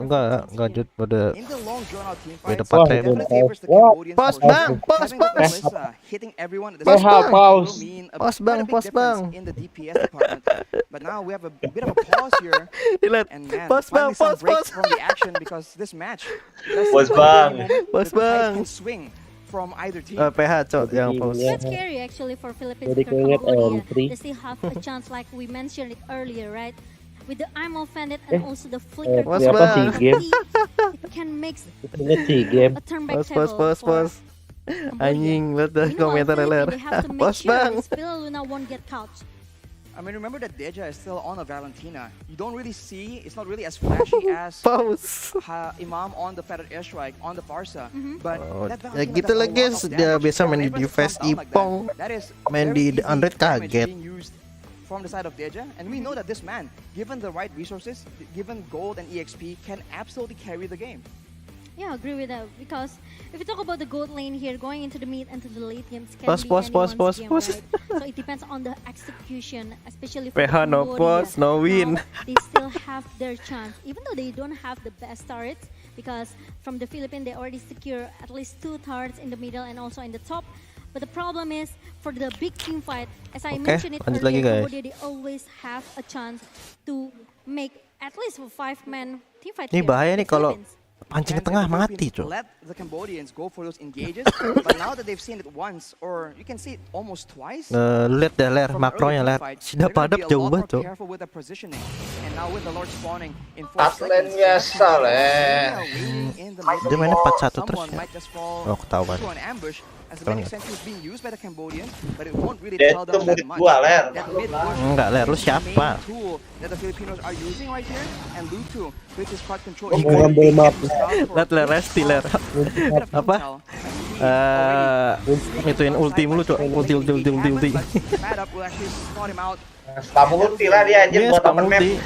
Speaker 1: enggak jut beda
Speaker 11: In the long drawn out team
Speaker 1: beda
Speaker 11: fights,
Speaker 1: pattern.
Speaker 11: definitely favors the
Speaker 8: Wah,
Speaker 11: Cambodians.
Speaker 1: Pos,
Speaker 11: for
Speaker 1: Bang,
Speaker 11: sure.
Speaker 1: pos,
Speaker 11: Having the
Speaker 1: pos.
Speaker 11: Melissa hitting everyone at the
Speaker 8: Pos,
Speaker 11: same time
Speaker 8: pos.
Speaker 11: will mean a
Speaker 1: Pos,
Speaker 11: quite
Speaker 1: Bang,
Speaker 11: a big
Speaker 1: pos,
Speaker 11: difference
Speaker 1: Bang.
Speaker 11: in the DPS department. But now we have a bit of a pause here,
Speaker 1: Lihat.
Speaker 11: and man,
Speaker 1: Pos, Bang,
Speaker 11: finally some
Speaker 1: pos,
Speaker 11: break
Speaker 1: pos.
Speaker 11: from the action because this match, that's
Speaker 2: Pos,
Speaker 11: the
Speaker 2: Bang.
Speaker 11: moment
Speaker 1: Pos,
Speaker 11: the tide
Speaker 1: Bang.
Speaker 11: can swing from either team.
Speaker 1: PH, Cok, yang pos.
Speaker 8: Iya.
Speaker 10: That's scary actually for Philippines
Speaker 8: Jadi
Speaker 10: because
Speaker 8: keinget
Speaker 10: Cambodia.
Speaker 8: M3.
Speaker 10: They still have a chance like we mentioned it earlier, right? With the I'm offended and also the flicker
Speaker 1: Pos,
Speaker 8: Siapa
Speaker 1: Bang.
Speaker 8: sih game?
Speaker 10: it can make
Speaker 8: Ingat sih game.
Speaker 10: a turn back
Speaker 1: Pos.
Speaker 10: table for Cambodia.
Speaker 1: Anjing, lihat dah
Speaker 10: Meanwhile,
Speaker 1: komentar
Speaker 10: Philippines,
Speaker 1: ler.
Speaker 10: they have to make
Speaker 1: Pos,
Speaker 10: sure
Speaker 1: Bang.
Speaker 10: this Villa Luna won't get caught.
Speaker 11: I mean, remember that Deja is still on a Valentina. You don't really see, it's not really as flashy as
Speaker 1: Pause.
Speaker 11: Imam on the feathered airstrike on the Farsa. But
Speaker 1: Oh,
Speaker 11: that
Speaker 1: ya
Speaker 11: Valentina
Speaker 1: gitu
Speaker 11: does a
Speaker 1: lah,
Speaker 11: lot
Speaker 1: guys.
Speaker 11: of
Speaker 1: Dia
Speaker 11: damage.
Speaker 1: biasa main di
Speaker 11: Whenever it's
Speaker 1: defense
Speaker 11: clumped out like
Speaker 1: Ipong.
Speaker 11: that, that is
Speaker 1: Main
Speaker 11: very
Speaker 1: di
Speaker 11: easy
Speaker 1: Unread
Speaker 11: damage
Speaker 1: kaget.
Speaker 11: being used from the side of Deja. And we know that this man, given the right resources, given gold and EXP, can absolutely carry the game.
Speaker 10: Yeah, I agree with that because if you talk about the gold lane here, going into the mid and to the late games can
Speaker 1: Pause,
Speaker 10: be
Speaker 1: pause, pause,
Speaker 10: anyone's
Speaker 1: pause,
Speaker 10: game,
Speaker 1: pause.
Speaker 10: right? So it depends on the execution, especially for
Speaker 1: PH no
Speaker 10: Cambodia.
Speaker 1: pause, no win.
Speaker 10: Now, they still have their chance, even though they don't have the best turrets because from the Philippines they already secure at least 2 turrets in the middle and also in the top. But the problem is for the big team fight, as I mentioned it
Speaker 1: lanjut
Speaker 10: earlier,
Speaker 1: lagi, guys.
Speaker 10: Cambodia they always have a chance to make at least a 5-man team fight.
Speaker 1: Ini
Speaker 10: here
Speaker 1: bahaya
Speaker 10: with
Speaker 1: nih kalau
Speaker 10: Philippines.
Speaker 1: pancing ke
Speaker 11: And
Speaker 1: tengah
Speaker 11: the
Speaker 1: mati,
Speaker 11: Philippines
Speaker 1: Cok.
Speaker 11: let the Cambodians go for those engages, but now that they've seen it once, or you can see it almost twice.
Speaker 1: Lu lihat deh ler,
Speaker 11: from
Speaker 1: makronya
Speaker 11: early
Speaker 1: ler.
Speaker 11: team fight,
Speaker 1: Si
Speaker 11: they're gonna
Speaker 1: Dapadap
Speaker 11: be a
Speaker 1: jauh
Speaker 11: lot
Speaker 1: banget,
Speaker 11: more
Speaker 1: Cok.
Speaker 11: careful with their positioning. And Now with the Lord spawning in 4
Speaker 2: Top lane biasa, Ler.
Speaker 1: Dia mainnya 4-1 terus
Speaker 11: someone
Speaker 1: ya.
Speaker 11: might just fall
Speaker 1: Oh, ketahuan.
Speaker 11: into an ambush as the
Speaker 1: Ketahuan
Speaker 11: medic
Speaker 1: nggak?
Speaker 11: sentry is being used by the Cambodians, but it won't really
Speaker 2: Dia
Speaker 11: tell
Speaker 2: itu
Speaker 11: them that
Speaker 2: murid
Speaker 11: much.
Speaker 2: gua, Ler.
Speaker 11: That mid push
Speaker 1: Enggak, Ler, lu
Speaker 11: is the
Speaker 1: siapa?
Speaker 11: main tool that the Filipinos are using right here, and Lutu with his card control
Speaker 8: Mau ngambil map.
Speaker 1: Lihat Ler, resti Ler. Apa? Ituin ulti mulu tuh, ulti.
Speaker 2: Spam ulti lah dia anjir
Speaker 1: Iya,
Speaker 2: buat
Speaker 1: spam
Speaker 2: open map.
Speaker 1: ulti.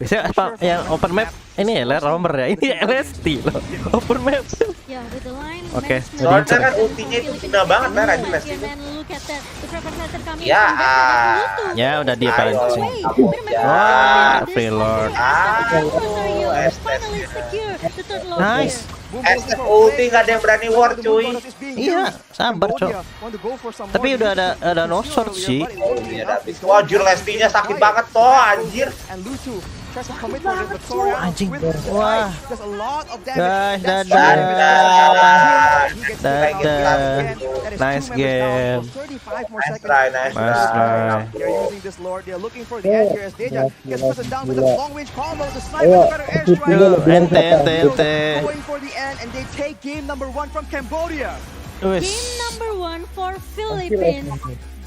Speaker 1: Biasanya apa yang open map? Ini ya Ler, Romer ya. Ini LST loh. Open map.
Speaker 10: Yeah, with the line
Speaker 1: Oke,
Speaker 10: management
Speaker 1: jadi
Speaker 2: Soalnya
Speaker 1: cek.
Speaker 2: kan ultinya itu guna banget Ler anjir Lesti itu.
Speaker 10: and look at that. The representative coming
Speaker 2: Ya,
Speaker 10: from Lutu.
Speaker 1: Ya udah dia paling
Speaker 2: Ayo,
Speaker 1: sing.
Speaker 2: Kamboja.
Speaker 1: Wah, Freelord.
Speaker 10: Finally secure the third lord
Speaker 1: Nice.
Speaker 10: here.
Speaker 2: SF ulti gak ada yang berani war cuy.
Speaker 1: Iya, sabar cok. Tapi udah ada no sword sih.
Speaker 2: Oh iya udah habis. Wah anjir Lestinya sakit banget toh anjir.
Speaker 1: Anjing. Wah. Guys, dadah. Dadah. Nice game.
Speaker 2: Nice try.
Speaker 1: Nice try. Ente. Wis.
Speaker 10: Game number 1 for Philippines.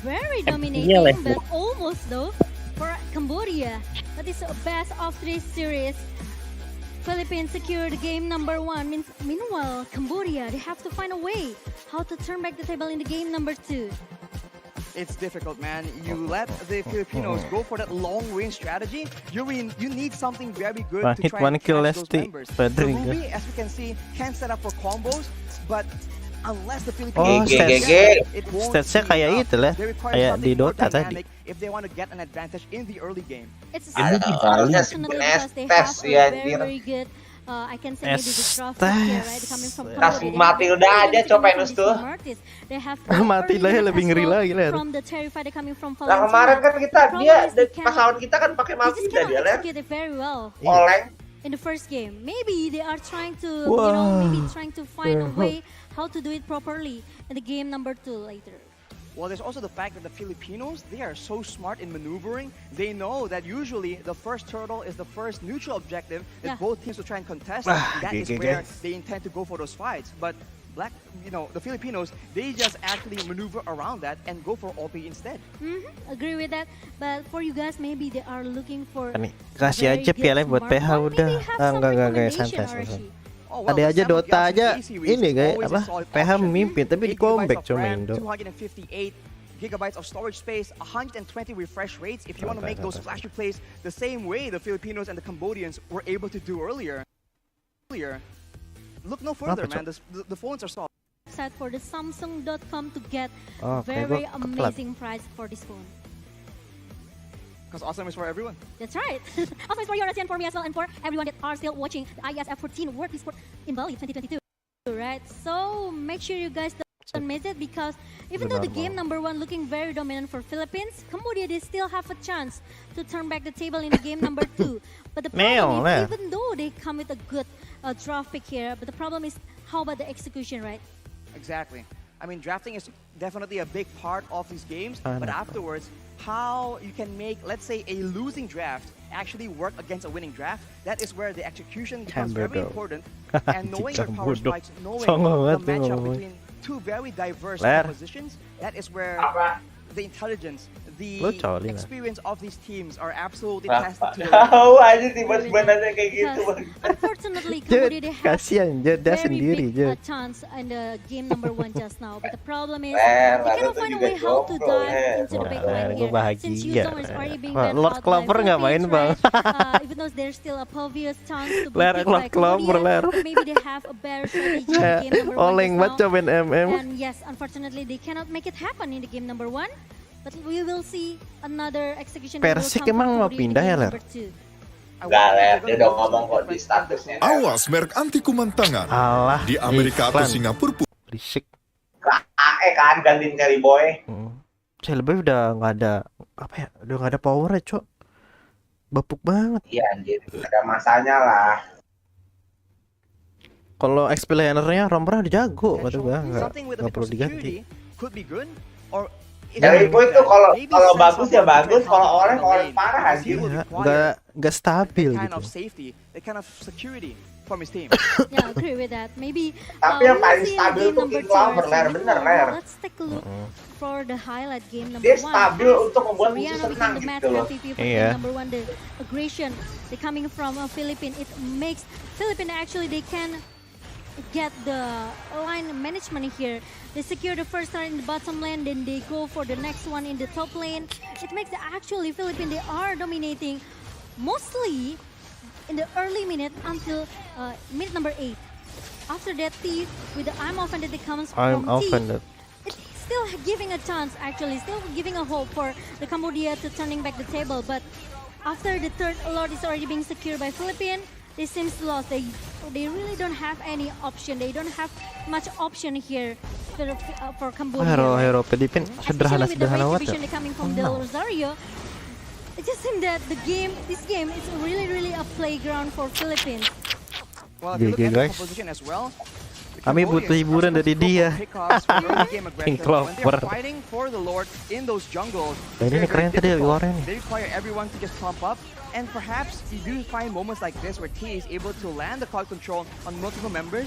Speaker 10: Very dominating, but almost though for Cambodia. That is a best of 3 series. Philippines secured game number 1. Meanwhile, Cambodia, they have to find a way how to turn back the table in the game number 2.
Speaker 11: It's difficult, man. You let the Filipinos go for that long-range strategy. You need something very good
Speaker 1: One
Speaker 11: to
Speaker 1: hit,
Speaker 11: try
Speaker 1: one
Speaker 11: and
Speaker 1: kill,
Speaker 11: catch those
Speaker 1: Lesti.
Speaker 11: members.
Speaker 1: Pedri,
Speaker 11: So Ruby, as we can see, can set up for combos, but unless the
Speaker 1: Oh,
Speaker 11: Filipinos
Speaker 1: stats-nya kayak itu lah, kayak di Dota tadi.
Speaker 11: if they want to get an advantage in the early game.
Speaker 10: It's
Speaker 2: Harusnya
Speaker 10: because they
Speaker 2: tes
Speaker 10: have
Speaker 2: ya
Speaker 10: a
Speaker 2: anjir.
Speaker 10: very good I can say maybe the draft here, right? Coming from
Speaker 2: Kasih
Speaker 10: Cambodia.
Speaker 2: Matilda aja Copenus tuh.
Speaker 10: They have
Speaker 1: Matilda ya lebih ngeri lagi lah.
Speaker 10: from the Terrified coming from
Speaker 2: Lah kemarin kan pas lawan kita kan pakai Matilda dia Ler.
Speaker 10: execute it very well
Speaker 2: Oleng.
Speaker 10: in the first game. Maybe they are trying to trying to find a way how to do it properly in the game number 2 later.
Speaker 11: Well, there's also the fact that the Filipinos, they are so smart in maneuvering. They know that usually the first turtle is the first neutral objective that both teams will try and contest. That is where they intend to go for those fights. But the Filipinos, they just actually maneuver around that and go for OP instead.
Speaker 10: Agree with that. But for you guys, maybe they are looking for
Speaker 1: Kasih aja piala buat PH udah. Enggak santai. Ada aja Dota aja ini kayak apa? PH memimpin tapi di comeback cuma Indo.
Speaker 11: 258 gigabytes of storage space, 120 refresh rates. If you want to make those flash replays the same way the Filipinos and the Cambodians were able to do earlier, look no further, man. The phones are solved.
Speaker 10: Set for the Samsung.com to get a very amazing price for this phone.
Speaker 11: Because awesome is for everyone.
Speaker 10: That's right. Awesome is for you, and for me as well, and for everyone that are still watching the Iesf 14 World Esport in Bali 2022. Right. So make sure you guys don't miss it, because even though the game number 1 looking very dominant for Philippines, Cambodia, they still have a chance to turn back the table in the game number 2. But the problem is, even though they come with a good draft pick here, but the problem is, how about the execution, right?
Speaker 11: Exactly. I mean, drafting is definitely a big part of these games, but afterwards, how you can make, let's say, a losing draft actually work against a winning draft, that is where the execution becomes very important. And knowing your power spikes, knowing the matchup between two very diverse positions, that is where the intelligence, the experience of these teams are absolutely tested to the
Speaker 2: Tahu aja tiba-tiba nanya kayak gitu.
Speaker 10: Unfortunately, Cambodia, they have
Speaker 1: sendiri
Speaker 10: big chance in the game number 1 just now. But the problem is, they cannot find a way how to dive into the backline here. Since Yuzong is already being banned
Speaker 1: Lord
Speaker 10: out
Speaker 1: Clover nggak main bang.
Speaker 10: Even though there's still a obvious chance to be picked by Cambodia, maybe they have a better strategy in game number 1
Speaker 1: Oleng
Speaker 10: just now.
Speaker 1: banget MM.
Speaker 10: And yes, unfortunately, they cannot make it happen in the game number 1. But we will see another execution.
Speaker 1: Persik emang mau pindah ya, Ler?
Speaker 2: Enggak, Ler, dia udah ngomong kok di statusnya.
Speaker 13: Awas merek anti kuman tangan.
Speaker 1: Alah,
Speaker 13: di Amerika atau Singapura.
Speaker 1: Berisik.
Speaker 2: AE kan gantiin Carry Boy.
Speaker 1: Lebih udah nggak ada udah nggak ada powernya, cok. Bapuk banget.
Speaker 2: Iya anjir, ada masanya lah.
Speaker 1: Kalau XP lanernya Rombra udah jago, kata gua nggak perlu diganti.
Speaker 11: Could be good, or
Speaker 2: Jericho itu kalau bagus ya bagus, kalau orang parah anjir.
Speaker 1: Nggak stabil
Speaker 11: kind
Speaker 1: gitu.
Speaker 11: of safety, that kind of security from his team.
Speaker 10: Yeah, agree with that. Maybe.
Speaker 2: Tapi yang paling stabil tuh King Clover, bener.
Speaker 10: Let's take a look for the highlight game number
Speaker 2: Dia
Speaker 10: 1.
Speaker 2: stabil untuk membuat musuh
Speaker 10: Soriano
Speaker 2: senang
Speaker 10: became the match
Speaker 2: gitu loh.
Speaker 10: MVP for
Speaker 1: Iya.
Speaker 10: game number 1. The aggression, they coming from Philippines. It makes Philippines actually they can get the line management here. They secure the first turret in the bottom lane, then they go for the next one in the top lane. It makes the actually Philippines they are dominating mostly in the early minute until minute number 8. After that, T with the I'm offended that comes
Speaker 1: I'm
Speaker 10: from T.
Speaker 1: offended.
Speaker 10: It's still giving a chance actually, still giving a hope for the Cambodia to turning back the table. But after the third alert is already being secured by Philippines, they seems lost. They really don't have any option. They don't have much option here for Cambodia.
Speaker 1: Hero Filipina
Speaker 10: Especially with the
Speaker 1: sederhana
Speaker 10: range
Speaker 1: banget.
Speaker 10: division they coming from Del Rosario. It just seems that this game is really a playground for Philippines.
Speaker 11: Well, if you look
Speaker 1: GG,
Speaker 11: at the
Speaker 1: guys.
Speaker 11: composition as well, the
Speaker 1: Kami butuh
Speaker 11: Cambodians
Speaker 1: hiburan
Speaker 11: are
Speaker 1: dari
Speaker 11: supposed to
Speaker 1: dia.
Speaker 11: go pickoffs for early game
Speaker 1: King
Speaker 11: aggression. When
Speaker 1: Clover.
Speaker 11: they're fighting for the Lord in those jungles,
Speaker 1: Nah, ini
Speaker 11: very,
Speaker 1: keren
Speaker 11: very
Speaker 1: tadi
Speaker 11: difficult.
Speaker 1: warnanya nih.
Speaker 11: They require everyone to just pump up, and perhaps you do find moments like this where T is able to land the cloud control on multiple members.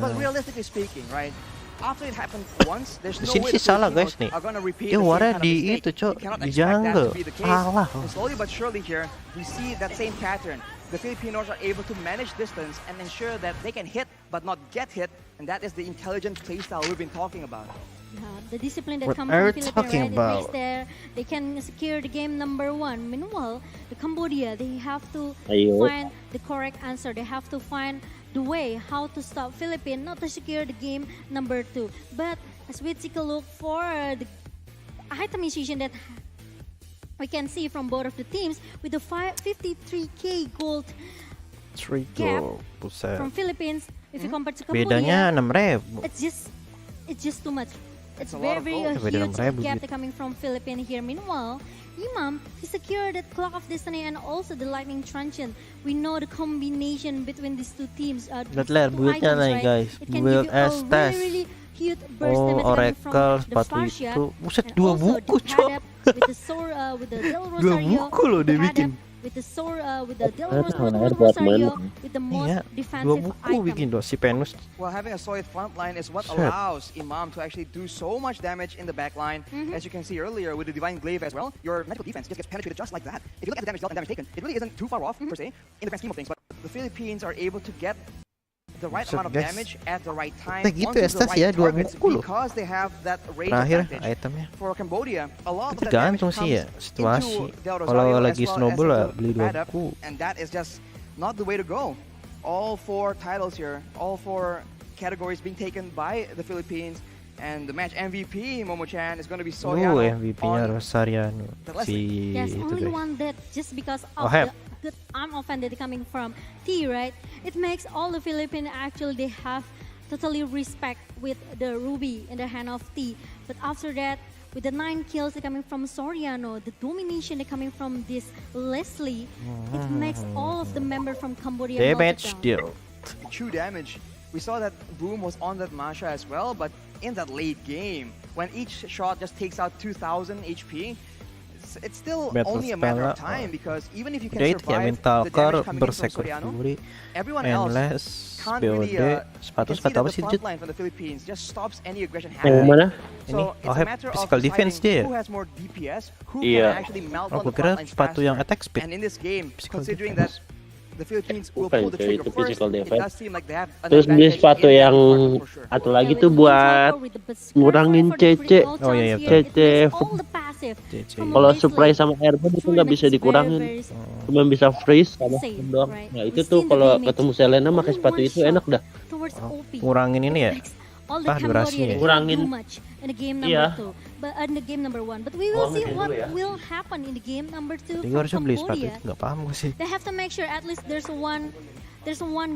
Speaker 11: But realistically speaking, right? After it happened once, there's no
Speaker 1: Di sini
Speaker 11: way the
Speaker 1: sih salah
Speaker 11: Filipinos
Speaker 1: guys nih.
Speaker 11: are gonna repeat
Speaker 1: Dia
Speaker 11: the same
Speaker 1: warnya
Speaker 11: kind of
Speaker 1: di
Speaker 11: mistake.
Speaker 1: itu cok,
Speaker 11: You cannot
Speaker 1: di
Speaker 11: expect that
Speaker 1: jungle.
Speaker 11: to be the case.
Speaker 1: Salah.
Speaker 11: And slowly but surely here, we see that same pattern. The Filipinos are able to manage distance and ensure that they can hit but not get hit, and that is the intelligent playstyle we've been talking about.
Speaker 10: The discipline that
Speaker 1: What
Speaker 10: comes
Speaker 1: are
Speaker 10: from
Speaker 1: you
Speaker 10: Philippines,
Speaker 1: talking
Speaker 10: right? It
Speaker 1: about?
Speaker 10: makes they can secure the game number 1. Meanwhile, the Cambodia, they have to
Speaker 8: Ayo.
Speaker 10: find the correct answer. They have to find the way how to stop Philippines, not to secure the game number 2. But as we take a look for the itemization that we can see from both of the teams with the 53k gold gap
Speaker 1: Buset.
Speaker 10: from Philippines, if you compare to
Speaker 1: Bedanya
Speaker 10: Cambodia,
Speaker 1: 6.000.
Speaker 10: it's just too much. It's
Speaker 11: a lot of
Speaker 10: very
Speaker 11: gold.
Speaker 1: Beda
Speaker 10: huge
Speaker 1: 6.000
Speaker 10: gap
Speaker 1: gitu.
Speaker 10: coming from Philippines here. Meanwhile, Imam, he secured that Clock of Destiny and also the Lightning Truncheon. We know the combination between these two teams.
Speaker 1: Lihat build-nya nih guys.
Speaker 10: It can
Speaker 1: Build
Speaker 10: give you a
Speaker 1: Estes.
Speaker 10: really huge burst
Speaker 1: Oh,
Speaker 10: damage coming
Speaker 1: Oracle
Speaker 10: from the
Speaker 1: sepatu
Speaker 10: Farsia.
Speaker 1: itu. Buset,
Speaker 10: And
Speaker 1: 2
Speaker 10: also
Speaker 1: buku,
Speaker 10: the
Speaker 1: cok.
Speaker 10: Hadap with the sword, with the Del
Speaker 1: 2
Speaker 10: Rosario.
Speaker 1: buku loh dia
Speaker 10: the
Speaker 1: bikin.
Speaker 10: Hadap with the sword, with the Del
Speaker 8: Air buat
Speaker 10: Rosario,
Speaker 8: mana?
Speaker 10: with the most
Speaker 1: Iya, 2
Speaker 10: defensive
Speaker 1: buku bikin
Speaker 10: item.
Speaker 1: loh si Venus.
Speaker 11: Well, having a solid front line is what
Speaker 1: Shit.
Speaker 11: allows Imam to actually do so much damage in the back line. As you can see earlier with the Divine Glaive as well, your magical defense just gets penetrated just like that. If you look at the damage dealt and damage taken, it really isn't too far off per se in the grand scheme of things. But the Philippines are able to get the right
Speaker 1: Buset,
Speaker 11: amount of
Speaker 1: guys.
Speaker 11: damage at the right time
Speaker 1: Nah, gitu
Speaker 11: onto the
Speaker 1: Estes
Speaker 11: right
Speaker 1: ya, 2
Speaker 11: targets
Speaker 1: buku loh.
Speaker 11: because they have that range
Speaker 1: Terakhir
Speaker 11: advantage.
Speaker 1: itemnya.
Speaker 11: For Cambodia, a lot of that
Speaker 1: Tergantung
Speaker 11: damage
Speaker 1: sih ya,
Speaker 11: comes
Speaker 1: situasi.
Speaker 11: into Del
Speaker 1: Kalau
Speaker 11: Rosario
Speaker 1: lagi
Speaker 11: as well
Speaker 1: snowball
Speaker 11: as
Speaker 1: lah,
Speaker 11: into
Speaker 1: beli 2
Speaker 11: Hadap,
Speaker 1: buku.
Speaker 11: and that is just not the way to go. All 4 titles here, all 4 categories being taken by the Philippines, and the match MVP Momo-chan is going to be Soriano
Speaker 1: MVP-nya
Speaker 11: on
Speaker 1: Rosariano. Si
Speaker 10: There's
Speaker 1: itu
Speaker 10: only
Speaker 1: guys.
Speaker 10: one that just because
Speaker 1: Oh,
Speaker 10: of
Speaker 1: Hep.
Speaker 10: the good arm offended coming from T, right? It makes all the Philippines actually they have totally respect with the Ruby in the hand of T. But after that, with the 9 kills coming from Soriano, the domination coming from this Leslie, it makes all of the members from Cambodia
Speaker 1: Damage
Speaker 10: melted down.
Speaker 1: deal.
Speaker 11: true damage. We saw that Boom was on that Masha as well, but in that late game, when each shot just takes out 2,000 HP, it's still
Speaker 1: Battle
Speaker 11: only a matter of
Speaker 1: spell,
Speaker 11: time because even if you can
Speaker 1: Udah itu ya,
Speaker 11: survive
Speaker 1: mental
Speaker 11: the
Speaker 1: core,
Speaker 11: damage coming in from
Speaker 1: berserker
Speaker 11: Soriano,
Speaker 1: fury,
Speaker 11: everyone else
Speaker 1: endless,
Speaker 11: can't
Speaker 1: BOD,
Speaker 11: really you
Speaker 1: sepatu
Speaker 11: can see that
Speaker 1: apa
Speaker 11: the
Speaker 1: sih
Speaker 11: front
Speaker 1: Jut?
Speaker 11: line from the Philippines just stops any aggression
Speaker 8: Yang
Speaker 11: happening.
Speaker 8: mana?
Speaker 1: Ini,
Speaker 11: So it's a
Speaker 1: Hep,
Speaker 11: matter of
Speaker 1: physical defense
Speaker 11: deciding
Speaker 1: dia.
Speaker 11: who has more DPS, who
Speaker 8: Iya.
Speaker 11: can actually melt
Speaker 1: Oh,
Speaker 11: on the
Speaker 1: gua kira
Speaker 11: front lines
Speaker 1: sepatu yang
Speaker 11: faster.
Speaker 1: attack speed.
Speaker 11: And in this game,
Speaker 1: Physical
Speaker 11: considering
Speaker 1: defense.
Speaker 11: that the Philippines will
Speaker 8: Bukan,
Speaker 11: pull the
Speaker 8: cuy,
Speaker 11: trigger
Speaker 8: itu
Speaker 11: first,
Speaker 8: physical
Speaker 11: it
Speaker 8: defense.
Speaker 11: does seem like they have an
Speaker 8: Terus beli
Speaker 11: advantage
Speaker 8: sepatu
Speaker 11: in that
Speaker 8: yang
Speaker 11: department for sure.
Speaker 8: atau lagi tuh buat ngurangin CC.
Speaker 1: Oh, iya, iya,
Speaker 8: CC. Kalau surprise sama airball itu nggak bisa dikurangin, cuma bisa freeze sama doang. Nah itu tuh kalau ketemu Selena pakai sepatu itu enak dah.
Speaker 1: Ngurangin ini ya?
Speaker 10: All the
Speaker 1: durasinya.
Speaker 10: Cambodia
Speaker 8: Ngurangin.
Speaker 10: too much in the game number
Speaker 8: Iya.
Speaker 10: 2, but in the game number 1. But we will see
Speaker 8: Ngurangin
Speaker 10: what
Speaker 8: dulu ya.
Speaker 10: will happen in the game number 2
Speaker 1: Jadi gue harusnya
Speaker 10: from
Speaker 1: beli sepatu
Speaker 10: Cambodia.
Speaker 1: itu, nggak paham gue sih.
Speaker 10: They have to make sure at least there's one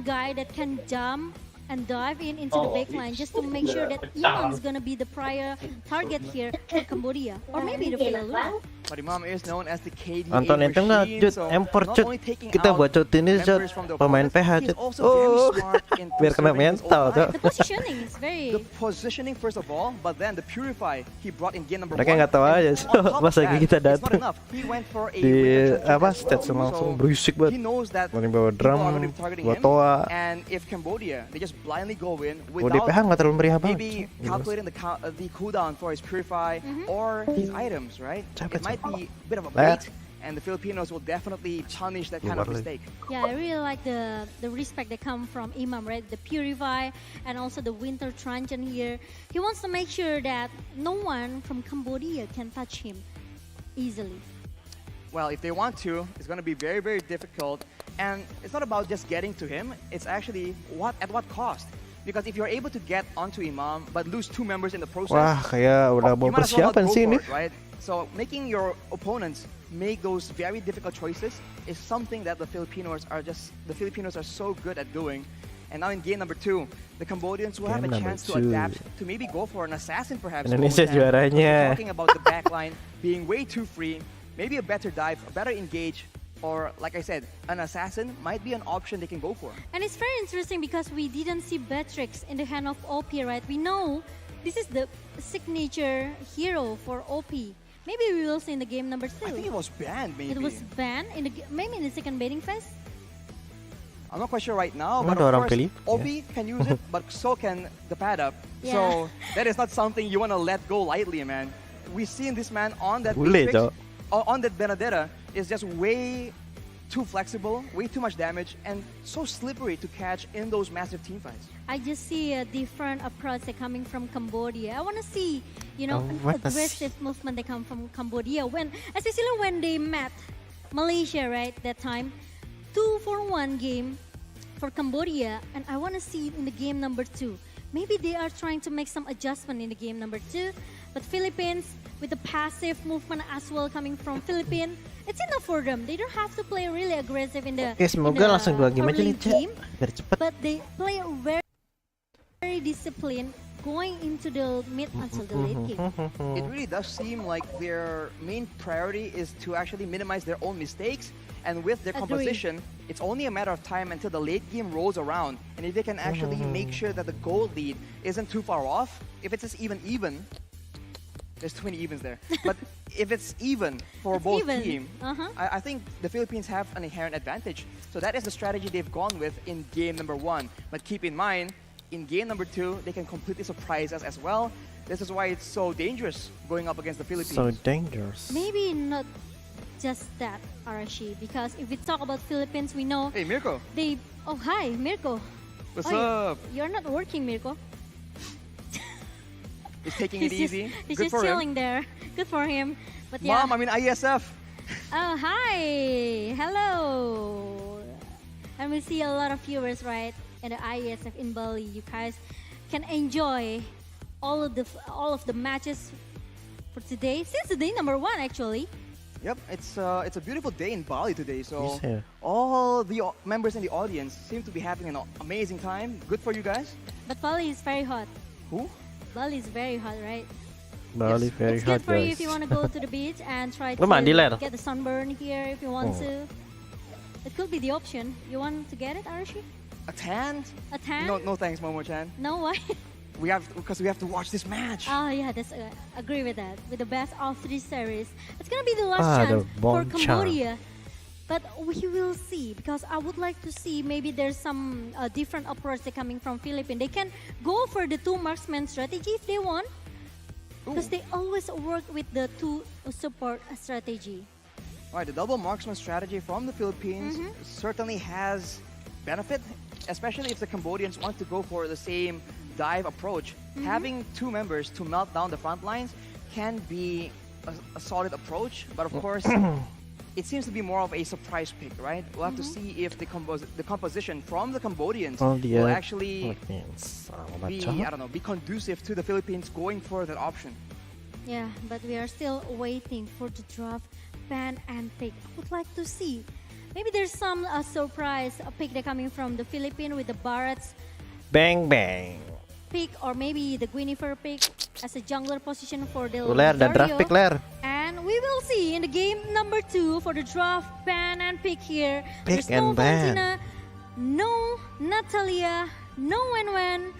Speaker 10: guy that can jump and dive into the backline just to make sure that Imam is gonna be the prior target here for Cambodia or maybe the Filipina.
Speaker 11: But Imam is known as the KDA
Speaker 1: Nonton itu nggak
Speaker 11: machine,
Speaker 1: cut,
Speaker 11: so
Speaker 1: empor
Speaker 11: not
Speaker 1: cut.
Speaker 11: only taking
Speaker 1: Kita
Speaker 11: out
Speaker 1: buat cut ini cut
Speaker 11: members from the
Speaker 1: pemain
Speaker 11: opponents,
Speaker 1: PH
Speaker 11: he's
Speaker 1: cut.
Speaker 11: also very smart in
Speaker 1: Biar kena
Speaker 11: preserving his
Speaker 1: mental
Speaker 11: own
Speaker 1: tuh.
Speaker 11: life.
Speaker 10: The positioning is very.
Speaker 11: The positioning first of all, but then the purify he brought in game number
Speaker 1: Mereka
Speaker 11: 1.
Speaker 1: nggak tahu aja
Speaker 11: And on top of
Speaker 1: pas lagi
Speaker 11: that,
Speaker 1: kita
Speaker 11: it's not
Speaker 1: datang
Speaker 11: enough. He went for a
Speaker 1: di
Speaker 11: winter trophy
Speaker 1: apa
Speaker 11: as
Speaker 1: stats
Speaker 11: well.
Speaker 1: langsung
Speaker 11: So
Speaker 1: berisik
Speaker 11: he
Speaker 1: banget.
Speaker 11: knows that
Speaker 1: Mau bawa
Speaker 11: people
Speaker 1: drum,
Speaker 11: are gonna be targeting
Speaker 1: buat
Speaker 11: him,
Speaker 1: toa.
Speaker 11: and if Cambodia they just blindly go in
Speaker 1: Oh,
Speaker 11: without
Speaker 1: DPH nggak terlalu meriah banget.
Speaker 11: maybe calculating the cooldown for his purify or his items, right?
Speaker 1: Capek,
Speaker 11: It might be a bit of a
Speaker 1: Layar.
Speaker 11: bait, and the Filipinos will definitely punish that kind of
Speaker 1: Luar
Speaker 11: mistake.
Speaker 10: Yeah, I really like the respect that come from Imam, right? The Purify and also the Winter Truncheon here. He wants to make sure that no one from Cambodia can touch him easily.
Speaker 11: Well, if they want to, it's going to be very, very difficult. And it's not about just getting to him. It's actually at what cost. Because if you're able to get onto Imam but lose 2 members in the process,
Speaker 1: Wah, kayak udah
Speaker 11: you
Speaker 1: mau
Speaker 11: might as well not
Speaker 1: persiapan
Speaker 11: go
Speaker 1: sih
Speaker 11: for
Speaker 1: ini.
Speaker 11: it, right? So making your opponents make those very difficult choices is something that the Filipinos are so good at doing. And now in game number 2, the Cambodians will have a
Speaker 1: Game
Speaker 11: chance to
Speaker 1: number 2.
Speaker 11: adapt to maybe go for an assassin perhaps.
Speaker 1: Indonesia
Speaker 11: Momotan.
Speaker 1: juaranya.
Speaker 11: We're talking about the backline being way too free, maybe a better dive, a better engage, or like I said, an assassin might be an option they can go for.
Speaker 10: And it's very interesting because we didn't see Beatrix in the hand of OP, right? We know this is the signature hero for OP. Maybe we will see in the game number 2.
Speaker 11: I think it was banned, maybe.
Speaker 10: It was banned maybe in the second baiting phase.
Speaker 11: I'm not quite sure right now,
Speaker 1: Ada
Speaker 11: but of
Speaker 1: orang
Speaker 11: course,
Speaker 1: Filip,
Speaker 11: OP can use it, but so can the pad up.
Speaker 10: Yeah.
Speaker 11: So that is not something you want to let go lightly, man. We've seen this man on that
Speaker 1: Boleh,
Speaker 11: Beatrix,
Speaker 1: Cok.
Speaker 11: on that Benedetta is just way too flexible, way too much damage, and so slippery to catch in those massive team fights.
Speaker 10: I just see a different approach that coming from Cambodia. I want to see, an
Speaker 1: what a
Speaker 10: aggressive movement that come from Cambodia. Especially when they met Malaysia, right? That time, 2-for-1 game for Cambodia, and I want to see it in the game number 2. Maybe they are trying to make some adjustment in the game number 2, but Philippines with the passive movement as well coming from Philippines, it's enough for them. They don't have to play really aggressive in the
Speaker 1: Oke, semoga langsung 2 game aja
Speaker 10: early
Speaker 1: Lica.
Speaker 10: game,
Speaker 1: Biar cepet.
Speaker 10: but they play very disciplined going into the mid until the late game.
Speaker 11: It really does seem like their main priority is to actually minimize their own mistakes, and with their
Speaker 10: Agree.
Speaker 11: composition, it's only a matter of time until the late game rolls around. And if they can actually make sure that the goal lead isn't too far off, if it's just even, there's too many evens there. But if it's even for
Speaker 10: It's
Speaker 11: both
Speaker 10: even.
Speaker 11: teams, I think the Philippines have an inherent advantage. So that is the strategy they've gone with in game number 1. But keep in mind, in game number 2, they can completely surprise us as well. This is why it's so dangerous going up against the Philippines.
Speaker 1: So dangerous.
Speaker 10: Maybe not just that, Arashi, because if we talk about Philippines, we know
Speaker 11: Hey, Mirko.
Speaker 10: Oh, hi, Mirko.
Speaker 11: What's
Speaker 10: Oh,
Speaker 11: up?
Speaker 10: You're not working, Mirko.
Speaker 11: He's taking it easy.
Speaker 10: He's
Speaker 11: Good
Speaker 10: just
Speaker 11: for
Speaker 10: chilling
Speaker 11: him.
Speaker 10: there. Good for him. But yeah.
Speaker 11: Mom, I'm in Iesf.
Speaker 10: Oh, hi. Hello. And we see a lot of viewers, right, in the Iesf in Bali. You guys can enjoy all of the matches for today. Since the day number 1, actually.
Speaker 11: Yep, it's a beautiful day in Bali today. So
Speaker 1: Yes, yeah.
Speaker 11: all the members in the audience seem to be having an amazing time. Good for you guys.
Speaker 10: But Bali is very hot.
Speaker 11: Who?
Speaker 10: Bali is very hot, right?
Speaker 1: Bali very
Speaker 10: It's
Speaker 1: hot
Speaker 10: good for you
Speaker 1: guys.
Speaker 10: if you want to go to the beach and try
Speaker 1: Lu mandi, Ler?
Speaker 10: to get the sunburn here if you want
Speaker 1: Oh.
Speaker 10: to. It could be the option. You want to get it, Arashi?
Speaker 11: A tan?
Speaker 10: A tan?
Speaker 11: No thanks, Momo-chan.
Speaker 10: No, why?
Speaker 11: Because we have to watch this match.
Speaker 10: Oh yeah, that's agree with that. With the best of 3 series, it's gonna be the last
Speaker 1: Ah, the
Speaker 10: chance for
Speaker 1: Bong
Speaker 10: Cambodia. But we will see, because I would like to see maybe there's some different approach that coming from Philippines. They can go for the 2 marksman strategy if they want, because they always work with the 2 support strategy.
Speaker 11: Right, the double marksman strategy from the Philippines certainly has benefit, especially if the Cambodians want to go for the same dive approach. Having 2 members to melt down the front lines can be a solid approach, but of course, it seems to be more of a surprise pick, right? We'll have to see if the composition from the Cambodians will actually be conducive to the Philippines going for that option.
Speaker 10: Yeah, but we are still waiting for the draft ban and pick. I would like to see. Maybe there's some surprise pick that coming from the Philippines with the Barrett's
Speaker 1: Bang bang.
Speaker 10: pick, or maybe the Guinevere pick as a jungler position for the
Speaker 1: Ler, ada draft
Speaker 10: Dario.
Speaker 1: pick Ler.
Speaker 10: And And we will see in the game number 2 for the draft ban and pick here.
Speaker 1: Pick
Speaker 10: There's no
Speaker 1: and ban.
Speaker 10: Valentina, no Natalia, no Wenwen,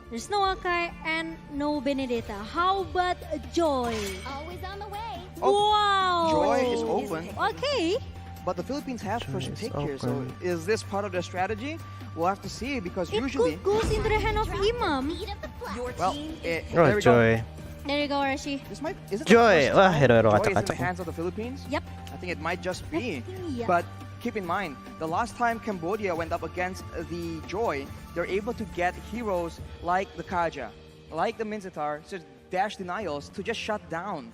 Speaker 10: there's no Akai, and no Benedetta. How about Joy?
Speaker 3: Always on the way.
Speaker 10: Wow!
Speaker 11: Joy is open.
Speaker 10: Okay.
Speaker 11: But the Philippines have first
Speaker 1: Joy is
Speaker 11: pick here, so
Speaker 1: open.
Speaker 11: is this part of their strategy? We'll have to see because
Speaker 10: It
Speaker 11: usually,
Speaker 10: could goes into the hand of Imam.
Speaker 11: well,
Speaker 1: Oh,
Speaker 11: there we go.
Speaker 1: Joy.
Speaker 10: There you go, Rashi.
Speaker 11: This might is it
Speaker 1: Joy.
Speaker 11: the first
Speaker 1: Wah,
Speaker 11: time
Speaker 1: hero-hero
Speaker 11: Joy is in the
Speaker 1: acak-acak.
Speaker 11: hands of the Philippines?
Speaker 10: Yep.
Speaker 11: I think it might just be.
Speaker 10: Yeah.
Speaker 11: But keep in mind, the last time Cambodia went up against the Joy, they're able to get heroes like the Kaja, like the Minzitar, so dash denials to just shut down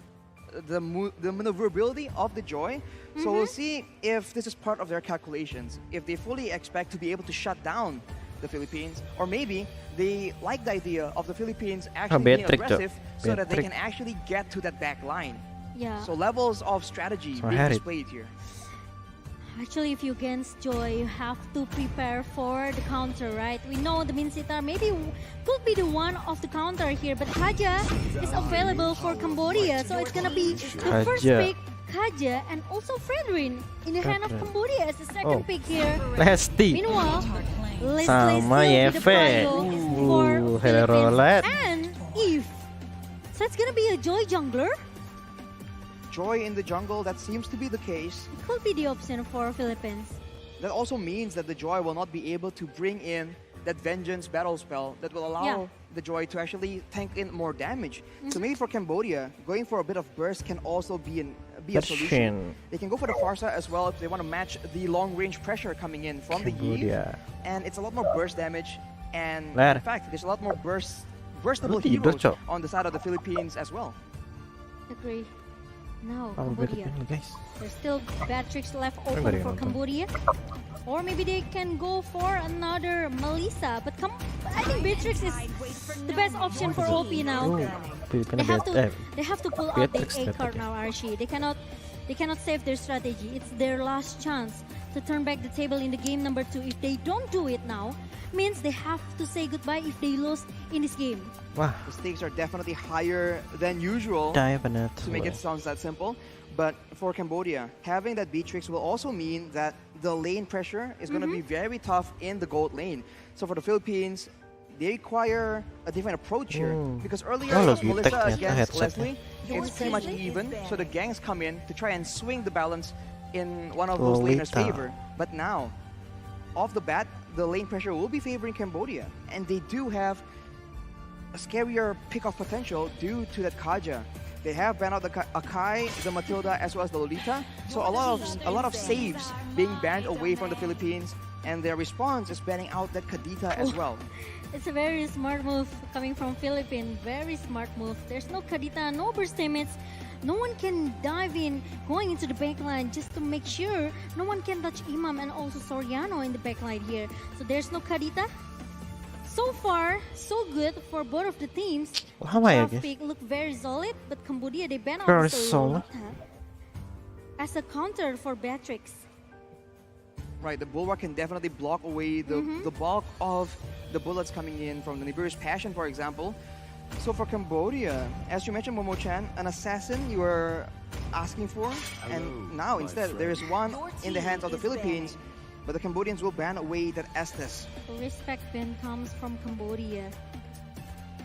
Speaker 11: the maneuverability of the Joy. So we'll see if this is part of their calculations, if they fully expect to be able to shut down the Philippines, or maybe they like the idea of the Philippines actually
Speaker 1: bad
Speaker 11: being
Speaker 1: trick, Joe.
Speaker 11: aggressive so
Speaker 1: Bad
Speaker 11: that they
Speaker 1: trick.
Speaker 11: can actually get to that back line.
Speaker 10: Yeah.
Speaker 11: So levels of strategy
Speaker 1: So I
Speaker 11: being
Speaker 1: had it.
Speaker 11: displayed here.
Speaker 10: Actually, if you against Joy, you have to prepare for the counter, right? We know the Minsitar maybe could be the one of the counter here, but Kaja is available for Cambodia, so it's gonna be the first
Speaker 1: Kaja.
Speaker 10: pick, Kaja, and also Fredrin in the hand of
Speaker 1: Kaja.
Speaker 10: Cambodia as the second
Speaker 1: Oh.
Speaker 10: pick here.
Speaker 1: Lesti.
Speaker 10: Meanwhile, Leslie
Speaker 1: Sama
Speaker 10: still with the
Speaker 1: Iesf.
Speaker 10: prio for
Speaker 1: Hero
Speaker 10: Philippines
Speaker 1: roulette.
Speaker 10: and Iesf. So it's gonna be a Joy jungler.
Speaker 11: Joy in the jungle, that seems to be the case.
Speaker 10: It could be the option for Philippines.
Speaker 11: That also means that the Joy will not be able to bring in that Vengeance battle spell that will allow the Joy to actually tank in more damage. So maybe for Cambodia, going for a bit of burst can also be a solution. They can go for the Farsa as well if they want to match the long-range pressure coming in from the
Speaker 1: Cambodia.
Speaker 11: Eve. And it's a lot more burst damage. And
Speaker 1: Ler.
Speaker 11: in fact, there's a lot more burstable
Speaker 1: Lu tidur,
Speaker 11: heroes
Speaker 1: Cok.
Speaker 11: on the side of the Philippines as well.
Speaker 10: Agree. Now,
Speaker 1: Oh,
Speaker 10: Cambodia.
Speaker 1: guys.
Speaker 10: There's still bad tricks left open
Speaker 1: Everybody
Speaker 10: for
Speaker 1: nonton.
Speaker 10: Cambodia. Or maybe they can go for another Melissa. But I think Beatrix is the best option for OP now.
Speaker 1: Oh, Filipina
Speaker 10: They have to pull out the
Speaker 1: Beatrix
Speaker 10: A
Speaker 1: dapat
Speaker 10: card
Speaker 1: ya.
Speaker 10: now, Archie. They cannot save their strategy. It's their last chance to turn back the table in the game number 2. If they don't do it now, means they have to say goodbye if they lose in this game.
Speaker 1: Wah,
Speaker 11: The stakes are definitely higher than usual.
Speaker 1: daya banget.
Speaker 11: To make it sound that simple. But for Cambodia, having that Beatrix will also mean that the lane pressure is going to be very tough in the gold lane. So for the Philippines, they require a different approach here. Because earlier,
Speaker 1: Oh,
Speaker 11: Melissa
Speaker 1: Logitech
Speaker 11: against
Speaker 1: headset.
Speaker 11: Leslie, it's pretty much even. So the gangs come in to try and swing the balance in one of those laners'
Speaker 1: Lolita.
Speaker 11: favor. But now, off the bat, the lane pressure will be favoring Cambodia. And they do have a scarier pick-off potential due to that Kaja. They have banned out the Akai, the Matilda, as well as the Lolita. So a lot of saves being banned away from the Philippines, and their response is banning out that Kadita as well.
Speaker 10: It's a very smart move coming from Philippines. Very smart move. There's no Kadita, no burst damage. No one can dive in, going into the backline just to make sure no one can touch Imam and also Soriano in the backline here. So there's no Kadita. So far, so good for both of the teams.
Speaker 1: Lama ya,
Speaker 10: Draft
Speaker 1: guys?
Speaker 10: pick look very solid, but Cambodia they ban out
Speaker 1: Very
Speaker 10: the
Speaker 1: solid.
Speaker 10: Lolita as a counter for Beatrix.
Speaker 11: Right, the Bulwark can definitely block away the bulk of the bullets coming in from the Nibiru's Passion, for example. So for Cambodia, as you mentioned, Momo-chan, an assassin you were asking for, and now instead there is one in the hands of the Philippines, but the Cambodians will ban away that Estes.
Speaker 10: The respect ban comes from Cambodia.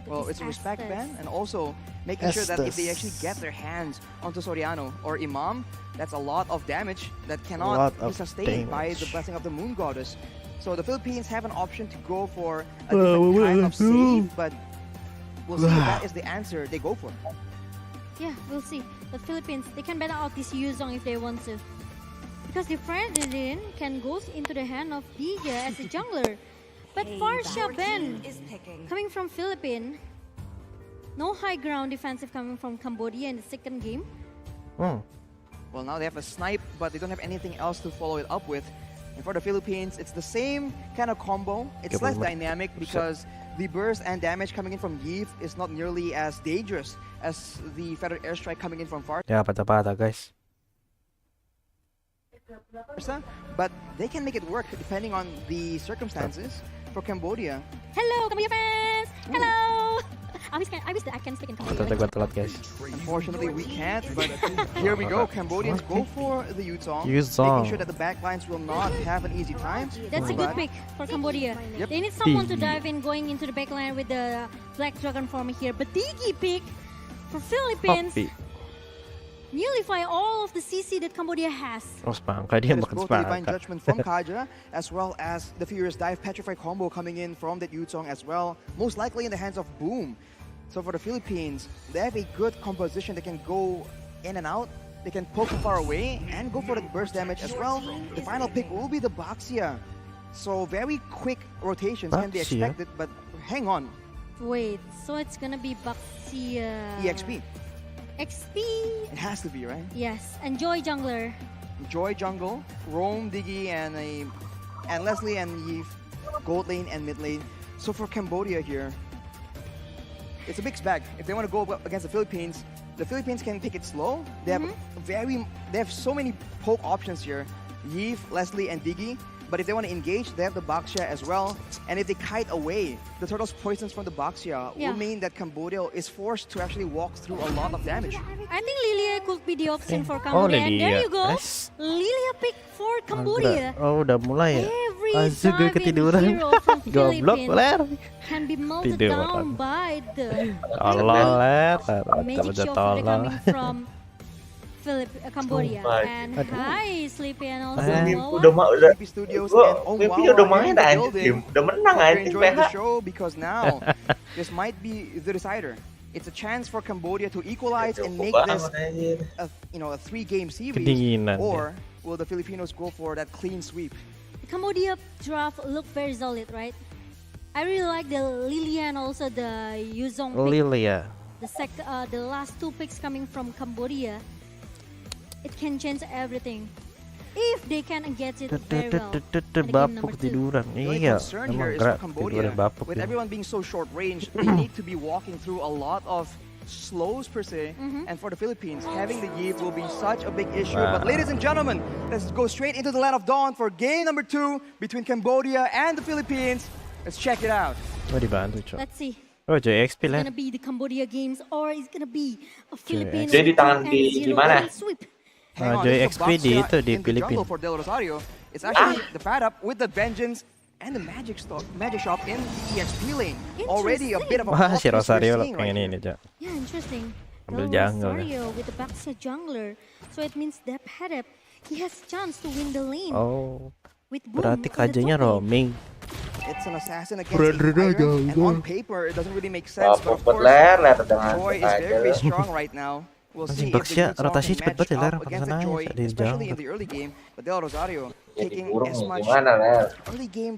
Speaker 11: Well, it's a respect ban, and also making sure that if they actually
Speaker 1: Estes.
Speaker 11: get their hands onto Soriano or Imam, that's a lot of damage that
Speaker 1: Lot
Speaker 11: cannot be
Speaker 1: of
Speaker 11: sustained by the
Speaker 1: damage.
Speaker 11: blessing of the Moon Goddess. So the Philippines have an option to go for a different kind of save, but we'll see if that is the answer they go for.
Speaker 10: Yeah, we'll see. But Philippines, they can ban out this Yuzong if they want to. Because the Fredrin can go into the hand of Dija as a jungler. But Farsha ban coming from Philippines. No high ground defensive coming from Cambodia in the second game.
Speaker 11: Well, now they have a snipe, but they don't have anything else to follow it up with. And for the Philippines, it's the same kind of combo. It's less dynamic because the burst and damage coming in from Iesf is not nearly as dangerous as the feathered airstrike coming in from
Speaker 1: Ya, patah-patah, guys.
Speaker 11: Farsa. But they can make it work depending on the circumstances. For Cambodia,
Speaker 10: Hello, Cambodia fans! Hello! wish that I can speak in Cambodia.
Speaker 1: Ternyata gue telat guys.
Speaker 11: Unfortunately, we can't, but here we go. Cambodians go for the Yuzong,
Speaker 1: Yuzong.
Speaker 11: making sure that the backlines will not have an easy time.
Speaker 10: That's a good
Speaker 11: But
Speaker 10: pick for Cambodia.
Speaker 11: Yep.
Speaker 10: They need someone to dive in, going into the backline with the Black Dragon form here. But Digi pick for Philippines.
Speaker 1: Hopi.
Speaker 10: Nullify all of the CC that Cambodia has.
Speaker 1: Oh, semangka dia
Speaker 11: There's
Speaker 1: makan
Speaker 11: both the Divine
Speaker 1: semangka.
Speaker 11: Judgment from Kaja, as well as the Furious Dive Petrify combo coming in from that Yuzong as well. Most likely in the hands of Boom. So for the Philippines, they have a good composition. They can go in and out. They can poke from far away and go for the burst damage as well. The final pick will be the Baxia. So very quick rotations can be
Speaker 1: Baxia?
Speaker 11: expected, but hang on.
Speaker 10: Wait, so it's gonna be Baxia.
Speaker 11: EXP.
Speaker 10: XP.
Speaker 11: It has to be, right?
Speaker 10: Yes, enjoy jungler.
Speaker 11: Joy Jungle, Rome, Diggy, and Leslie and Iesf, gold lane and mid lane. So for Cambodia here, it's a mixed bag. If they want to go up against the Philippines can take it slow. They have they have so many poke options here. Iesf, Leslie, and Diggy. But if they want to engage, they have the Baxia as well. And if they kite away, the turtle's poisons from the Baxia will mean that Cambodia is forced to actually walk through a lot of damage.
Speaker 10: I think Lilia could be the option for Cambodia. And there you go. Lilia pick for Cambodia.
Speaker 1: Oh, udah mulai ya.
Speaker 10: Every
Speaker 1: Azu gue
Speaker 10: diving
Speaker 1: ketiduran.
Speaker 10: hero from
Speaker 1: Goblok,
Speaker 10: Philippines
Speaker 1: Ler.
Speaker 10: can be melted
Speaker 1: Tidur,
Speaker 10: down by the
Speaker 1: Tolol, Ler.
Speaker 10: magic show coming from Cambodia. And hi, Sleepy and also
Speaker 2: Udah
Speaker 11: Studios
Speaker 2: Mimpi udah main anjing, udah menang anjing
Speaker 11: enjoying the
Speaker 2: PH.
Speaker 11: show because now this might be the decider. It's a chance for Cambodia to equalize and make this a 3-game series.
Speaker 1: Kedinginan
Speaker 11: Or will the Filipinos go for that clean sweep?
Speaker 10: Cambodia draft look very solid, right? I really like the Lilia and also the Yuzong pick.
Speaker 1: Lilia.
Speaker 10: The last 2 picks coming from Cambodia. It can change everything if they can get it very well.
Speaker 1: Bapuk tiduran. Iya,
Speaker 11: Concern here
Speaker 1: emang
Speaker 11: is
Speaker 1: gerak
Speaker 11: for Cambodia.
Speaker 1: tiduran bapuk.
Speaker 11: With everyone being so short range, they need to be walking through a lot of slows per se. And for the Philippines, having the Iesf will be such a big issue. But ladies and gentlemen, let's go straight into the Land of Dawn for game number 2 between Cambodia and the Philippines. Let's check it out.
Speaker 1: Oh, dibantu, Cok.
Speaker 10: Let's see.
Speaker 1: Oh, Joy XP
Speaker 10: It's
Speaker 1: lah.
Speaker 10: gonna be the Cambodia games or it's gonna be a Philippines
Speaker 2: Jadi di tangan di mana?
Speaker 10: sweep.
Speaker 1: Joy XP di itu di Filipina.
Speaker 11: For Del Rosario, it's actually the Fat Up with the Vengeance and the Magic Shop in the EXP lane. Already a bit of a
Speaker 1: Wah,
Speaker 11: plot
Speaker 1: si
Speaker 11: twist we're
Speaker 1: Rosario
Speaker 11: seeing
Speaker 1: pengen
Speaker 11: right
Speaker 1: ini, Cok.
Speaker 10: Yeah, interesting.
Speaker 1: Ambil
Speaker 10: Del
Speaker 1: jungle ya.
Speaker 10: Rosario with the Baxia jungler. So it means that Padap, he has chance to win the lane.
Speaker 1: Oh,
Speaker 10: With Boom
Speaker 1: berarti
Speaker 10: on the
Speaker 1: KJ-nya
Speaker 10: top lane.
Speaker 1: roaming.
Speaker 11: It's an assassin against a tyrant, and on paper it doesn't really make sense. But of course,
Speaker 2: Ler dengan
Speaker 11: Joy is very strong right now. We'll see if the
Speaker 1: Baxia
Speaker 11: Yuzong
Speaker 1: rotasi
Speaker 11: can
Speaker 1: cepet
Speaker 11: match
Speaker 1: banget ya, Ler.
Speaker 11: up against the
Speaker 1: Pantesan
Speaker 11: Joy,
Speaker 1: aja di
Speaker 11: especially in
Speaker 1: jungle.
Speaker 11: the early game. But Del Rosario taking as much
Speaker 2: gimana Ler?
Speaker 11: early game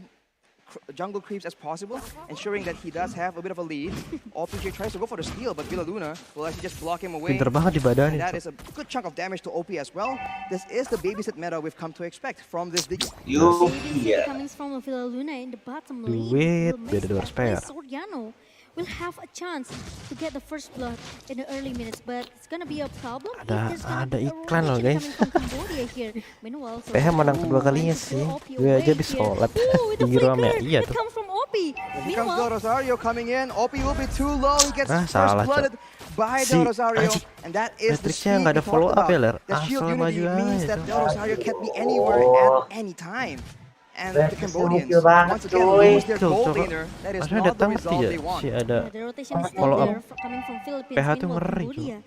Speaker 11: jungle creeps as possible, ensuring that he does have a bit of a lead. OPJ tries to go for the steal, but Villa Luna will actually just block him away.
Speaker 1: Pinter banget di badan
Speaker 11: And that
Speaker 1: itu.
Speaker 11: is a good chunk of damage to OP as well. This is the babysit meta we've come to expect from this big.
Speaker 10: Babysit coming from Villa Luna in the bottom lane.
Speaker 1: Duit,
Speaker 10: will
Speaker 1: beda
Speaker 10: make
Speaker 1: 200 perak.
Speaker 10: Soriano will have a chance to get the first blood in the early minutes, but it's gonna be a problem. if there's gonna
Speaker 1: Ada
Speaker 10: be a
Speaker 1: iklan loh,
Speaker 10: rotation
Speaker 1: guys.
Speaker 10: coming from Cambodia here. Meanwhile,
Speaker 1: PH menang kedua kalinya sih. Gue aja habis sholat di Rom ya. Iya tuh.
Speaker 10: Come from OP.
Speaker 11: Here comes Del Rosario coming in. OP will be too low. He gets first
Speaker 1: salah,
Speaker 11: blooded by
Speaker 1: Si
Speaker 11: Del Rosario,
Speaker 1: anjing.
Speaker 11: and that is the
Speaker 1: Matrixnya
Speaker 11: speed
Speaker 1: nggak ada
Speaker 11: we talked
Speaker 1: follow up ya,
Speaker 11: about.
Speaker 1: Ler.
Speaker 11: The shield
Speaker 1: Asal maju
Speaker 11: unity means
Speaker 1: aja
Speaker 11: that
Speaker 1: tuh.
Speaker 11: Del Rosario can't be anywhere at any time. And the Cambodians, once again, lose their gold laner. That is
Speaker 1: Harusnya
Speaker 11: not the
Speaker 1: datang
Speaker 11: result
Speaker 1: ya
Speaker 11: they want.
Speaker 1: si ada
Speaker 10: The rotation is still
Speaker 1: follow up.
Speaker 10: there coming from Philippines.
Speaker 1: PH tuh
Speaker 10: Meanwhile,
Speaker 1: ngeri,
Speaker 10: Cambodia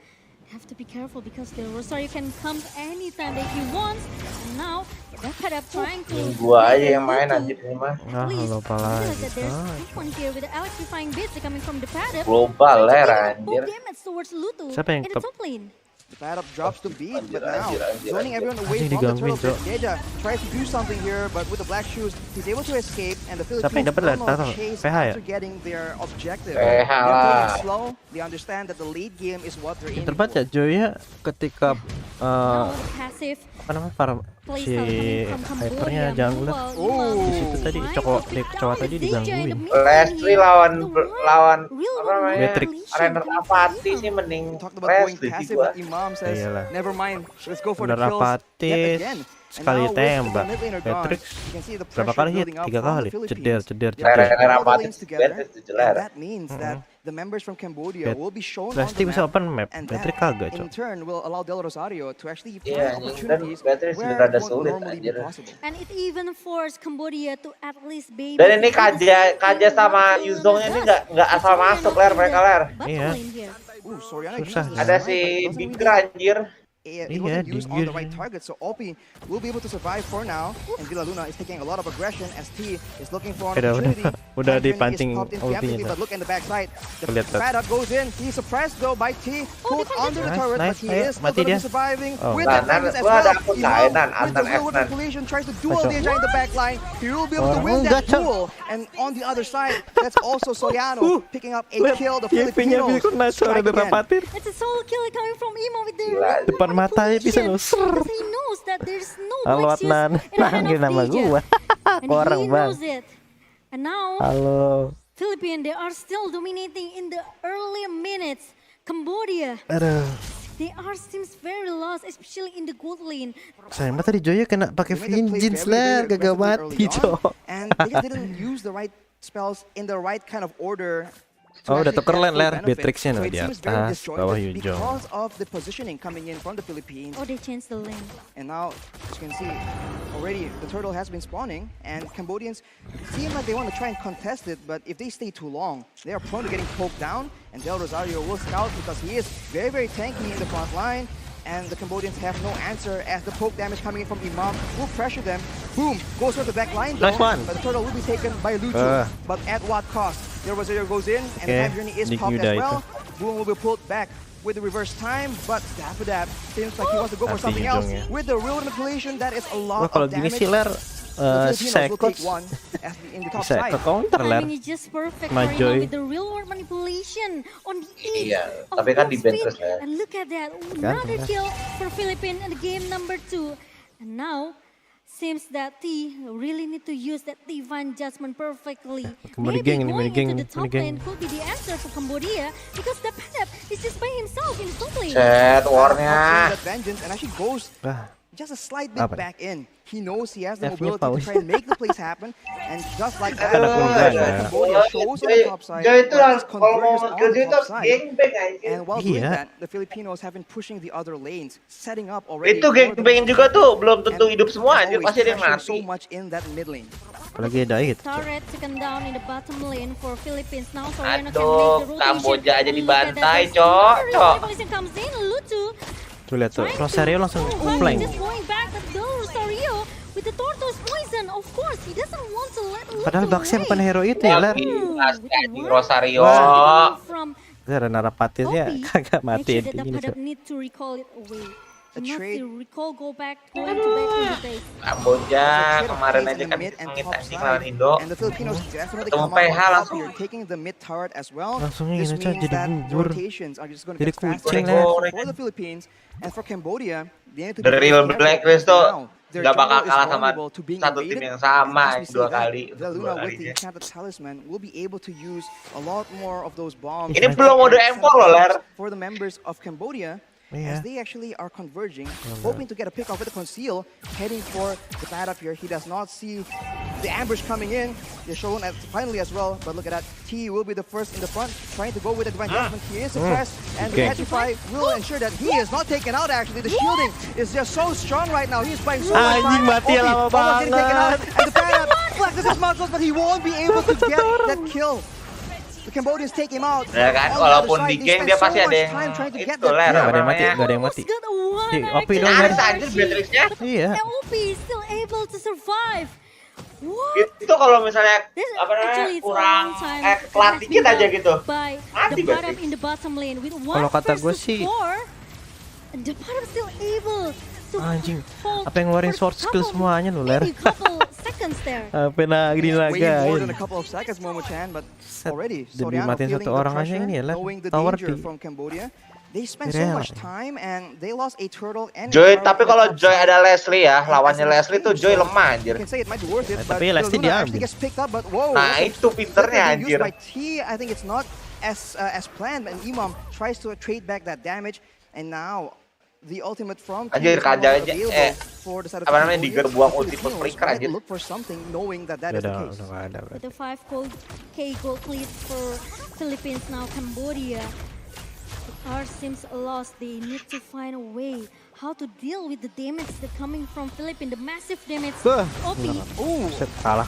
Speaker 10: have to be careful because the Rosario can come anytime that he wants. And now they're kind of trying to.
Speaker 2: Gua aja yang main anjir ini mah.
Speaker 1: Nah, lupa lagi.
Speaker 10: There's this one here with the electrifying bits coming from the Padap.
Speaker 2: Global Ler anjir.
Speaker 10: Damage towards Lutu
Speaker 1: Siapa
Speaker 10: in
Speaker 1: yang
Speaker 10: the top lane.
Speaker 11: The Fat Up drops to beat, but now
Speaker 2: Anjir.
Speaker 11: zoning everyone away
Speaker 1: Anjing
Speaker 11: from the
Speaker 1: digangguin,
Speaker 11: turtle.
Speaker 1: Cok.
Speaker 11: Deja tries to do something here, but with the black shoes, he's able to escape, and the
Speaker 1: Siapa
Speaker 11: Philippines
Speaker 1: yang dapat
Speaker 11: will
Speaker 1: lah,
Speaker 11: not
Speaker 1: tahu?
Speaker 11: chase
Speaker 1: PH ya?
Speaker 11: after getting their objective.
Speaker 2: PH
Speaker 11: They're playing
Speaker 2: lah.
Speaker 11: it slow. They understand that the late game is what they're aiming
Speaker 1: Terbaca
Speaker 11: for.
Speaker 1: Joy ya ketika
Speaker 10: Now the passive
Speaker 1: apa namanya para
Speaker 10: playstyle
Speaker 1: si
Speaker 10: coming from
Speaker 1: hypernya
Speaker 10: Cambodia.
Speaker 1: jungler.
Speaker 10: Meanwhile,
Speaker 1: Di situ tadi cowok tadi digangguin.
Speaker 2: Leslie lawan apa namanya?
Speaker 1: Matrix.
Speaker 2: Arena apati sih mending
Speaker 11: Talked about going
Speaker 2: Leslie sih
Speaker 11: passive,
Speaker 2: gua.
Speaker 11: but Imam says,
Speaker 1: Iyalah.
Speaker 11: never mind, let's go for the
Speaker 1: Bener
Speaker 11: kills yet
Speaker 1: apatis
Speaker 11: again. And
Speaker 1: sekali
Speaker 11: now with
Speaker 1: tembak.
Speaker 11: the mid laner gone,
Speaker 1: Matrix
Speaker 11: you can see the
Speaker 1: berapa
Speaker 11: pressure
Speaker 1: kali hit?
Speaker 11: building up
Speaker 1: 3
Speaker 11: from
Speaker 1: kali.
Speaker 11: the Philippines.
Speaker 1: Ceder.
Speaker 11: They're
Speaker 2: Arena
Speaker 11: all the
Speaker 2: apati
Speaker 11: lanes together,
Speaker 2: jelas
Speaker 11: and that means that the members from Cambodia will be shown on
Speaker 1: Pasti
Speaker 11: the
Speaker 1: bisa
Speaker 11: map,
Speaker 1: open map.
Speaker 11: and
Speaker 1: Battery
Speaker 11: that
Speaker 1: kagak,
Speaker 11: in
Speaker 1: Cok.
Speaker 11: turn will allow Del Rosario to actually
Speaker 2: Iya,
Speaker 11: find
Speaker 2: dan
Speaker 11: opportunities
Speaker 2: battery
Speaker 11: where
Speaker 2: rada
Speaker 11: it won't
Speaker 2: sulit
Speaker 11: normally be
Speaker 2: anjir.
Speaker 11: possible.
Speaker 10: And it even forced Cambodia to at least baby.
Speaker 2: Dan ini Kaja sama Yuzongnya ini nggak asal masuk ler mereka ler.
Speaker 1: Iya.
Speaker 11: Soriano
Speaker 1: Susah.
Speaker 11: uses
Speaker 2: Ada
Speaker 11: this,
Speaker 2: si
Speaker 11: right, but it doesn't
Speaker 2: Big
Speaker 11: really-
Speaker 2: anjir.
Speaker 11: It
Speaker 1: Iya,
Speaker 11: wasn't used on the
Speaker 1: Digir.
Speaker 11: right target, so Opie will be able to survive for now. And Villa Luna is taking a lot of aggression as T is looking for an opportunity.
Speaker 1: Udah
Speaker 11: Time Journey
Speaker 1: dipancing
Speaker 11: is popped in
Speaker 1: ultinya
Speaker 11: preemptively,
Speaker 1: tuh.
Speaker 11: but look in the backside. The
Speaker 1: Lihat tuh.
Speaker 11: pad up goes in. He's suppressed though by T. Pulled under the
Speaker 1: Nice,
Speaker 11: turret,
Speaker 1: nice.
Speaker 11: but he
Speaker 1: Ayo,
Speaker 11: is still
Speaker 1: mati
Speaker 11: going to
Speaker 1: dia.
Speaker 11: be surviving
Speaker 1: Oh.
Speaker 11: with that
Speaker 2: Nan,
Speaker 11: damage as
Speaker 2: gua
Speaker 11: well.
Speaker 2: ada aku
Speaker 11: Imam
Speaker 2: Nan,
Speaker 11: with the
Speaker 2: Antan
Speaker 11: real
Speaker 2: Nan.
Speaker 11: manipulation tries to duel
Speaker 1: Cok.
Speaker 11: the Ninja in the backline. He will be able to
Speaker 1: Oh,
Speaker 11: win
Speaker 1: enggak,
Speaker 11: that
Speaker 1: Cok.
Speaker 11: duel. And on the other side, that's also Soriano picking up a
Speaker 1: Lihat,
Speaker 11: kill. The
Speaker 1: Yevenya
Speaker 11: Filipinos
Speaker 1: Vilkun
Speaker 11: strike
Speaker 1: ada
Speaker 11: again.
Speaker 1: rapatir.
Speaker 10: It's a solo kill coming from Imo with the
Speaker 2: Gila.
Speaker 1: Depan matanya bisa loh.
Speaker 10: because he knows that there's no
Speaker 1: Halo
Speaker 10: excuse
Speaker 1: Adnan,
Speaker 10: in the hand
Speaker 1: panggil
Speaker 10: of
Speaker 1: nama
Speaker 10: DJ.
Speaker 1: gua.
Speaker 10: And
Speaker 1: Orang
Speaker 10: he
Speaker 1: bang.
Speaker 10: knows it. And now
Speaker 1: Halo.
Speaker 10: Philippines, they are still dominating in the early minutes. Cambodia,
Speaker 1: Aduh.
Speaker 10: they are seems very lost, especially in the gold lane.
Speaker 1: Sayang banget tadi Joyo kena pakai
Speaker 11: They made them play
Speaker 1: vengeance
Speaker 11: very,
Speaker 1: lah,
Speaker 11: very
Speaker 1: gagal
Speaker 11: aggressively
Speaker 1: mati,
Speaker 11: early
Speaker 1: Cok.
Speaker 11: on, and they just didn't use the right spells in the right kind of order. to
Speaker 1: Oh, udah
Speaker 11: actually
Speaker 1: tuker
Speaker 11: get
Speaker 1: ler,
Speaker 11: full
Speaker 1: ler.
Speaker 11: benefit.
Speaker 1: Beatrixnya
Speaker 11: So
Speaker 1: loh
Speaker 11: it
Speaker 1: di
Speaker 11: seems very
Speaker 1: atas,
Speaker 11: disjointed
Speaker 1: bawah Yujong.
Speaker 11: because of the positioning coming in from the Philippines.
Speaker 10: Oh, they changed the lane.
Speaker 11: And now, as you can see, already the turtle has been spawning, and Cambodians seem like they want to try and contest it, but if they stay too long, they are prone to getting poked down, and Del Rosario will scout because he is very, very tanky in the front line, and the Cambodians have no answer as the poke damage coming in from Imam will pressure them. Boom! Goes for the back line though,
Speaker 1: Nice one.
Speaker 11: but the turtle will be taken by Luchu. But at what cost? Del Rosario goes in, and the
Speaker 1: Okay,
Speaker 11: time journey is
Speaker 1: Nick
Speaker 11: popped
Speaker 1: Yuda
Speaker 11: as well.
Speaker 1: itu.
Speaker 11: Boom will be pulled back with the reverse time, but after that, seems like he wants to go for
Speaker 1: Hati
Speaker 11: something else.
Speaker 1: Yujong ya.
Speaker 11: With the real manipulation, that is a lot
Speaker 1: Wah, kalau
Speaker 11: of
Speaker 1: gini
Speaker 11: damage.
Speaker 1: sih ler,
Speaker 11: The Filipinos will
Speaker 1: Sekots
Speaker 11: take one as in the top
Speaker 1: bisa
Speaker 11: side.
Speaker 1: ke counter ler.
Speaker 10: Timing is just perfect for
Speaker 1: Majoy.
Speaker 10: Imo with the real world manipulation on the edge
Speaker 2: Iya,
Speaker 10: of
Speaker 2: tapi kan
Speaker 10: top
Speaker 2: di
Speaker 10: speed.
Speaker 2: benches ya.
Speaker 10: And look at that, another
Speaker 1: Kan.
Speaker 10: kill for Philippines in the game number 2. And now, seems that T really need to use that divine judgment perfectly.
Speaker 1: Kembali
Speaker 10: Maybe
Speaker 1: geng ini,
Speaker 10: going
Speaker 1: mini geng,
Speaker 10: into the top
Speaker 1: mini geng.
Speaker 10: lane could be the answer for Cambodia because the Padap is just by himself in the top lane.
Speaker 2: Set warnya.
Speaker 11: That vengeance and actually goes
Speaker 1: Ah,
Speaker 11: just a slight bit
Speaker 1: Apa nih?
Speaker 11: back in. He knows he has the
Speaker 1: F-nya
Speaker 11: mobility to
Speaker 1: pause.
Speaker 11: try and make the plays happen, and just like that,
Speaker 1: Ada kundan ya.
Speaker 11: Cambodia shows on the top side.
Speaker 2: Joy itu
Speaker 11: but
Speaker 2: kalau mau
Speaker 11: converges on
Speaker 2: skill
Speaker 11: the
Speaker 2: itu
Speaker 11: top side.
Speaker 2: gangbang aja.
Speaker 11: And while doing
Speaker 1: Iya.
Speaker 11: that, the Filipinos have been pushing the other lanes, setting up already.
Speaker 2: Itu
Speaker 11: for the
Speaker 2: gangbang
Speaker 11: next
Speaker 2: juga
Speaker 11: round.
Speaker 2: tuh, belum tentu
Speaker 11: And
Speaker 2: hidup semua anjir,
Speaker 11: always
Speaker 2: pasti ada yang
Speaker 11: pressuring
Speaker 2: mati.
Speaker 11: so much in that mid lane.
Speaker 1: apalagi ada hit.
Speaker 10: Turret taken down in the bottom lane for Philippines. Now Soriano can make
Speaker 2: Aduh,
Speaker 10: the rotation.
Speaker 2: Kamboja aja
Speaker 10: And look at
Speaker 2: dibantai,
Speaker 10: that,
Speaker 2: Cok,
Speaker 10: the
Speaker 2: Cok.
Speaker 10: revolution comes in, Lutu
Speaker 1: Tuh lihat tuh,
Speaker 10: trying to-
Speaker 1: Rosario langsung
Speaker 10: Oh,
Speaker 1: flank.
Speaker 10: just going back, but no Rosario with the tortoise poison. Of course, he doesn't want to let Lutu
Speaker 1: Padahal Baxia
Speaker 10: away.
Speaker 1: bukan hero itu ya ler.
Speaker 2: Pasti anjing Rosario.
Speaker 10: From
Speaker 1: Ada narapatirnya
Speaker 10: Opie,
Speaker 1: kagak
Speaker 10: make
Speaker 1: mati
Speaker 10: sure that the
Speaker 1: gini,
Speaker 10: Padap
Speaker 1: Cok.
Speaker 10: need to recall it away.
Speaker 11: A
Speaker 10: He needs
Speaker 11: trade-
Speaker 10: to recall, going to back in the base.
Speaker 2: Kamboja
Speaker 11: There's a
Speaker 2: kemarin
Speaker 11: trade
Speaker 2: aja
Speaker 11: in
Speaker 2: kan
Speaker 11: the mid and
Speaker 2: ngit
Speaker 11: top
Speaker 2: anjing
Speaker 11: side,
Speaker 2: lawan Indo.
Speaker 11: and the Filipinos definitely
Speaker 2: Ketemu
Speaker 11: come out
Speaker 2: PH
Speaker 11: on top
Speaker 2: langsung.
Speaker 11: here, taking the mid turret as well.
Speaker 1: Langsung
Speaker 11: This
Speaker 1: ini, Cok,
Speaker 11: means
Speaker 1: jadi
Speaker 11: that the
Speaker 1: bubur.
Speaker 11: rotations are just going to
Speaker 1: Jadi
Speaker 11: get faster
Speaker 1: kucing
Speaker 11: and
Speaker 1: lah.
Speaker 11: faster for the Philippines, and for Cambodia, they need to
Speaker 2: The
Speaker 11: be
Speaker 2: real
Speaker 11: very
Speaker 2: Blacklist
Speaker 11: careful
Speaker 2: tuh
Speaker 11: because now their
Speaker 2: nggak bakal
Speaker 11: jungle is
Speaker 2: kalah sama
Speaker 11: vulnerable to being
Speaker 2: satu tim
Speaker 11: invaded,
Speaker 2: yang sama
Speaker 11: and as we see
Speaker 2: dua
Speaker 11: that,
Speaker 2: kali.
Speaker 11: the Luna with the
Speaker 2: kalinya.
Speaker 11: enchanted talisman will be able to use a lot more of those bombs.
Speaker 2: Ini belum mode M4 loh, Ler.
Speaker 11: For the members of Cambodia,
Speaker 1: Iya.
Speaker 11: as they actually are converging, hoping to get a pick off with the conceal, heading for the pad up here. He does not see the ambush coming in. They're shown as finally as well, but look at that. T will be the first in the front, trying to go with the divine judgment. He is suppressed, and the
Speaker 1: Okay.
Speaker 11: petrify will ensure that he is not taken out. Actually, the shielding is just so strong right now. He's buying so much
Speaker 1: Anjing,
Speaker 11: time.
Speaker 1: mati
Speaker 11: Opie
Speaker 1: lama
Speaker 11: almost getting taken out,
Speaker 1: banget.
Speaker 11: and the pad up flexes his muscles, but he won't be able to get that kill. The Cambodians take him out.
Speaker 2: Ya kan,
Speaker 11: On the
Speaker 2: walaupun
Speaker 11: other
Speaker 2: di
Speaker 11: side,
Speaker 2: geng
Speaker 11: they
Speaker 2: dia
Speaker 11: spend
Speaker 2: pasti
Speaker 11: so
Speaker 2: ada
Speaker 11: much
Speaker 2: yang
Speaker 11: time trying to get
Speaker 2: itu
Speaker 11: that
Speaker 2: Ler,
Speaker 11: kill.
Speaker 1: Gak ada yang mati,
Speaker 2: namanya.
Speaker 1: gak ada yang mati.
Speaker 10: Almost got one
Speaker 1: Ih, Opie
Speaker 10: actually.
Speaker 1: dong,
Speaker 2: Nyaris
Speaker 1: Ler.
Speaker 2: anjir Beatrixnya.
Speaker 1: Iya.
Speaker 10: And Opie is still able to survive. What?
Speaker 2: Itu kalau misalnya
Speaker 10: This
Speaker 2: apa namanya
Speaker 10: actually it's a
Speaker 2: kurang
Speaker 10: long time
Speaker 2: telat
Speaker 10: has
Speaker 2: dikit
Speaker 10: been
Speaker 2: aja
Speaker 10: done
Speaker 2: gitu.
Speaker 10: by
Speaker 2: Mati
Speaker 10: the bottom
Speaker 2: berarti.
Speaker 10: in the bottom lane with one
Speaker 1: Kalau kata gue
Speaker 10: versus
Speaker 1: sih-
Speaker 10: four, and the bottom still able to
Speaker 1: Anjing,
Speaker 10: hold
Speaker 1: apa yang ngeluarin
Speaker 10: for
Speaker 1: sword skill
Speaker 10: couple-
Speaker 1: semuanya lu, Ler.
Speaker 10: maybe couple seconds there.
Speaker 1: Apa nak gini
Speaker 11: Way more
Speaker 1: lagain.
Speaker 11: than a couple of seconds, Momo-chan, but
Speaker 1: Set.
Speaker 11: already
Speaker 1: Udah
Speaker 11: Soriano
Speaker 1: dimatiin
Speaker 11: feeling
Speaker 1: satu
Speaker 11: the
Speaker 1: orang aja
Speaker 11: pressure,
Speaker 1: ini ya, Ler.
Speaker 11: knowing the
Speaker 1: Tower
Speaker 11: danger
Speaker 1: di-
Speaker 11: from Cambodia. They spent so
Speaker 1: Real.
Speaker 11: much time and they lost a turtle and a
Speaker 2: Joy,
Speaker 11: tower
Speaker 2: tapi
Speaker 11: on the
Speaker 2: kalau
Speaker 11: top
Speaker 2: Joy
Speaker 11: side.
Speaker 2: ada Leslie ya,
Speaker 11: And
Speaker 2: lawannya
Speaker 11: as an
Speaker 2: Leslie tuh
Speaker 11: exchange,
Speaker 2: Joy
Speaker 11: so
Speaker 2: lemah
Speaker 11: You
Speaker 2: anjir.
Speaker 11: can say it might be worth it,
Speaker 1: Eh,
Speaker 11: but
Speaker 1: tapi Leslie
Speaker 11: Luna
Speaker 1: diambil.
Speaker 11: actually gets picked up, but whoa.
Speaker 2: Nah,
Speaker 11: look at
Speaker 2: itu pinternya
Speaker 11: the use
Speaker 2: anjir.
Speaker 11: by T, I think it's not as planned, and Imam tries to trade back that damage, and now the ultimate from
Speaker 2: Anjir,
Speaker 11: team is no
Speaker 2: Kaja
Speaker 11: longer
Speaker 2: aja,
Speaker 11: available for the side of
Speaker 2: apa namanya,
Speaker 11: Cambodia.
Speaker 2: digerbuang
Speaker 11: The
Speaker 2: ulti
Speaker 11: Filipinos
Speaker 2: flicker
Speaker 11: had
Speaker 2: aja.
Speaker 11: to look for something knowing that that is the case.
Speaker 1: Udah ada.
Speaker 10: With the 5K gold lead for Philippines now, Cambodia. The seems lost. They need to find a way how to deal with the damage that coming from Philippines, the massive damage. OP.
Speaker 1: Kalah.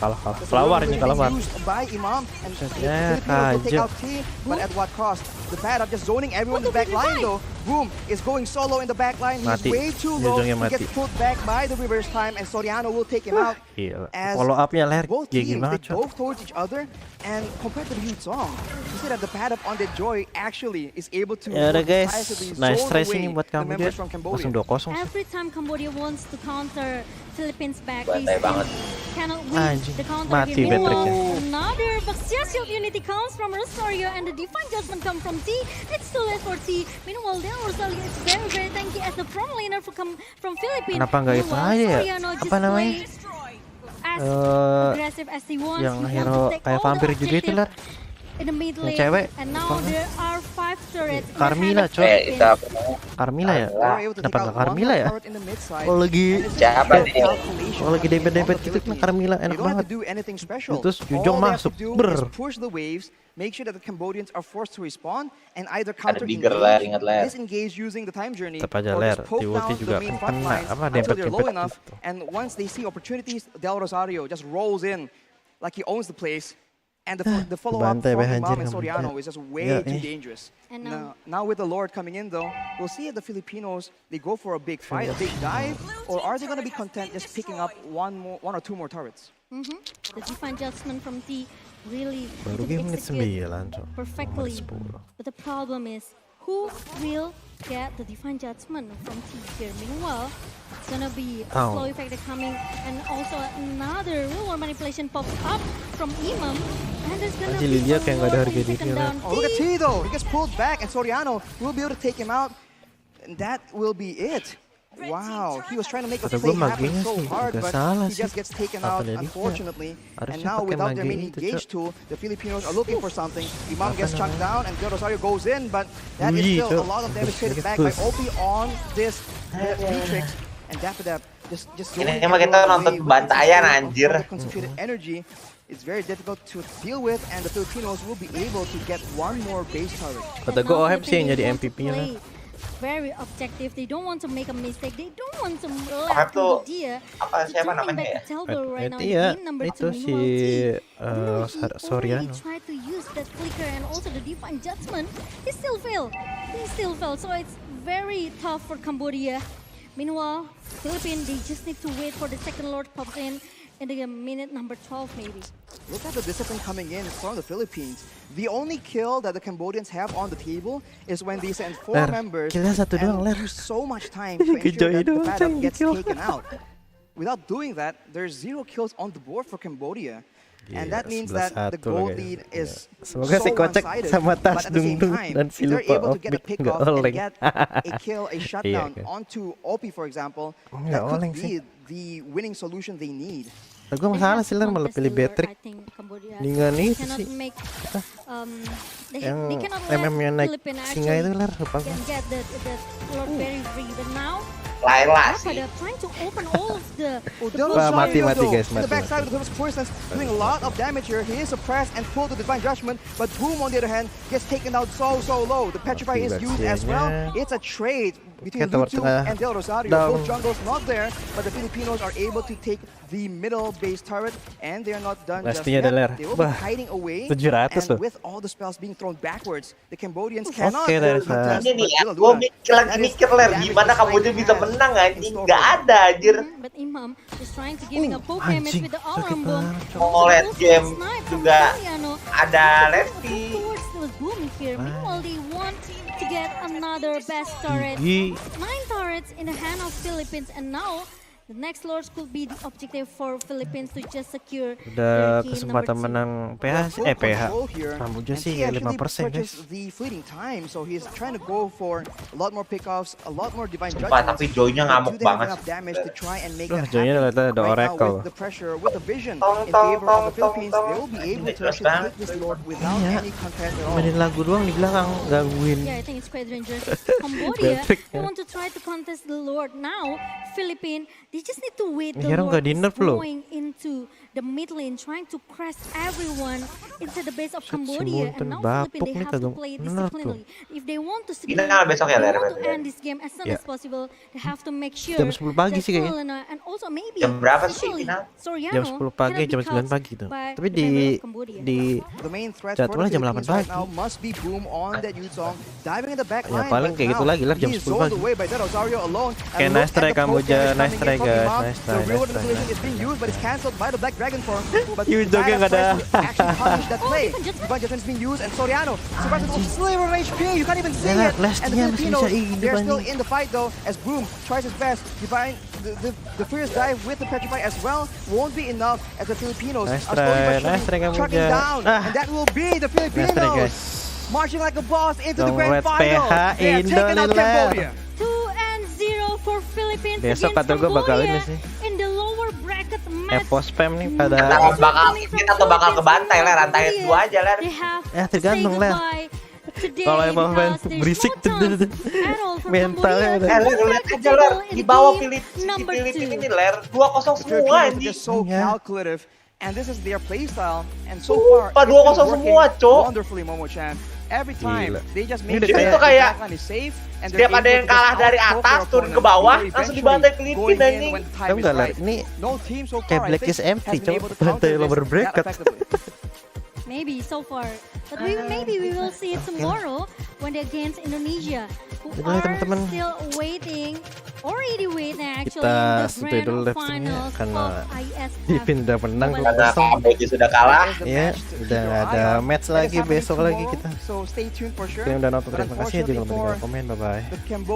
Speaker 1: Kelawar ini kelawar.
Speaker 11: Used by Imam and
Speaker 1: Ya,
Speaker 11: Filipinos will take
Speaker 1: Kaja.
Speaker 11: out T, but at what cost? The bad up just zoning everyone in the back line though. Boom is going solo in the back line. He's
Speaker 1: Mati.
Speaker 11: way too low.
Speaker 1: Ujungnya
Speaker 11: He
Speaker 1: mati.
Speaker 11: gets pulled back by the reverse time and Soriano will take him out.
Speaker 1: Gila.
Speaker 11: As
Speaker 1: Follow up-nya Ler,
Speaker 11: both
Speaker 1: gigi
Speaker 11: teams, they
Speaker 1: banget, Cok.
Speaker 11: dove towards each other, and compared to the huge song, you see that the pad up on the Joy actually is able to
Speaker 1: Ya udah guys,
Speaker 11: decisively
Speaker 1: nice
Speaker 11: zone
Speaker 1: try
Speaker 11: away
Speaker 1: ini buat
Speaker 11: the
Speaker 1: kamu
Speaker 11: members
Speaker 1: dia.
Speaker 11: from Cambodia.
Speaker 1: Langsung 2-0 sih.
Speaker 10: Every time Cambodia wants to counter Philippines back, they
Speaker 2: Bantai banget.
Speaker 10: cannot win
Speaker 1: Anjing,
Speaker 10: the counter
Speaker 1: mati
Speaker 10: here. Meanwhile,
Speaker 1: Patrick-nya.
Speaker 10: another Baxia Shield unity comes from Rosario and the Divine Judgment come from T. It's too late for T. Meanwhile, then Rosario is very, very tanky as the front laner from Philippines.
Speaker 1: Kenapa nggak itu
Speaker 10: Meanwhile,
Speaker 1: aja ya?
Speaker 10: Soriano just
Speaker 1: Apa namanya?
Speaker 10: play as aggressive as he wants.
Speaker 1: Yang
Speaker 10: He wants
Speaker 1: hero
Speaker 10: to take
Speaker 1: kayak
Speaker 10: all the
Speaker 1: vampir juga itu
Speaker 10: objective
Speaker 1: Ler.
Speaker 10: in the mid
Speaker 1: Yang
Speaker 10: lane.
Speaker 1: cewek,
Speaker 10: And now
Speaker 1: lupa.
Speaker 10: there are 5 turrets in the
Speaker 1: Carmilla,
Speaker 10: hand of
Speaker 1: Cok.
Speaker 10: Philippines.
Speaker 2: Itu apa namanya?
Speaker 1: Carmilla ya?
Speaker 11: They were able to take
Speaker 1: Dapat
Speaker 11: out
Speaker 1: nggak
Speaker 11: one
Speaker 1: Carmilla ya?
Speaker 11: turret in the mid side.
Speaker 1: Kalau lagi
Speaker 2: Siapa nih?
Speaker 1: kalau lagi debet-debet gitu kena Carmilla enak
Speaker 11: They don't have
Speaker 1: banget.
Speaker 11: to do anything special.
Speaker 1: Terus
Speaker 11: All
Speaker 1: Jujong
Speaker 11: they have
Speaker 1: masuk,
Speaker 11: to do
Speaker 1: ber.
Speaker 11: is push the waves, make sure that the Cambodians are forced to respond and either counter
Speaker 2: bigger Ler, ingat Ler.
Speaker 11: disengage using the time journey,
Speaker 1: Tetap aja
Speaker 11: or
Speaker 1: Ler,
Speaker 11: just poke
Speaker 1: di ulti
Speaker 11: down
Speaker 1: juga
Speaker 11: the main
Speaker 1: kan
Speaker 11: front
Speaker 1: kena,
Speaker 11: lines
Speaker 1: apa,
Speaker 11: until they're low
Speaker 1: dempet-dempet
Speaker 11: enough.
Speaker 1: gitu.
Speaker 11: And once they see opportunities, Del Rosario just rolls in like he owns the place. And the follow-up
Speaker 1: Bantai,
Speaker 11: from
Speaker 1: anjir,
Speaker 11: Imam and
Speaker 1: kamu.
Speaker 11: Soriano
Speaker 1: Ya.
Speaker 11: is just way
Speaker 1: Ya,
Speaker 11: too dangerous.
Speaker 10: And
Speaker 11: Now with the Lord coming in though, we'll see if the Filipinos, they go for a big fight, a big dive, or are they going to be content just picking up one or two more turrets?
Speaker 10: The Divine Judgment from T really
Speaker 1: Baru
Speaker 10: didn't
Speaker 1: game menit
Speaker 10: execute
Speaker 1: 9, Cok.
Speaker 10: perfectly.
Speaker 1: Menit 10.
Speaker 10: But the problem is, who will get the Divine Judgment from T here? Meanwhile, it's gonna be a
Speaker 1: Oh.
Speaker 10: slow effect coming, and also another real world manipulation pops up from Imam, and there's gonna
Speaker 1: Anjir,
Speaker 10: be
Speaker 1: Lilia
Speaker 10: a
Speaker 1: kayak nggak ada
Speaker 10: lot
Speaker 1: harga
Speaker 10: of
Speaker 1: diri
Speaker 10: taken
Speaker 1: lah.
Speaker 10: down.
Speaker 11: Oh, look at T though. He gets pulled back, and Soriano will be able to take him out. And that will be it. Wow, he was trying to make a
Speaker 1: Kata
Speaker 11: play
Speaker 1: gua
Speaker 11: happen
Speaker 1: magenya
Speaker 11: so
Speaker 1: sih
Speaker 11: hard,
Speaker 1: agak
Speaker 11: but
Speaker 1: salah
Speaker 11: he
Speaker 1: sih.
Speaker 11: just gets taken
Speaker 1: Apa
Speaker 11: out,
Speaker 1: dia?
Speaker 11: unfortunately. And
Speaker 1: Harusnya
Speaker 11: now
Speaker 1: pakai
Speaker 11: without their
Speaker 1: mage
Speaker 11: mini
Speaker 1: itu,
Speaker 11: gauge
Speaker 1: Cok.
Speaker 11: tool, the Filipinos are looking for something. Imam
Speaker 1: Apa
Speaker 11: gets chucked
Speaker 1: namanya?
Speaker 11: down, and Del Rosario goes in, but that is
Speaker 1: Wih,
Speaker 11: still a
Speaker 1: Cok.
Speaker 11: lot of damage traded
Speaker 1: Sedikit
Speaker 11: back by
Speaker 1: push.
Speaker 11: OP on this Matrix. And Dapper just
Speaker 2: Ini
Speaker 11: zoning
Speaker 2: mah kita
Speaker 11: everyone
Speaker 2: nonton
Speaker 11: away with
Speaker 2: bantayan,
Speaker 11: the
Speaker 2: anjir.
Speaker 11: concentrated energy. It's very difficult to deal with, and the Filipinos will be able to get one more base turret.
Speaker 1: Kata
Speaker 10: And
Speaker 1: gue
Speaker 10: now
Speaker 1: OHM sih yang
Speaker 10: Philippines
Speaker 1: jadi
Speaker 10: want to
Speaker 1: MVP-nya lah.
Speaker 10: play very objective. They don't want to make a mistake. They don't want to
Speaker 2: OHM
Speaker 10: let
Speaker 2: tuh
Speaker 10: Cambodia
Speaker 2: apa siapa namanya ya?
Speaker 10: right now.
Speaker 1: Iya,
Speaker 10: In number
Speaker 1: itu
Speaker 10: 2,
Speaker 1: si
Speaker 10: meanwhile, T,
Speaker 1: Soriano.
Speaker 10: he tried to use that flicker and also the Divine Judgment. He still failed. So it's very tough for Cambodia. Meanwhile, Philippines, they just need to wait for the second Lord pops in the minute number 12 maybe.
Speaker 11: Look at the discipline coming in from the Philippines. The only kill that the Cambodians have on the table is when they send 4
Speaker 1: Ler,
Speaker 11: members
Speaker 1: killnya satu doang,
Speaker 11: and
Speaker 1: Ler.
Speaker 11: use so much time to ensure
Speaker 1: Kejoy
Speaker 11: that the
Speaker 1: doang,
Speaker 11: bad
Speaker 1: Cang,
Speaker 11: gets
Speaker 1: kill.
Speaker 11: taken out. Without doing that, there's 0 kills on the board for Cambodia. And that means that the
Speaker 1: 11-1
Speaker 11: gold
Speaker 1: guys.
Speaker 11: lead is
Speaker 1: Semoga
Speaker 11: so
Speaker 1: si Kocek
Speaker 11: one-sided.
Speaker 1: sama
Speaker 11: But
Speaker 1: Tas
Speaker 11: at the same
Speaker 1: Dung Dung
Speaker 11: time,
Speaker 1: dan
Speaker 11: if
Speaker 1: si
Speaker 11: they're
Speaker 1: lupa
Speaker 11: able to get a
Speaker 1: Opik
Speaker 11: pick
Speaker 1: nggak
Speaker 11: off and
Speaker 1: oleng.
Speaker 11: get a kill, a shutdown
Speaker 1: Iya,
Speaker 11: onto OP, for example,
Speaker 1: Nggak
Speaker 11: that could
Speaker 1: oleng
Speaker 11: be
Speaker 1: sih.
Speaker 11: the winning solution they need.
Speaker 1: Gue masalah sih Ler malah pilih Patrick. Dengan itu sih. Yang MM-nya naik singa itu Ler, lupa gue.
Speaker 10: Get the Lord very free, but now
Speaker 2: Laila sih.
Speaker 10: they're trying to open all of the
Speaker 1: Wah, mati guys,
Speaker 11: In the
Speaker 1: mati.
Speaker 11: backside of the Poison's doing a lot of damage here. He is suppressed and pulled to Divine Judgment, but Boom on the other hand gets taken out so low. The Petrify is used as well. It's a trade between
Speaker 1: Oke, tower
Speaker 11: Lutu
Speaker 1: tengah.
Speaker 11: and Del Rosario.
Speaker 1: Down.
Speaker 11: Both jungles not there, but the Filipinos are able to take the middle base turret, and they are not done just
Speaker 1: Pastinya
Speaker 11: yet.
Speaker 1: ada Ler.
Speaker 11: They will be
Speaker 1: Wah,
Speaker 11: hiding away,
Speaker 1: 700
Speaker 11: and
Speaker 1: loh.
Speaker 11: with all the spells being thrown backwards, the Cambodians cannot
Speaker 1: Oke, dari
Speaker 11: contest.
Speaker 2: Ini nih,
Speaker 11: but
Speaker 2: gue
Speaker 11: Villa
Speaker 2: lagi
Speaker 11: Luna,
Speaker 2: mikir
Speaker 11: that
Speaker 2: Ler,
Speaker 11: is
Speaker 2: gimana
Speaker 11: damage
Speaker 2: Kamboja
Speaker 11: Strike
Speaker 2: bisa
Speaker 11: has
Speaker 2: menang
Speaker 11: in
Speaker 2: anjing?
Speaker 11: store
Speaker 2: Nggak
Speaker 11: for them.
Speaker 2: ada anjir.
Speaker 10: But Imam is trying to giving a poke damage
Speaker 1: anjing,
Speaker 10: with the
Speaker 1: sakit
Speaker 10: alarm bomb.
Speaker 1: banget,
Speaker 2: Mau late game juga ada Lesti.
Speaker 10: Towards the boom here. Meanwhile, they want to get another best turret.
Speaker 1: Gigi.
Speaker 10: 9 turrets in the hand of Philippines, and now The next Lords could be the objective for Philippines to just secure
Speaker 1: Udah
Speaker 10: their key
Speaker 1: kesempatan
Speaker 10: number 2.
Speaker 1: menang PH Kamboja sih 5% guys.
Speaker 11: The fleeting time, so he's trying to go for a lot more pickoffs, a lot more divine
Speaker 2: Sumpah,
Speaker 11: judgments.
Speaker 2: tapi Joy-nya ngamuk
Speaker 11: Do they have
Speaker 2: banget.
Speaker 11: enough damage to try and make
Speaker 1: Loh,
Speaker 11: that
Speaker 1: Joy-nya
Speaker 11: happen?
Speaker 1: ternyata ada
Speaker 11: Right now,
Speaker 1: Oracle.
Speaker 11: with the pressure, with the vision in favor of the Philippines, they will be able to actually take this Lord without
Speaker 1: Iya.
Speaker 11: any contest at all.
Speaker 1: Mainin lagu doang di belakang gangguin.
Speaker 10: Yeah, I think it's quite dangerous. Cambodia, they want to try to contest the Lord now. Philippines, they just need to wait. The
Speaker 1: Heron
Speaker 10: Lord
Speaker 1: nggak di
Speaker 10: is
Speaker 1: nerf loh.
Speaker 10: going into the mid lane, trying to press everyone into the base of
Speaker 1: Si
Speaker 10: Cambodia.
Speaker 1: Munten
Speaker 10: And now
Speaker 1: bapuk
Speaker 10: Philippines, they
Speaker 1: nih
Speaker 10: have to
Speaker 1: kagak
Speaker 10: play
Speaker 1: nerf
Speaker 10: disciplinedly. If they want to succeed,
Speaker 2: Final besok ya,
Speaker 10: they
Speaker 2: Ler,
Speaker 10: want to
Speaker 2: berarti.
Speaker 10: end this game as soon
Speaker 1: Ya.
Speaker 10: as possible. They have to make sure
Speaker 1: Jam 10 pagi
Speaker 10: that
Speaker 1: sih kayaknya.
Speaker 10: Helena and also maybe
Speaker 2: Jam berapa sih
Speaker 10: especially
Speaker 2: final?
Speaker 10: Soriano
Speaker 1: Jam 10 pagi,
Speaker 10: cannot
Speaker 1: jam
Speaker 10: be
Speaker 1: 9
Speaker 10: caught
Speaker 1: pagi tuh.
Speaker 10: by
Speaker 1: Tapi
Speaker 10: the
Speaker 1: di
Speaker 10: member of Cambodia.
Speaker 11: The main threat
Speaker 1: jadwalnya
Speaker 11: for the
Speaker 1: jam 8
Speaker 11: Philippines right
Speaker 1: pagi.
Speaker 11: now must be Boom on that Yuzong, diving in the back
Speaker 1: Ya,
Speaker 11: line.
Speaker 1: paling
Speaker 11: but
Speaker 1: kayak gitu
Speaker 11: now
Speaker 1: lagi lah, jam
Speaker 11: he is
Speaker 1: 10
Speaker 11: zoned
Speaker 1: pagi.
Speaker 11: away by that Rosario alone.
Speaker 1: Oke,
Speaker 11: And
Speaker 1: nice
Speaker 11: look at
Speaker 1: try
Speaker 11: the poke
Speaker 1: Kamboja,
Speaker 11: damage
Speaker 1: nice
Speaker 11: coming
Speaker 1: try
Speaker 11: in from
Speaker 1: guys,
Speaker 11: Imam.
Speaker 1: nice try,
Speaker 11: The reward
Speaker 1: nice try,
Speaker 11: manipulation
Speaker 1: nice
Speaker 11: is being used, but it's cancelled by the Black Dragon form. But
Speaker 1: Yuzongnya nggak ada.
Speaker 11: actually punish that play. Divine Judgment is being used, and Soriano survives with sliver of HP. You can't even see
Speaker 1: Ya,
Speaker 11: it. And the
Speaker 1: lastnya masih
Speaker 11: Filipinos,
Speaker 1: bisa hidup,
Speaker 11: they're still
Speaker 1: anjing.
Speaker 11: in the fight though, as Boom tries his best. Divine, the fierce dive with the Petrify as well won't be enough, as the Filipinos
Speaker 1: Nice
Speaker 11: are slowly
Speaker 1: try,
Speaker 11: but
Speaker 1: nice try
Speaker 11: surely
Speaker 1: Kamboja.
Speaker 11: trucking down,
Speaker 1: Ah.
Speaker 11: and that will be the
Speaker 1: Nice try
Speaker 11: Filipinos
Speaker 1: guys.
Speaker 11: marching like a boss into the
Speaker 1: Don't
Speaker 11: grand
Speaker 1: let
Speaker 11: final.
Speaker 1: PH
Speaker 11: They are taking out
Speaker 1: Indo,
Speaker 11: Cambodia.
Speaker 10: 2-0 for Philippines
Speaker 1: Besok
Speaker 10: against
Speaker 1: kata gue bakal ini
Speaker 10: Cambodia
Speaker 1: sih.
Speaker 10: in the lower bracket match.
Speaker 1: Epo spam nih pada.
Speaker 2: Kita tuh bakal kebantai, Ler. Rantai 2 aja, Ler.
Speaker 10: They have
Speaker 1: Ya, tergantung,
Speaker 10: to say
Speaker 1: Ler.
Speaker 10: goodbye today
Speaker 1: Kalau emang
Speaker 10: because
Speaker 1: fans
Speaker 10: there's
Speaker 1: berisik
Speaker 10: no chance at all for
Speaker 1: mentalnya
Speaker 10: Cambodia
Speaker 1: udah.
Speaker 10: to
Speaker 2: Lihat
Speaker 10: set
Speaker 2: aja,
Speaker 10: the
Speaker 2: Ler.
Speaker 10: table in
Speaker 2: Di bawah
Speaker 10: game
Speaker 2: Filipina
Speaker 10: number
Speaker 2: ini,
Speaker 10: 2.
Speaker 2: Ler. 2-0
Speaker 11: The
Speaker 2: semua
Speaker 11: Filipinos are
Speaker 2: anjing.
Speaker 11: just so
Speaker 1: Yeah.
Speaker 11: calculative, and this is their playstyle. And so far,
Speaker 2: Pak,
Speaker 11: it's been
Speaker 2: 2-0
Speaker 11: working
Speaker 2: semua, Cok.
Speaker 11: wonderfully, Momo-chan. Every time
Speaker 1: Gila.
Speaker 11: they just
Speaker 1: Ini
Speaker 11: make
Speaker 1: udah
Speaker 11: sure
Speaker 1: kayak-
Speaker 11: that the
Speaker 2: kayak
Speaker 11: backline is safe, and
Speaker 2: setiap
Speaker 11: they're
Speaker 2: ada
Speaker 11: able
Speaker 2: yang
Speaker 11: to
Speaker 2: kalah
Speaker 11: just
Speaker 2: dari
Speaker 11: out-poke
Speaker 2: atas,
Speaker 11: their
Speaker 2: turun ke
Speaker 11: opponent
Speaker 2: bawah,
Speaker 11: before
Speaker 2: langsung
Speaker 11: eventually
Speaker 2: dibantai
Speaker 11: going
Speaker 2: Filipina,
Speaker 11: in
Speaker 2: anjing.
Speaker 11: when the time
Speaker 1: Tahu
Speaker 11: is
Speaker 1: nggak, Ler?
Speaker 11: right.
Speaker 1: Ini
Speaker 11: No team so
Speaker 1: kayak
Speaker 11: far, I
Speaker 1: Black
Speaker 11: think,
Speaker 1: is empty,
Speaker 11: has been
Speaker 1: Cok.
Speaker 11: able to counter
Speaker 1: Bantai
Speaker 11: this
Speaker 1: lower
Speaker 11: that
Speaker 1: bracket.
Speaker 11: effectively.
Speaker 10: Maybe so far, but maybe we will see it tomorrow when they're against Indonesia, who
Speaker 1: Udah,
Speaker 10: are
Speaker 1: teman-teman.
Speaker 10: still waiting, already waiting actually
Speaker 1: Kita
Speaker 10: in the
Speaker 1: sudahi
Speaker 10: grand
Speaker 1: dulu live streamnya
Speaker 10: finals
Speaker 1: karena
Speaker 10: of Iesf.
Speaker 1: Filipina menang
Speaker 2: Karena
Speaker 1: 2-0.
Speaker 2: Kamboja sudah kalah.
Speaker 1: Ya, udah nggak ada match lagi, besok lagi kita.
Speaker 11: So stay tuned for sure.
Speaker 1: Kalian udah nonton,
Speaker 11: But
Speaker 1: terima kasih ya. Jangan lupa
Speaker 11: unfortunately
Speaker 1: tinggal komen, bye bye.
Speaker 11: for the Cambodia